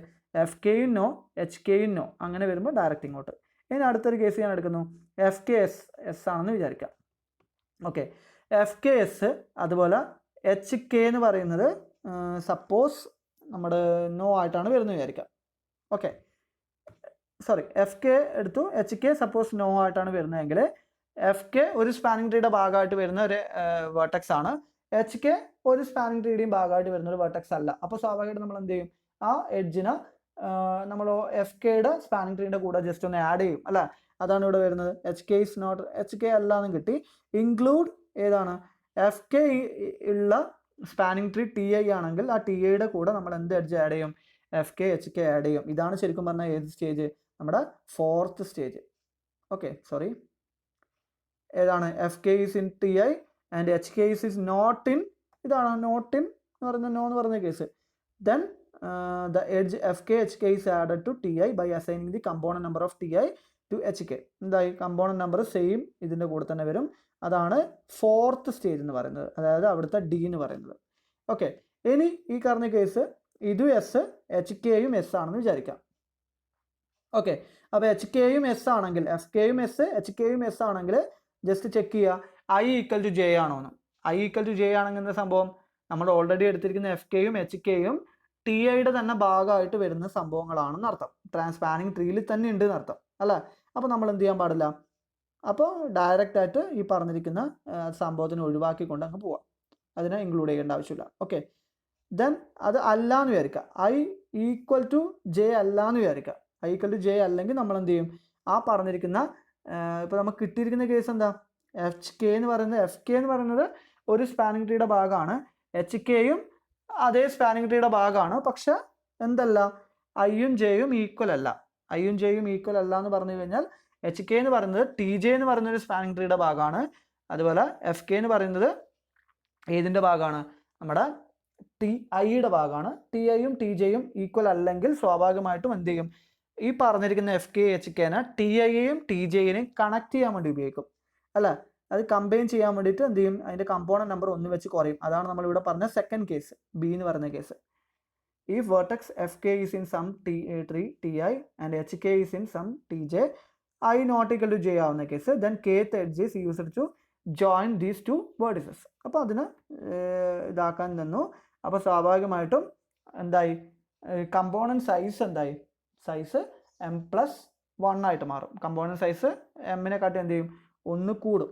FKയും നോ HKയും നോ അങ്ങനെ വരുമ്പോൾ ഡയറക്റ്റ് ഇങ്ങോട്ട്. ഇനി അടുത്തൊരു കേസ് ഞാൻ എടുക്കുന്നു, FKS ആണെന്ന് വിചാരിക്കാം. ഓക്കെ, FKS അതുപോലെ HK എന്ന് പറയുന്നത് സപ്പോസ് നമ്മുടെ നോ ആയിട്ടാണ് വരുന്നത് വിചാരിക്കാം. ഓക്കെ, സോറി, FK എടുത്തു, HK സപ്പോസ് നോ ആയിട്ടാണ് വരുന്നതെങ്കിൽ FK ഒരു സ്പാനിങ് ട്രീയുടെ ഭാഗമായിട്ട് വരുന്ന ഒരു വെർട്ടെക്സ് ആണ്, HK ഒരു സ്പാനിങ് ട്രീയുടെയും ഭാഗമായിട്ട് വരുന്ന ഒരു വെർട്ടെക്സ് അല്ല. അപ്പോൾ സ്വാഭാവികമായിട്ട് നമ്മൾ എന്ത് ചെയ്യും, ആ എഡ്ജിനെ നമ്മൾ FKയുടെ സ്പാനിങ് ട്രീയുടെ കൂടെ ജസ്റ്റ് ഒന്ന് ആഡ് ചെയ്യും അല്ല. അതാണ് ഇവിടെ വരുന്നത്. HK അല്ല എന്ന് കിട്ടി. ഇൻക്ലൂഡ് ഏതാണ്? FK ഉള്ള സ്പാനിങ് ട്രീ TI ആണെങ്കിൽ ആ TIയുടെ കൂടെ നമ്മൾ എന്ത് എഡ്ജ് ആഡ് ചെയ്യും? FK HK ആഡ് ചെയ്യും. ഇതാണ് ശരിക്കും പറഞ്ഞാൽ ഏത് സ്റ്റേജ്? നമ്മുടെ 4th സ്റ്റേജ്. ഓക്കെ, സോറി, ഏതാണ്? FK is in TI and HK is not in, ഇതാണ് നോട്ട് ഇൻ എന്ന് പറയുന്ന നോ എന്ന് പറയുന്ന case. Then the edge FK HK is added to TI by assigning the component number of TI to HK. എന്തായി? Component number same ഇതിൻ്റെ കൂടെ തന്നെ വരും. അതാണ് 4th സ്റ്റേജ് എന്ന് പറയുന്നത്, അതായത് അവിടുത്തെ D എന്ന് പറയുന്നത്. ഓക്കെ, ഇനി ഈ പറഞ്ഞ കേസ് ഇതും S, HKയും S ആണെന്ന് വിചാരിക്കാം. ഓക്കെ, അപ്പോൾ HKയും S ആണെങ്കിൽ, FKയും S HKയും S ആണെങ്കിൽ ജസ്റ്റ് ചെക്ക് ചെയ്യുക I ഈക്വൽ ടു J ആണോ എന്ന്. I ഈക്വൽ ടു J ആണെങ്കിൽ എന്താ സംഭവം? നമ്മൾ ഓൾറെഡി എടുത്തിരിക്കുന്ന FKയും HKയും TIയുടെ തന്നെ ഭാഗമായിട്ട് വരുന്ന സംഭവങ്ങളാണെന്ന് അർത്ഥം. സ്പാനിങ് ട്രീയിൽ തന്നെ ഉണ്ട് എന്നർത്ഥം അല്ല. അപ്പോൾ നമ്മൾ എന്ത് ചെയ്യാൻ പാടില്ല, അപ്പോൾ ഡയറക്റ്റ് ആയിട്ട് ഈ പറഞ്ഞിരിക്കുന്ന സംഭവത്തിന് ഒഴിവാക്കിക്കൊണ്ട് അങ്ങ് പോവാം, അതിനെ ഇൻക്ലൂഡ് ചെയ്യേണ്ട ആവശ്യമില്ല. ഓക്കെ, ദെൻ അത് അല്ല എന്ന് വിചാരിക്കുക, I ഈക്വൽ ടു J അല്ല എന്ന് വിചാരിക്കുക. I ഈക്വൽ ടു J അല്ലെങ്കിൽ നമ്മൾ എന്ത് ചെയ്യും, ആ പറഞ്ഞിരിക്കുന്ന ഇപ്പോൾ നമുക്ക് കിട്ടിയിരിക്കുന്ന കേസ് എന്താ? FK എന്ന് പറയുന്നത് ഒരു സ്പാനിങ് ട്രീയുടെ ഭാഗമാണ്, HKയും അതേ സ്പാനിങ് ട്രീയുടെ ഭാഗമാണ്. പക്ഷെ എന്തല്ല, ഐയും ജെയും ഈക്വൽ അല്ല. ഐയും ജെയും ഈക്വൽ അല്ല എന്ന് പറഞ്ഞു കഴിഞ്ഞാൽ HK എന്ന് പറയുന്നത് TJ എന്ന് പറയുന്ന ഒരു സ്പാനിങ് ട്രീയുടെ ഭാഗമാണ്. അതുപോലെ FK എന്ന് പറയുന്നത് ഏതിൻ്റെ ഭാഗമാണ്? നമ്മുടെ TIയുടെ ഭാഗമാണ്. TIയും TJയും ഈക്വൽ അല്ലെങ്കിൽ സ്വാഭാവികമായിട്ടും എന്ത് ചെയ്യും, ഈ പറഞ്ഞിരിക്കുന്ന FK HKനെ TIയെയും TJയെയും കണക്ട് ചെയ്യാൻ വേണ്ടി ഉപയോഗിക്കും അല്ല. അത് കമ്പൈൻ ചെയ്യാൻ വേണ്ടിയിട്ട് എന്ത് ചെയ്യും, അതിൻ്റെ കമ്പോണന്റ് നമ്പർ 1 വെച്ച് കുറയും. അതാണ് നമ്മളിവിടെ പറഞ്ഞ സെക്കൻഡ് കേസ്, B എന്ന് പറയുന്ന case. If vertex FK is in some tree TI and HK is in some TJ, I not equal to J ആവുന്ന case, then kth edge is used to join these two vertices. അപ്പോൾ അതിന് ഇതാക്കാൻ നിന്നു. അപ്പോൾ സ്വാഭാവികമായിട്ടും എന്തായി, component size എന്തായി, size M+1 ആയിട്ട് മാറും. കമ്പോണന്റ് സൈസ് എമ്മിനെ കാട്ടി എന്ത് ചെയ്യും, 1 കൂടും.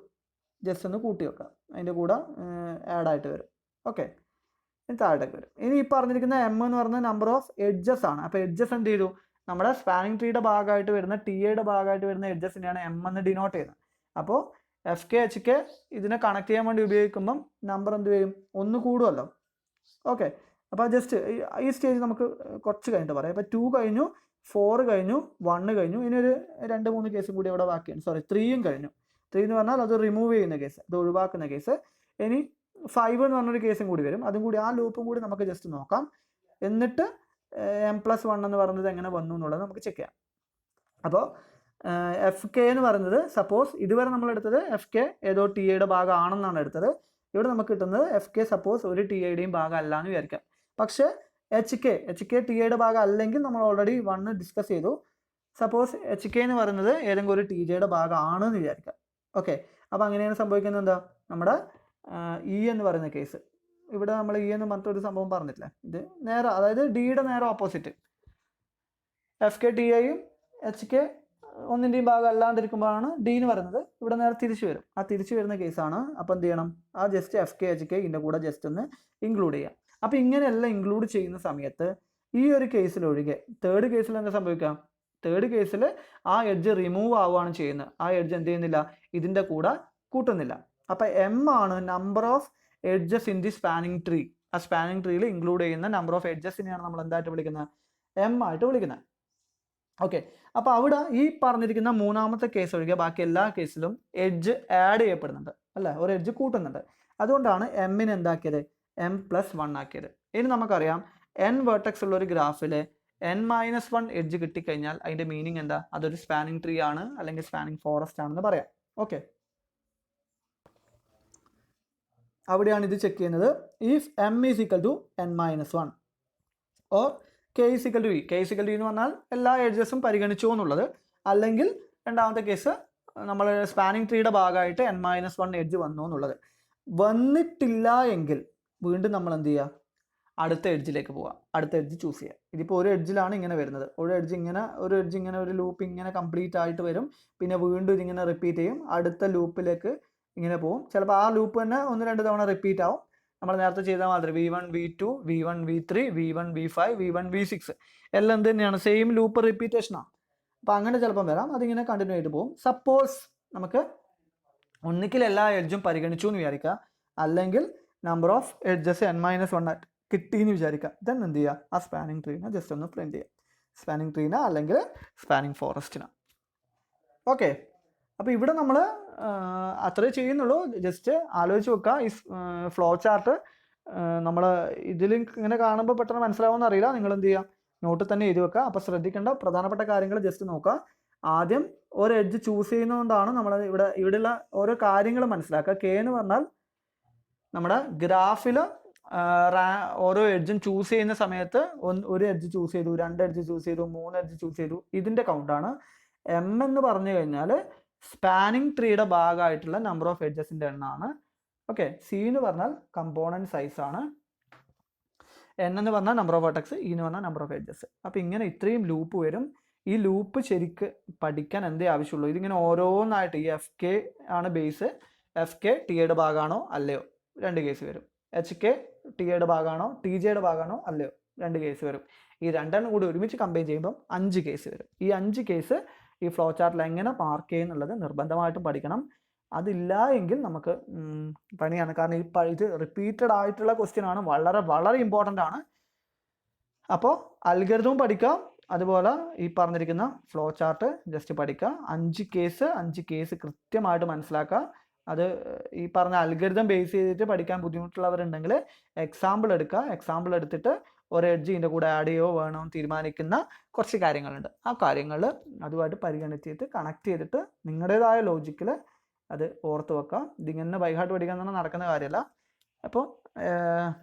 ജസ്റ്റ് ഒന്ന് കൂട്ടി വെക്കാം, അതിൻ്റെ കൂടെ ആഡ് ആയിട്ട് വരും. ഓക്കെ, ഇനി താഴേക്ക് വരും. ഇനി ഈ പറഞ്ഞിരിക്കുന്ന M എന്ന് പറയുന്ന നമ്പർ ഓഫ് എഡ്ജസ് ആണ്. അപ്പോൾ എഡ്ജസ് എന്ത് ചെയ്തു, നമ്മുടെ സ്പാനിങ് ട്രീയുടെ ഭാഗമായിട്ട് വരുന്ന TIയുടെ ഭാഗമായിട്ട് വരുന്ന എഡ്ജസിനെയാണ് M എന്ന് ഡിനോട്ട് ചെയ്യുന്നത്. അപ്പോൾ FK HK ഇതിനെ കണക്ട് ചെയ്യാൻ വേണ്ടി ഉപയോഗിക്കുമ്പം നമ്പർ എന്ത് ചെയ്യും, 1 കൂടുമല്ലോ. ഓക്കെ, അപ്പോൾ ജസ്റ്റ് ഈ സ്റ്റേജ് നമുക്ക് കുറച്ച് കഴിഞ്ഞിട്ട് പറയാം. ഇപ്പോൾ 2 കഴിഞ്ഞു, 4 കഴിഞ്ഞു, 1 കഴിഞ്ഞു, ഇനി ഒരു 2-3 കേസും കൂടി ഇവിടെ ബാക്കിയാണ്. സോറി, 3യും കഴിഞ്ഞു. 3 എന്ന് പറഞ്ഞാൽ അത് റിമൂവ് ചെയ്യുന്ന കേസ്, അത് ഒഴിവാക്കുന്ന കേസ്. ഇനി 5 എന്ന് പറഞ്ഞൊരു കേസും കൂടി വരും. അതും കൂടി, ആ ലൂപ്പും കൂടി നമുക്ക് ജസ്റ്റ് നോക്കാം. എന്നിട്ട് M+1 എന്ന് പറയുന്നത് എങ്ങനെ വന്നു എന്നുള്ളത് നമുക്ക് ചെക്ക് ചെയ്യാം. അപ്പോൾ FK എന്ന് പറയുന്നത് സപ്പോസ് ഇതുവരെ നമ്മൾ എടുത്തത് FK ഏതോ TIയുടെ ഭാഗമാണെന്നാണ് എടുത്തത്. ഇവിടെ നമുക്ക് കിട്ടുന്നത് FK സപ്പോസ് ഒരു TIയുടെയും ഭാഗം അല്ല എന്ന് വിചാരിക്കാം. പക്ഷേ HK TIയുടെ ഭാഗം അല്ലെങ്കിൽ നമ്മൾ ഓൾറെഡി 1 ഡിസ്കസ് ചെയ്തു. സപ്പോസ് HK എന്ന് പറയുന്നത് ഏതെങ്കിലും ഒരു TJയുടെ ഭാഗമാണെന്ന് വിചാരിക്കാം. ഓക്കെ, അപ്പോൾ അങ്ങനെയാണ് സംഭവിക്കുന്നത്. എന്താ, നമ്മുടെ E എന്ന് പറയുന്ന കേസ്, ഇവിടെ നമ്മൾ E എന്ന് പറഞ്ഞിട്ടൊരു സംഭവം പറഞ്ഞിട്ടില്ല, ഇത് നേരെ, അതായത് Dയുടെ നേരെ ഓപ്പോസിറ്റ്. FK TIയും HK ഒന്നിൻ്റെയും ഭാഗം അല്ലാണ്ടിരിക്കുമ്പോഴാണ് D എന്ന് പറയുന്നത്. ഇവിടെ നേരെ തിരിച്ചു വരും. ആ തിരിച്ചു വരുന്ന കേസാണ്. അപ്പോൾ എന്ത് ചെയ്യണം, ആ ജസ്റ്റ് FK HK ഇതിൻ്റെ കൂടെ ജസ്റ്റ് ഒന്ന് ഇൻക്ലൂഡ് ചെയ്യാം. അപ്പോൾ ഇങ്ങനെയെല്ലാം ഇൻക്ലൂഡ് ചെയ്യുന്ന സമയത്ത് ഈ ഒരു കേസിലൊഴികെ തേർഡ് കേസിൽ എന്താ സംഭവിക്കാം, തേർഡ് കേസിൽ ആ എഡ്ജ് റിമൂവ് ആവുകയാണ് ചെയ്യുന്നത്. ആ എഡ്ജ് എന്ത് ചെയ്യുന്നില്ല, ഇതിൻ്റെ കൂടെ കൂട്ടുന്നില്ല. അപ്പോൾ M ആണ് number of edges in the spanning tree. ആ സ്പാനിങ് ട്രീയിൽ ഇൻക്ലൂഡ് ചെയ്യുന്ന നമ്പർ ഓഫ് എഡ്ജസിനെയാണ് നമ്മൾ എന്തായിട്ട് വിളിക്കുന്നത്, M ആയിട്ട് വിളിക്കുന്നത്. ഓക്കെ, അപ്പോൾ അവിടെ ഈ പറഞ്ഞിരിക്കുന്ന മൂന്നാമത്തെ കേസ് ഒഴികെ ബാക്കി എല്ലാ കേസിലും എഡ്ജ് ആഡ് ചെയ്യപ്പെടുന്നുണ്ട് അല്ലേ, ഒരു എഡ്ജ് കൂട്ടുന്നുണ്ട്. അതുകൊണ്ടാണ് എമ്മിന് എന്താക്കിയത്, m+1 ആക്കിയത്. ഇനി നമുക്കറിയാം n വേർട്ടെക്സ് ഉള്ള ഒരു ഗ്രാഫിൽ n-1 എഡ്ജ് കിട്ടിക്കഴിഞ്ഞാൽ അതിന്റെ മീനിങ് എന്താ, അതൊരു സ്പാനിങ് ട്രീ ആണ് അല്ലെങ്കിൽ സ്പാനിങ് ഫോറസ്റ്റ് ആണെന്ന് പറയാം. ഓക്കെ, അവിടെയാണ് ഇത് ചെക്ക് ചെയ്യുന്നത്. If m is equal to n-1 or k is equal to e. k is equal to എന്ന് പറഞ്ഞാൽ എല്ലാ എഡ്ജസും പരിഗണിച്ചു എന്നുള്ളത്. അല്ലെങ്കിൽ രണ്ടാമത്തെ കേസ് നമ്മൾ സ്പാനിങ് ട്രീയുടെ ഭാഗമായിട്ട് n-1 എഡ്ജ് വന്നു എന്നുള്ളത്. വന്നിട്ടില്ല എങ്കിൽ വീണ്ടും നമ്മൾ എന്ത് ചെയ്യുക, അടുത്ത എഡ്ജിലേക്ക് പോവുക, അടുത്ത എഡ്ജ് ചൂസ് ചെയ്യുക. ഇതിപ്പോൾ ഒരു എഡ്ജിലാണ് ഇങ്ങനെ വരുന്നത്, ഒരു എഡ്ജ് ഇങ്ങനെ ഒരു ലൂപ്പ് ഇങ്ങനെ കംപ്ലീറ്റ് ആയിട്ട് വരും, പിന്നെ വീണ്ടും ഇതിങ്ങനെ റിപ്പീറ്റ് ചെയ്യും, അടുത്ത ലൂപ്പിലേക്ക് ഇങ്ങനെ പോകും. ചിലപ്പോൾ ആ ലൂപ്പ് തന്നെ 1-2 തവണ റിപ്പീറ്റ് ആവും. നമ്മൾ നേരത്തെ ചെയ്ത മാതിരി v1 v2 v1 v3 v1 v5 v1 v6 എല്ലാം എന്ത് തന്നെയാണ്, സെയിം ലൂപ്പ് റിപ്പീറ്റേഷനാണ്. അപ്പോൾ അങ്ങനെ ചിലപ്പം വരാം, അതിങ്ങനെ കണ്ടിന്യൂ ആയിട്ട് പോകും. സപ്പോസ് നമുക്ക് ഒന്നിക്കിൽ എല്ലാ എഡ്ജും പരിഗണിച്ചു എന്ന് വിചാരിക്കുക, അല്ലെങ്കിൽ നമ്പർ ഓഫ് എഡ്ജസ് n-1 കിട്ടിയെന്ന് വിചാരിക്കുക. ദെൻ എന്ത് ചെയ്യുക, ആ സ്പാനിങ് ട്രീനെ ജസ്റ്റ് ഒന്ന് പ്രിന്റ് ചെയ്യുക, സ്പാനിങ് ട്രീനെ അല്ലെങ്കിൽ സ്പാനിങ് ഫോറസ്റ്റിനെ. ഓക്കെ, അപ്പോൾ ഇവിടെ നമ്മൾ അത്രേ ചെയ്യുന്നുള്ളൂ. ജസ്റ്റ് ആലോചിച്ച് വെക്കുക. ഈ ഫ്ലോ ചാർട്ട് നമ്മൾ ഇതിൽ ഇങ്ങനെ കാണുമ്പോൾ പെട്ടെന്ന് മനസ്സിലാവുമെന്ന് അറിയില്ല, നിങ്ങൾ എന്ത് ചെയ്യുക, നോട്ടിൽ തന്നെ എഴുതി വെക്കുക. അപ്പോൾ ശ്രദ്ധിക്കേണ്ട പ്രധാനപ്പെട്ട കാര്യങ്ങൾ ജസ്റ്റ് നോക്കുക. ആദ്യം ഒരു എഡ്ജ് ചൂസ് ചെയ്യുന്നതുകൊണ്ടാണ് നമ്മൾ ഇവിടെയുള്ള ഓരോ കാര്യങ്ങൾ മനസ്സിലാക്കുക. കെ എന്ന് പറഞ്ഞാൽ നമ്മുടെ ഗ്രാഫിൽ ഓരോ എഡ്ജും ചൂസ് ചെയ്യുന്ന സമയത്ത് ഒരു എഡ്ജ് ചൂസ് ചെയ്തു, 2 എഡ്ജ് ചൂസ് ചെയ്തു, 3 എഡ്ജ് ചൂസ് ചെയ്തു, ഇതിൻ്റെ കൗണ്ടാണ്. എം എന്ന് പറഞ്ഞു കഴിഞ്ഞാൽ സ്പാനിങ് ട്രീയുടെ ഭാഗമായിട്ടുള്ള നമ്പർ ഓഫ് എഡ്ജസിൻ്റെ എണ്ണമാണ്. ഓക്കെ, സി എന്ന് പറഞ്ഞാൽ കമ്പോണൻറ്റ് സൈസ് ആണ്, എൻ എന്ന് പറഞ്ഞാൽ നമ്പർ ഓഫ് വെർട്ടെക്സ്, ഇ എന്ന് പറഞ്ഞാൽ നമ്പർ ഓഫ് എഡ്ജസ്. അപ്പോൾ ഇങ്ങനെ ഇത്രയും ലൂപ്പ് വരും. ഈ ലൂപ്പ് ശരിക്ക് പഠിക്കാൻ എന്തേ ആവശ്യമുള്ളൂ, ഇതിങ്ങനെ ഓരോന്നായിട്ട് ഈ എഫ് കെ ആണ് ബേസ്, എഫ് കെ ടി എയുടെ ഭാഗമാണോ അല്ലയോ 2 കേസ് വരും, എച്ച് കെ ടി എയുടെ ഭാഗമാണോ ടി ജെയുടെ ഭാഗമാണോ അല്ലയോ 2 കേസ് വരും. ഈ രണ്ടെണ്ണം കൂടി ഒരുമിച്ച് കമ്പൈൻ ചെയ്യുമ്പം 5 കേസ് വരും. ഈ 5 കേസ് ഈ ഫ്ലോ ചാർട്ടിൽ എങ്ങനെ മാർക്ക് ചെയ്യുന്നുള്ളത് നിർബന്ധമായിട്ടും പഠിക്കണം. അതില്ല എങ്കിൽ നമുക്ക് പണിയാണ്. കാരണം ഇത് റിപ്പീറ്റഡ് ആയിട്ടുള്ള ക്വസ്റ്റ്യൻ ആണ്, വളരെ വളരെ ഇമ്പോർട്ടൻ്റ് ആണ്. അപ്പോൾ അൽഗരിതവും പഠിക്കാം, അതുപോലെ ഈ പറഞ്ഞിരിക്കുന്ന ഫ്ലോ ചാർട്ട് ജസ്റ്റ് പഠിക്കുക. 5 കേസ് കൃത്യമായിട്ട് മനസ്സിലാക്കുക. അത് ഈ പറഞ്ഞ അൽഗരിതം ബേസ് ചെയ്തിട്ട് പഠിക്കാൻ ബുദ്ധിമുട്ടുള്ളവരുണ്ടെങ്കിൽ എക്സാമ്പിൾ എടുക്കുക. എക്സാമ്പിൾ എടുത്തിട്ട് ഒരു എഡ്ജ് ഇതിൻ്റെ കൂടെ ആഡ് ചെയ്യോ വേണോ തീരുമാനിക്കുന്ന കുറച്ച് കാര്യങ്ങളുണ്ട്. ആ കാര്യങ്ങൾ അതുമായിട്ട് പരിഗണിച്ചിട്ട് കണക്ട് ചെയ്തിട്ട് നിങ്ങളുടേതായ ലോജിക്കിൽ അത് ഓർത്ത് വെക്കുക. ഇതിങ്ങനെ ബൈഹാർട്ട് പഠിക്കാൻ തന്നെ നടക്കുന്ന കാര്യമല്ല. അപ്പോൾ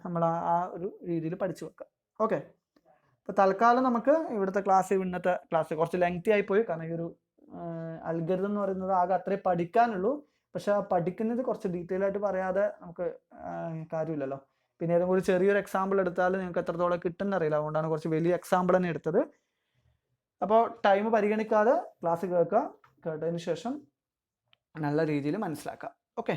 നമ്മൾ ആ ഒരു രീതിയിൽ പഠിച്ചു വെക്കുക. ഓക്കെ, അപ്പോൾ തൽക്കാലം നമുക്ക് ഇവിടുത്തെ ഇന്നത്തെ ക്ലാസ് കുറച്ച് ലെങ്തി ആയിപ്പോയി. കാരണം ഈ ഒരു അൽഗരിതം എന്ന് പറയുന്നത് ആകെ അത്രേ പഠിക്കാനുള്ളൂ. പക്ഷെ ആ പഠിക്കുന്നത് കുറച്ച് ഡീറ്റെയിൽ ആയിട്ട് പറയാതെ നമുക്ക് കാര്യമില്ലല്ലോ. പിന്നെ ഏതെങ്കിലും ഒരു ചെറിയൊരു എക്സാമ്പിൾ എടുത്താൽ നിങ്ങൾക്ക് എത്രത്തോളം കിട്ടുന്ന അറിയില്ല. അതുകൊണ്ടാണ് കുറച്ച് വലിയ എക്സാമ്പിൾ തന്നെ എടുത്തത്. അപ്പോൾ ടൈം പരിഗണിക്കാതെ ക്ലാസ് കേൾക്കുക. കേട്ടതിന് ശേഷം നല്ല രീതിയിൽ മനസ്സിലാക്കുക. ഓക്കെ.